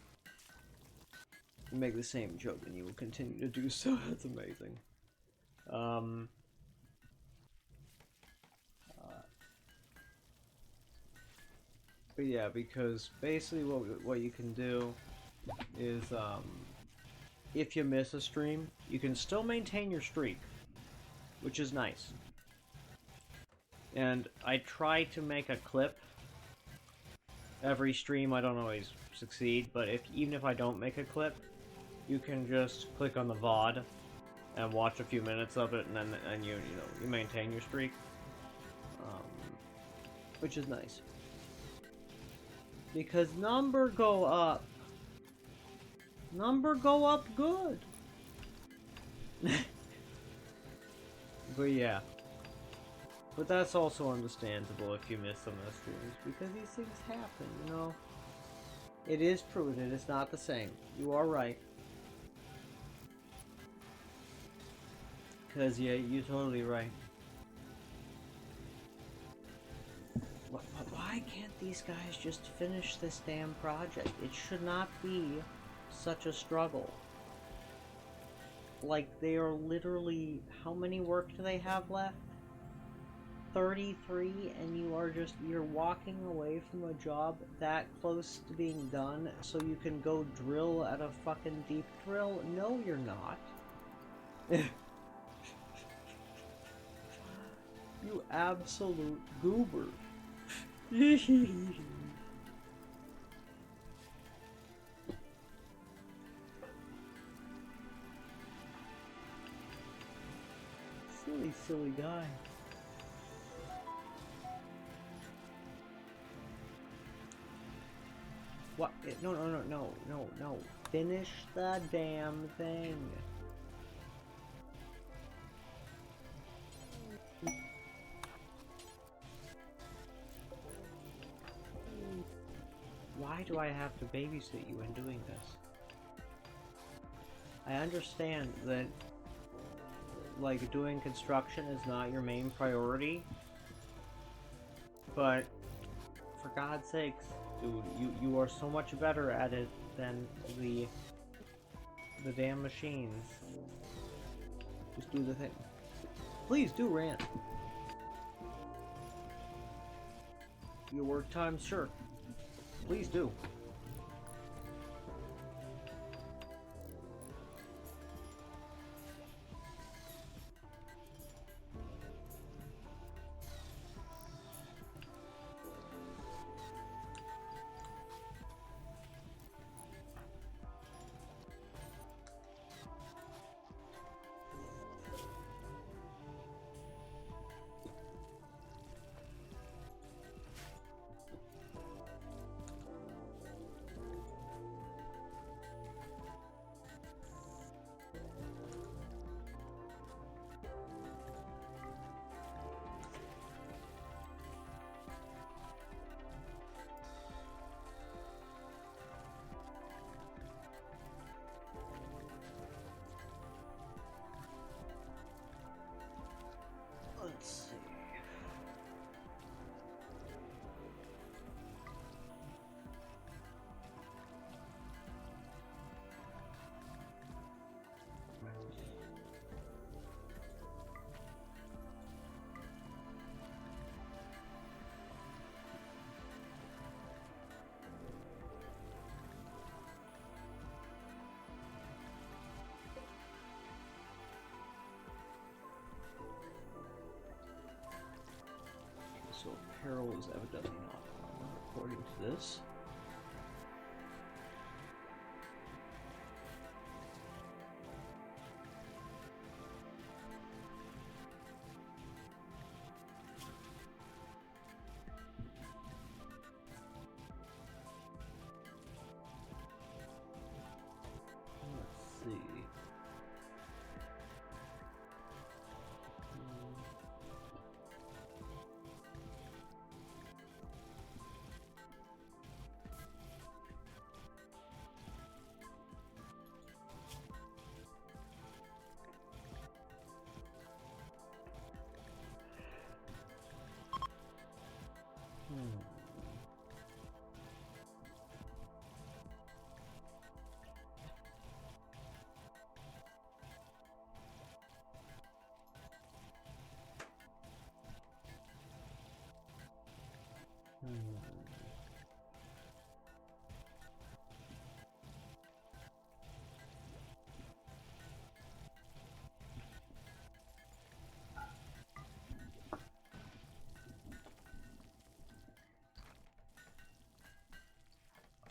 you make the same joke and you will continue to do so. That's amazing. But yeah, because basically what you can do is, if you miss a stream, you can still maintain your streak, which is nice. And I try to make a clip every stream. I don't always succeed, but even if I don't make a clip, you can just click on the VOD and watch a few minutes of it, and then you maintain your streak, which is nice. Because number go up. Number go up good. But yeah. But that's also understandable if you miss some of the streams, because these things happen, you know? It is true that it's not the same. You are right. Because, yeah, you're totally right. Why can't these guys just finish this damn project? It should not be such a struggle. Like, they are literally... How many work do they have left? 33, and you're walking away from a job that close to being done so you can go drill at a fucking deep drill? No, you're not. You absolute goober. Silly guy. What? No. Finish the damn thing. Why do I have to babysit you in doing this? I understand that, like, doing construction is not your main priority, but for God's sakes, dude, you are so much better at it than the damn machines. Just do the thing. Please do, Rand. Your work time, sure. Please do. Let's see. So Peril is evidently not armor, according to this. Let's see.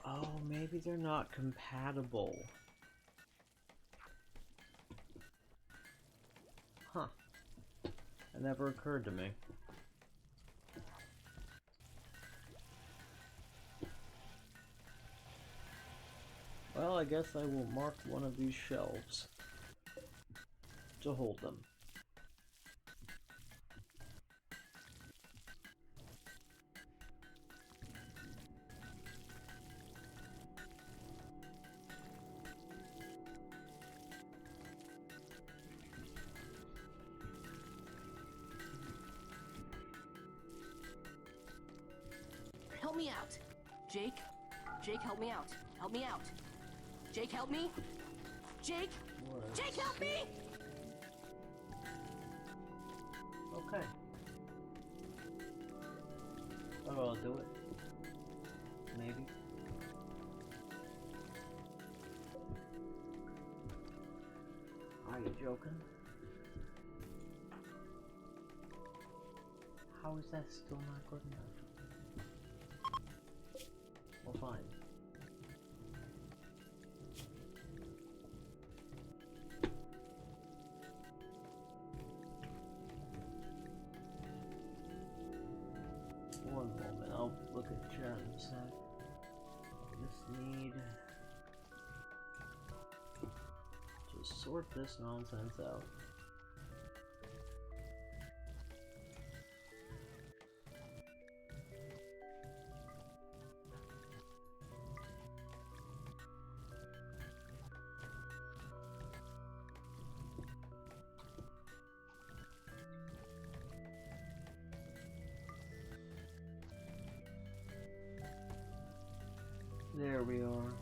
Oh, maybe they're not compatible. Huh. That never occurred to me. Well, I guess I will mark one of these shelves to hold them. Help me out. Jake? Jake, help me out. Help me out. Jake, help me. Jake? Jake, help me! Okay. Oh, I'll do it. Maybe. Are you joking? How is that still not good enough? Well, fine. One moment, I'll look at chat in a sec. Just need to sort this nonsense out. There we are.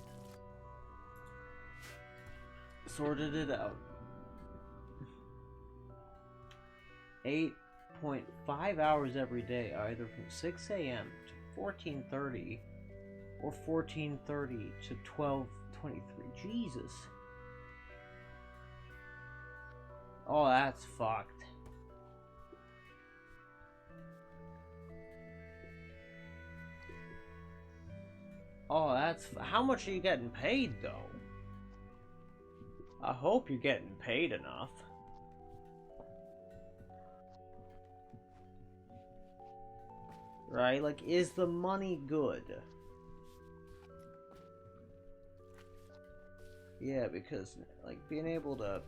Sorted it out. 8.5 hours every day, either from 6 a.m. to 14:30 or 14:30 to 12:23. Jesus. Oh, that's fucked. Oh, that's... How much are you getting paid, though? I hope you're getting paid enough. Right? Like, is the money good? Yeah, because, like, being able to...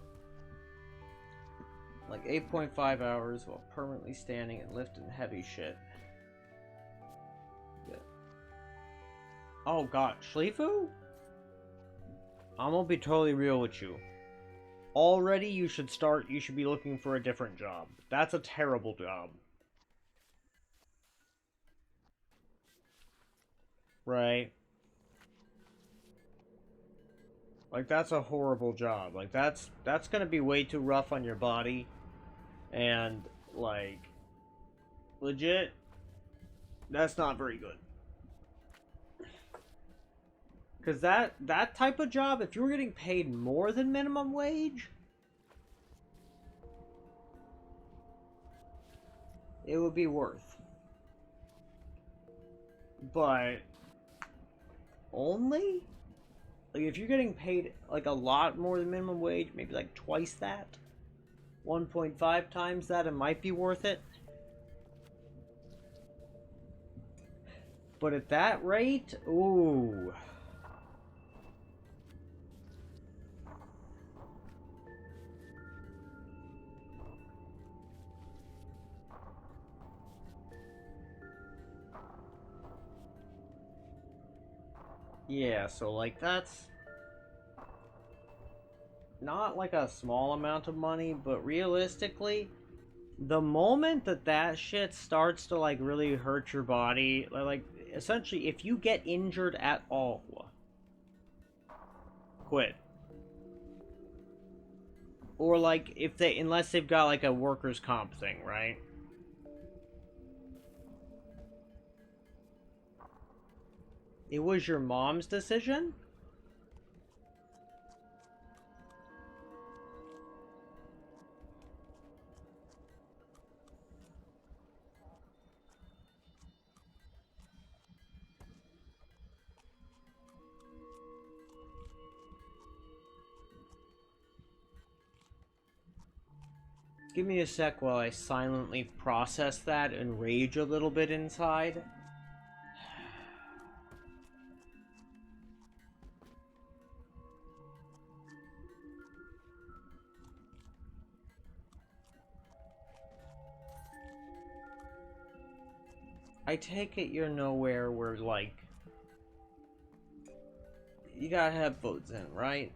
Like, 8.5 hours while permanently standing and lifting heavy shit. Yeah. Oh god, Schleifu? I'm gonna be totally real with you. Already you should be looking for a different job. That's a terrible job. Right? Like, that's a horrible job. Like, that's gonna be way too rough on your body. And, like, legit, that's not very good. Because that type of job, if you were getting paid more than minimum wage, it would be worth. But only? Like, if you're getting paid, like, a lot more than minimum wage, maybe, like, twice that, 1.5 times that, it might be worth it. But at that rate, ooh... Yeah, so, like, that's not, like, a small amount of money, but realistically, the moment that shit starts to, like, really hurt your body, like, essentially, if you get injured at all, quit. Or, like, unless they've got, like, a workers' comp thing, right? It was your mom's decision? Give me a sec while I silently process that and rage a little bit inside. I take it you're nowhere where, like, you got headphones in, right?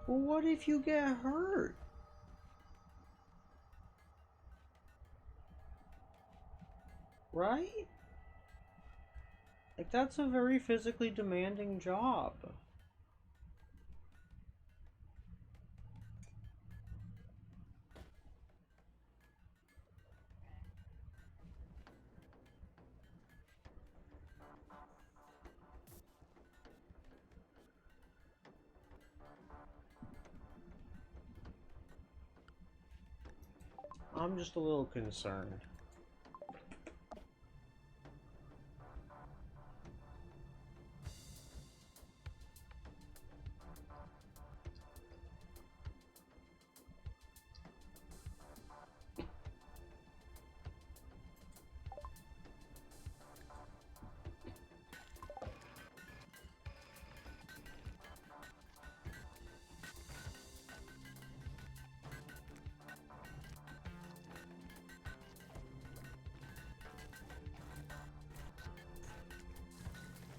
Well, what if you get hurt? Right? Like, that's a very physically demanding job. I'm just a little concerned.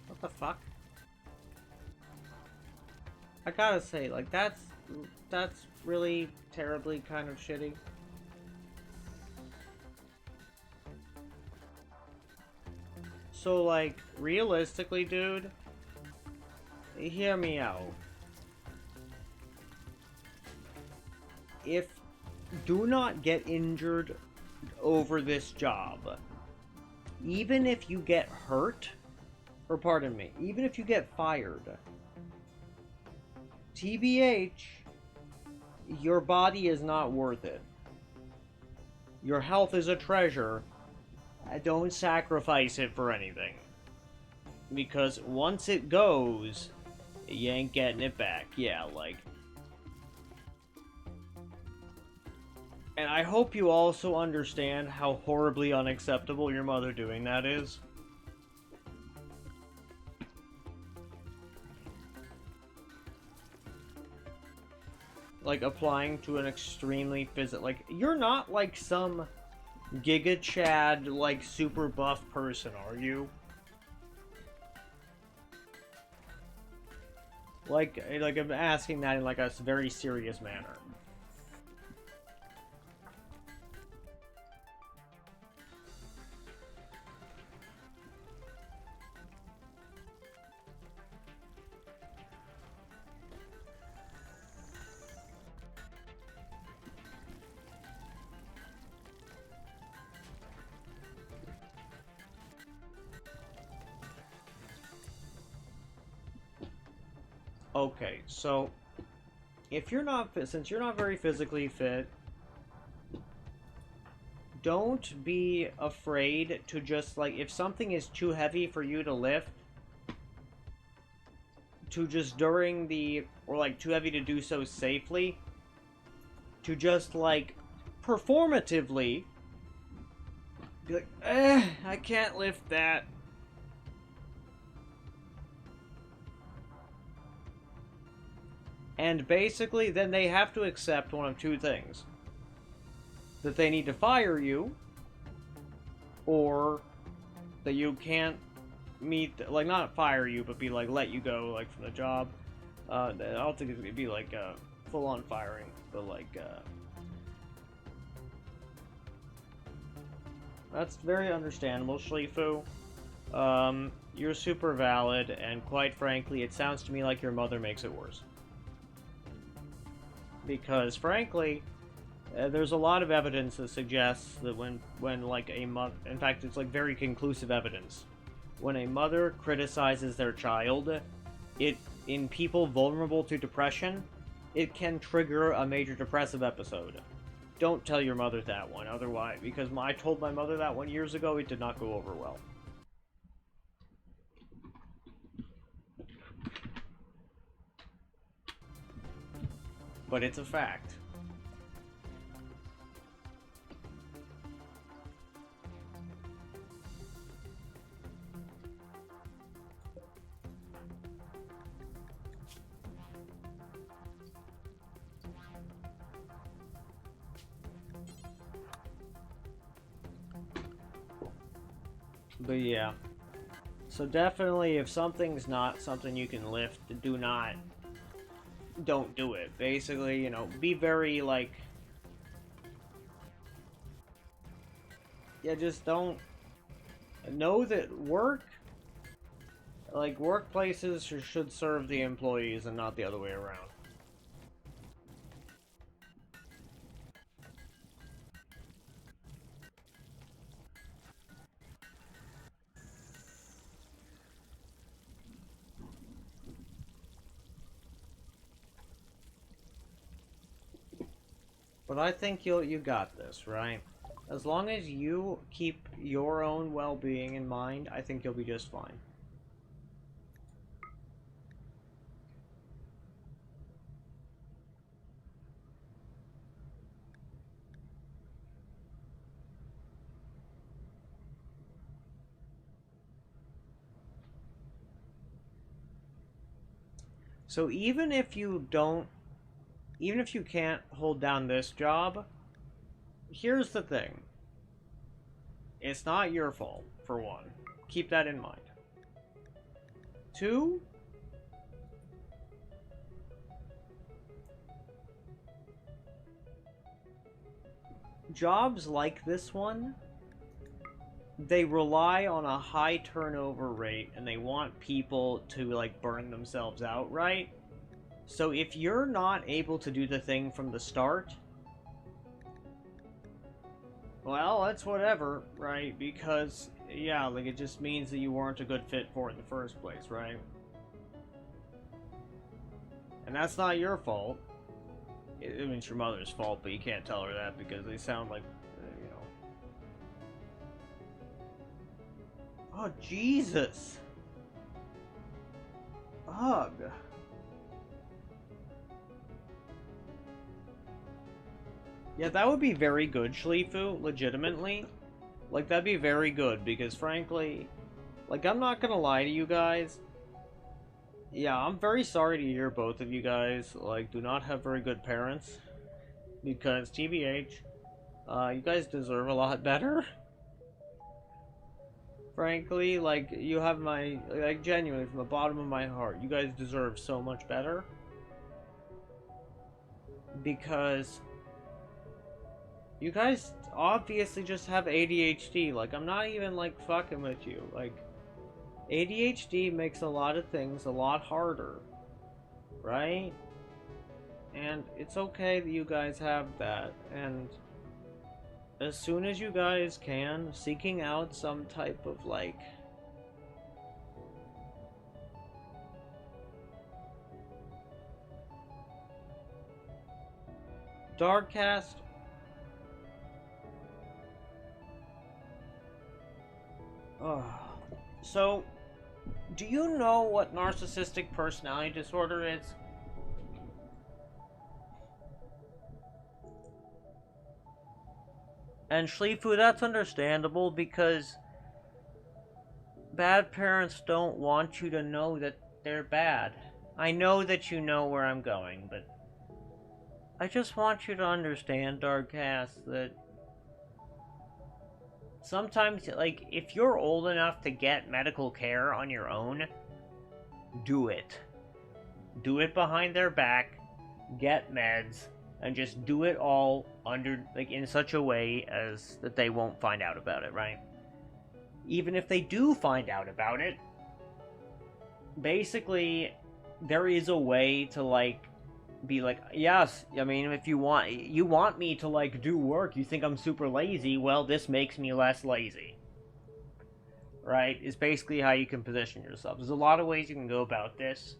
What the fuck? I gotta say, like, that's really terribly kind of shitty. So, like, realistically, dude, hear me out. Do not get injured over this job. Even if you get hurt, or pardon me, even if you get fired, TBH, your body is not worth it. Your health is a treasure. Don't sacrifice it for anything. Because once it goes, you ain't getting it back. Yeah, like... And I hope you also understand how horribly unacceptable your mother doing that is. Like, applying to an extremely like, you're not like some Giga Chad, like, super buff person, are you? Like I'm asking that in, like, a very serious manner. Okay, so if you're not since you're not very physically fit, don't be afraid to just, like, if something is too heavy for you to lift, to just during the, or like too heavy to do so safely, to just, like, performatively be like, I can't lift that. And basically, then they have to accept one of two things. That they need to fire you, or that you can't meet, like, not fire you, but be like, let you go, like, from the job. I don't think it's gonna be, like, full-on firing, but, like, that's very understandable, Shlifu. You're super valid, and quite frankly, it sounds to me like your mother makes it worse. Because, frankly, there's a lot of evidence that suggests that when like, a mother... In fact, it's, like, very conclusive evidence. When a mother criticizes their child, in people vulnerable to depression, it can trigger a major depressive episode. Don't tell your mother that one, otherwise... Because I told my mother that one years ago, it did not go over well. But it's a fact. But yeah. So definitely, if something's not something you can lift, don't do it. Basically, you know, be very, like... Yeah, just don't... Know that work Like, workplaces should serve the employees and not the other way around. But I think you got this, right? As long as you keep your own well-being in mind, I think you'll be just fine. So even if you can't hold down this job, here's the thing. It's not your fault, for one. Keep that in mind. Two, jobs like this one, they rely on a high turnover rate and they want people to like burn themselves out, right? So if you're not able to do the thing from the start, well, that's whatever, right? Because, yeah, like, it just means that you weren't a good fit for it in the first place, right? And that's not your fault. I mean, it's your mother's fault, but you can't tell her that because they sound like, you know... Oh, Jesus! Ugh. Yeah, that would be very good, Schlifu, legitimately. Like, that'd be very good, because frankly, like, I'm not gonna lie to you guys. Yeah, I'm very sorry to hear both of you guys, like, do not have very good parents. Because, TBH, you guys deserve a lot better. Frankly, like, you have my, like, genuinely, from the bottom of my heart, you guys deserve so much better. Because... you guys obviously just have ADHD. Like, I'm not even, like, fucking with you. Like, ADHD makes a lot of things a lot harder. Right? And it's okay that you guys have that. And as soon as you guys can, seeking out some type of, like... Darkcast... So, do you know what narcissistic personality disorder is? And Schlifu, that's understandable because bad parents don't want you to know that they're bad. I know that you know where I'm going, but I just want you to understand, Darkcast, that sometimes, like, if you're old enough to get medical care on your own, do it. Do it behind their back, get meds, and just do it all under, like, in such a way as that they won't find out about it, right? Even if they do find out about it, basically, there is a way to, like, be like, yes, I mean, if you want me to, like, do work, you think I'm super lazy, well, this makes me less lazy. Right? Is basically how you can position yourself. There's a lot of ways you can go about this.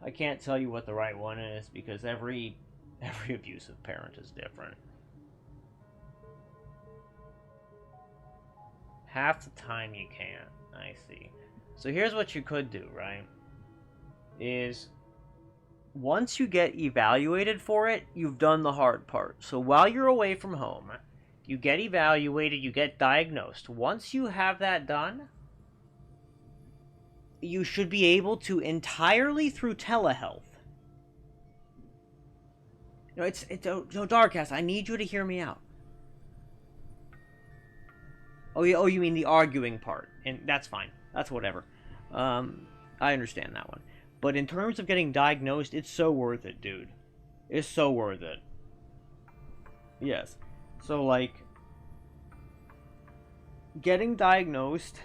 I can't tell you what the right one is, because every abusive parent is different. Half the time you can't, I see. So here's what you could do, right? Is... once you get evaluated for it, you've done the hard part. So while you're away from home, you get evaluated, you get diagnosed. Once you have that done, you should be able to entirely through telehealth. No, Darkcast, I need you to hear me out. Oh, you mean the arguing part. And that's fine. That's whatever. I understand that one. But in terms of getting diagnosed, it's so worth it, dude. It's so worth it. Yes. So, like, getting diagnosed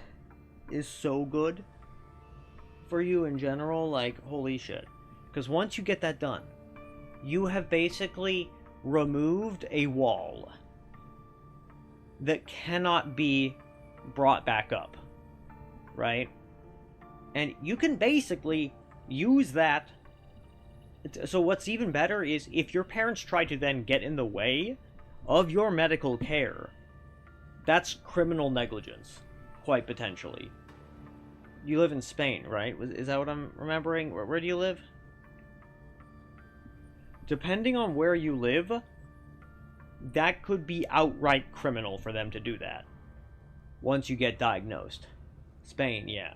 is so good for you in general, like, holy shit. Because once you get that done, you have basically removed a wall that cannot be brought back up, right? And you can basically use that. So what's even better is if your parents try to then get in the way of your medical care, that's criminal negligence, quite potentially. You live in Spain, right? Is that what I'm remembering? Where do you live? Depending on where you live, that could be outright criminal for them to do that once you get diagnosed. Spain, yeah.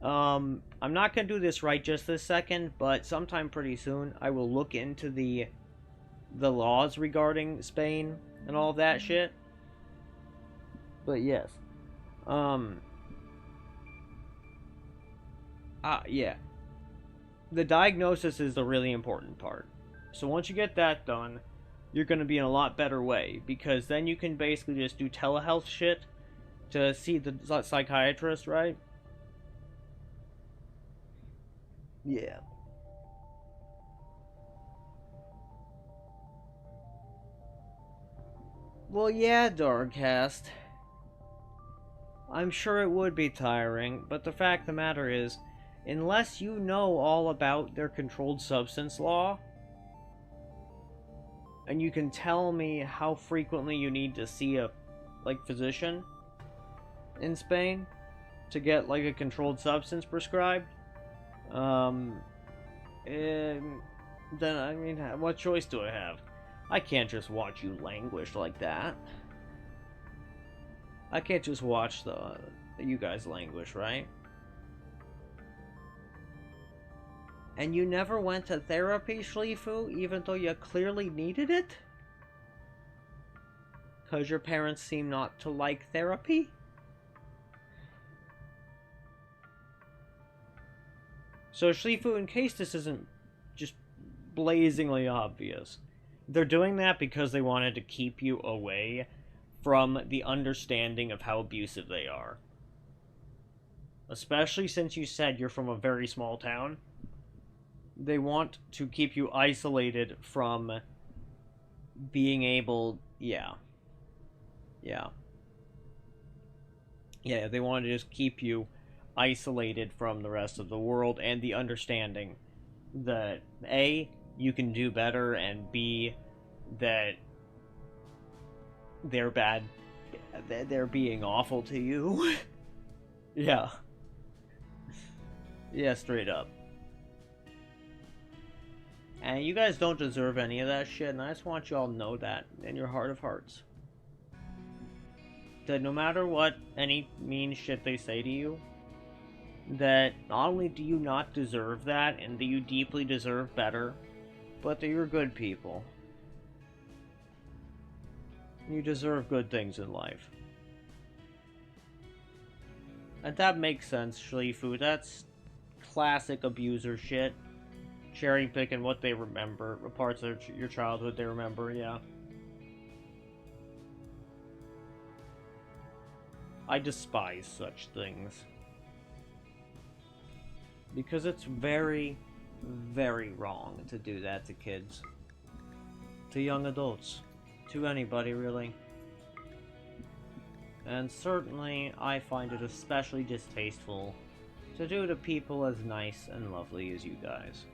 I'm not going to do this right just this second, but sometime pretty soon I will look into the laws regarding Spain and all that shit. But yes. Yeah. The diagnosis is the really important part. So once you get that done, you're going to be in a lot better way, because then you can basically just do telehealth shit to see the psychiatrist, right? Yeah. Well, yeah, Darkcast. I'm sure it would be tiring, but the fact of the matter is, unless you know all about their controlled substance law, and you can tell me how frequently you need to see a, physician in Spain to get, a controlled substance prescribed, then, I mean, what choice do I have? I can't just watch you languish like that. I can't just watch you guys languish, right? And you never went to therapy, Schlifu, even though you clearly needed it? Because your parents seem not to like therapy? So, Schlifu, in case this isn't just blazingly obvious, they're doing that because they wanted to keep you away from the understanding of how abusive they are. Especially since you said you're from a very small town. They want to keep you isolated from being able... Yeah, they want to just keep you isolated from the rest of the world, and the understanding that A, you can do better, and B, that they're bad, they're being awful to you. Yeah, straight up. And you guys don't deserve any of that shit, and I just want you all to know that in your heart of hearts. That no matter what any mean shit they say to you, that not only do you not deserve that, and that you deeply deserve better, but that you're good people. You deserve good things in life. And that makes sense, Schlifu. That's classic abuser shit. Cherry picking what they remember, parts of your childhood they remember, yeah. I despise such things. Because it's very, very wrong to do that to kids. To young adults. To anybody, really. And certainly, I find it especially distasteful to do to people as nice and lovely as you guys.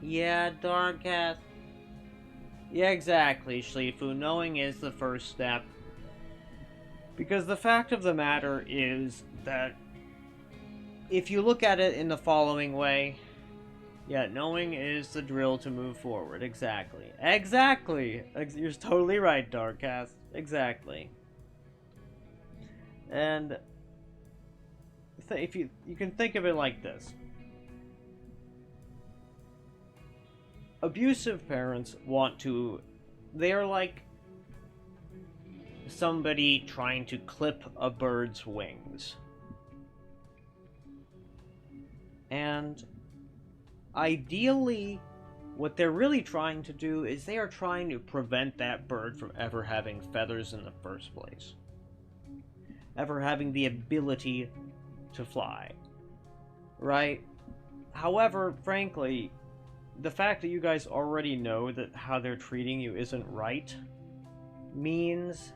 Yeah, Darkcast. Yeah, exactly, Schlifu. Knowing is the first step. Because the fact of the matter is that if you look at it in the following way, yeah, knowing is the drill to move forward. Exactly. Exactly! You're totally right, Darkcast. Exactly. And if you can think of it like this. Abusive parents want to... They are like somebody trying to clip a bird's wings. And ideally, what they're really trying to do is they are trying to prevent that bird from ever having feathers in the first place. Ever having the ability to fly. Right? However, frankly, the fact that you guys already know that how they're treating you isn't right means...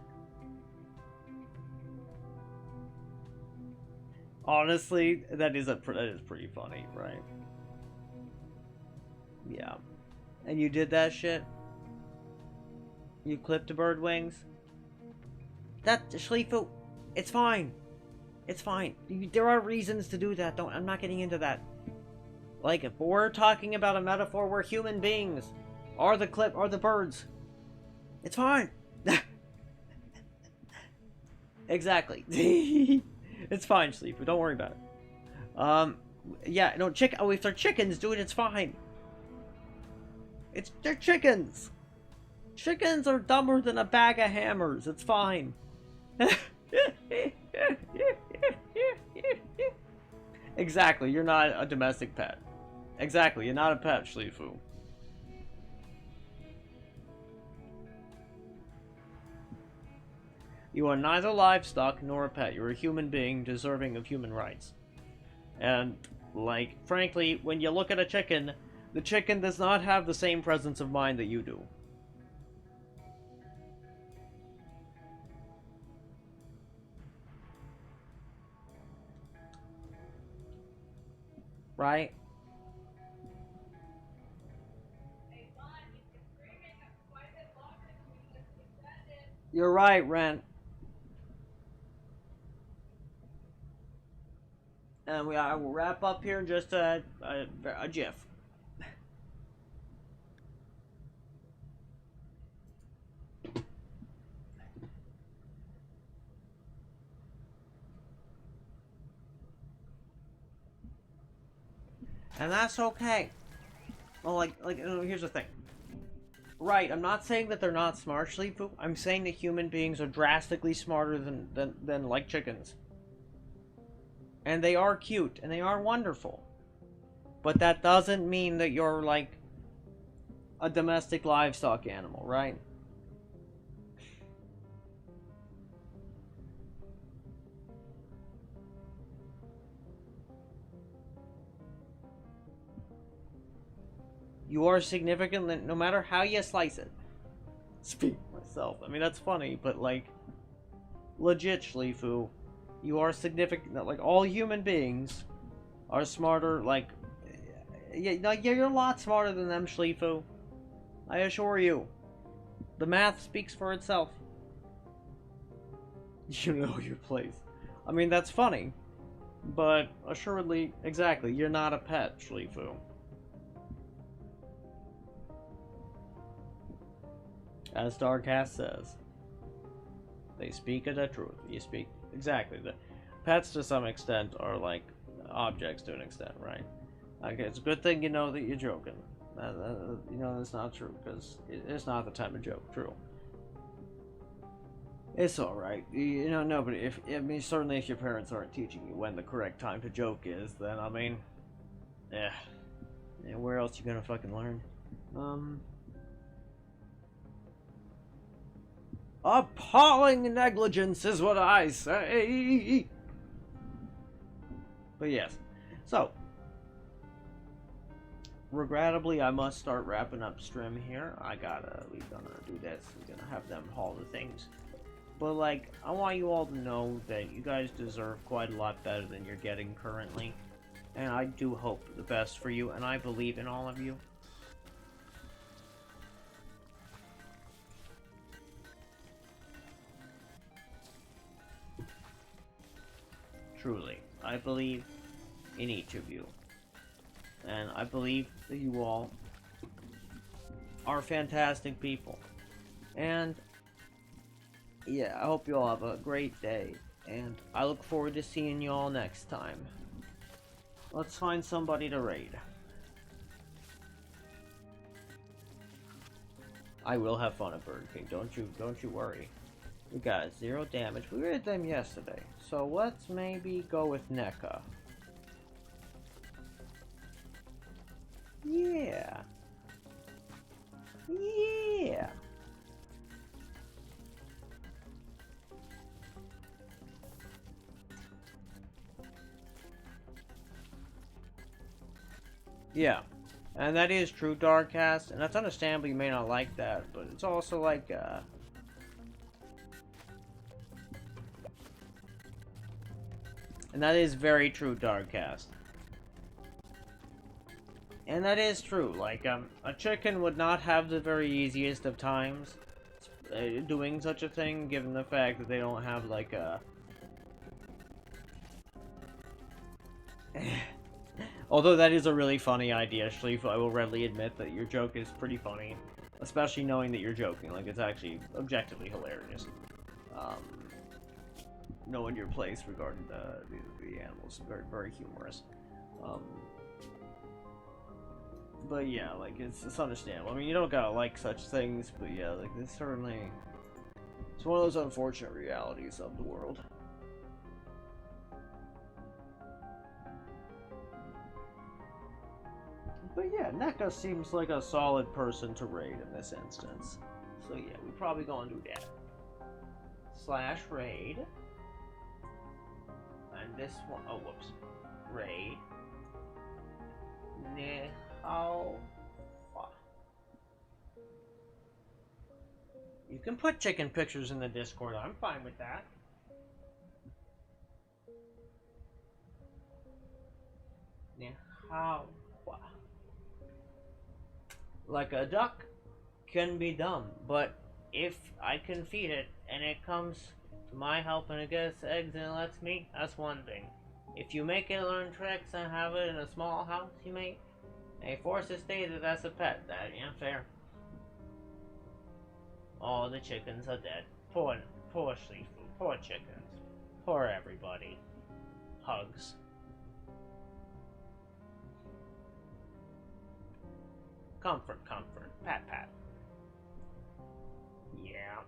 Honestly, that is pretty funny, right? Yeah. And you did that shit? You clipped the bird wings? That, Shlifu, it's fine. It's fine. There are reasons to do that. I'm not getting into that. Like, if we're talking about a metaphor where human beings are the birds. It's fine. Exactly. It's fine, Sleeper. Don't worry about it. Yeah, no, if they're chickens, dude, it's fine. They're chickens. Chickens are dumber than a bag of hammers. It's fine. Exactly, you're not a domestic pet. Exactly, you're not a pet, Shlifu. You are neither livestock nor a pet. You're a human being deserving of human rights. And, like, frankly, when you look at a chicken, the chicken does not have the same presence of mind that you do. Right? You're right, Ren. And I will wrap up here in just a jiff. And that's okay. Well, here's the thing. Right, I'm not saying that they're not smart, Shlifu. I'm saying that human beings are drastically smarter than like chickens. And they are cute, and they are wonderful. But that doesn't mean that you're, like, a domestic livestock animal, right? You are significant, no matter how you slice it. Speak for myself. I mean, that's funny, but, like, legit, Shlifu, you are significant. Like, all human beings are smarter, like, you're a lot smarter than them, Shlifu. I assure you. The math speaks for itself. You know your place. I mean, that's funny. But, assuredly, exactly, you're not a pet, Shlifu. As Darkcast says, they speak of the truth. You speak exactly. The pets, to some extent, are like objects to an extent, right? Okay, it's a good thing you know that you're joking. You know that's not true because it's not the time to joke. True. It's all right. You know, no, but certainly if your parents aren't teaching you when the correct time to joke is, then I mean, yeah, where else you gonna fucking learn? Appalling negligence is what I say. But yes, so regrettably, I must start wrapping up stream here. We're gonna do this. We're gonna have them haul the things. But like, I want you all to know that you guys deserve quite a lot better than you're getting currently, and I do hope the best for you, and I believe in all of you. Truly, I believe in each of you. And I believe that you all are fantastic people. And yeah, I hope you all have a great day. And I look forward to seeing you all next time. Let's find somebody to raid. I will have fun at Burger King. Don't you worry. We got 0 damage. We raided them yesterday. So let's maybe go with NECA. Yeah. Yeah. Yeah. And that is true, Darkcast, and that's understandable you may not like that, but it's also like, and that is very true, Darkcast. And that is true, like, a chicken would not have the very easiest of times doing such a thing, given the fact that they don't have, like, a... Although that is a really funny idea, Schleef, I will readily admit that your joke is pretty funny. Especially knowing that you're joking, like, it's actually objectively hilarious. Knowing your place regarding the animals, very, very humorous. But yeah, like, it's understandable. I mean, you don't gotta like such things, but yeah, like, it's certainly... It's one of those unfortunate realities of the world. But yeah, NECA seems like a solid person to raid in this instance. So yeah, we probably gonna do that. / raid. And this one, oh whoops. Raid. You can put chicken pictures in the Discord, I'm fine with that. Like a duck can be dumb, but if I can feed it and it comes to my help and it gets eggs and it lets me, that's one thing. If you make it learn tricks and have it in a small house you make, and force it stay that that's a pet, that ain't fair. All the chickens are dead. Poor Sleep, poor chickens, poor everybody. Hugs. Comfort, comfort. Pat, pat. Yeah.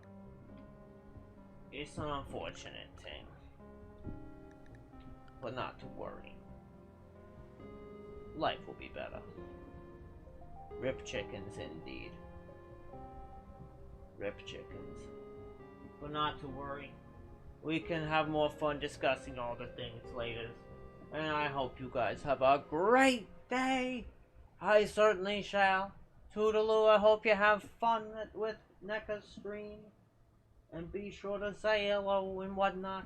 It's an unfortunate thing. But not to worry. Life will be better. Rip chickens indeed. Rip chickens. But not to worry. We can have more fun discussing all the things later. And I hope you guys have a great day. I certainly shall. Toodaloo, I hope you have fun with NECA's stream. And be sure to say hello and whatnot.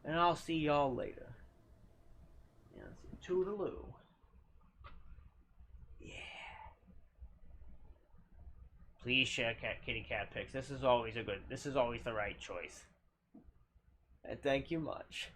And I'll see y'all later. Yes, toodaloo. Yeah. Please share kitty cat pics. This is always the right choice. And thank you much.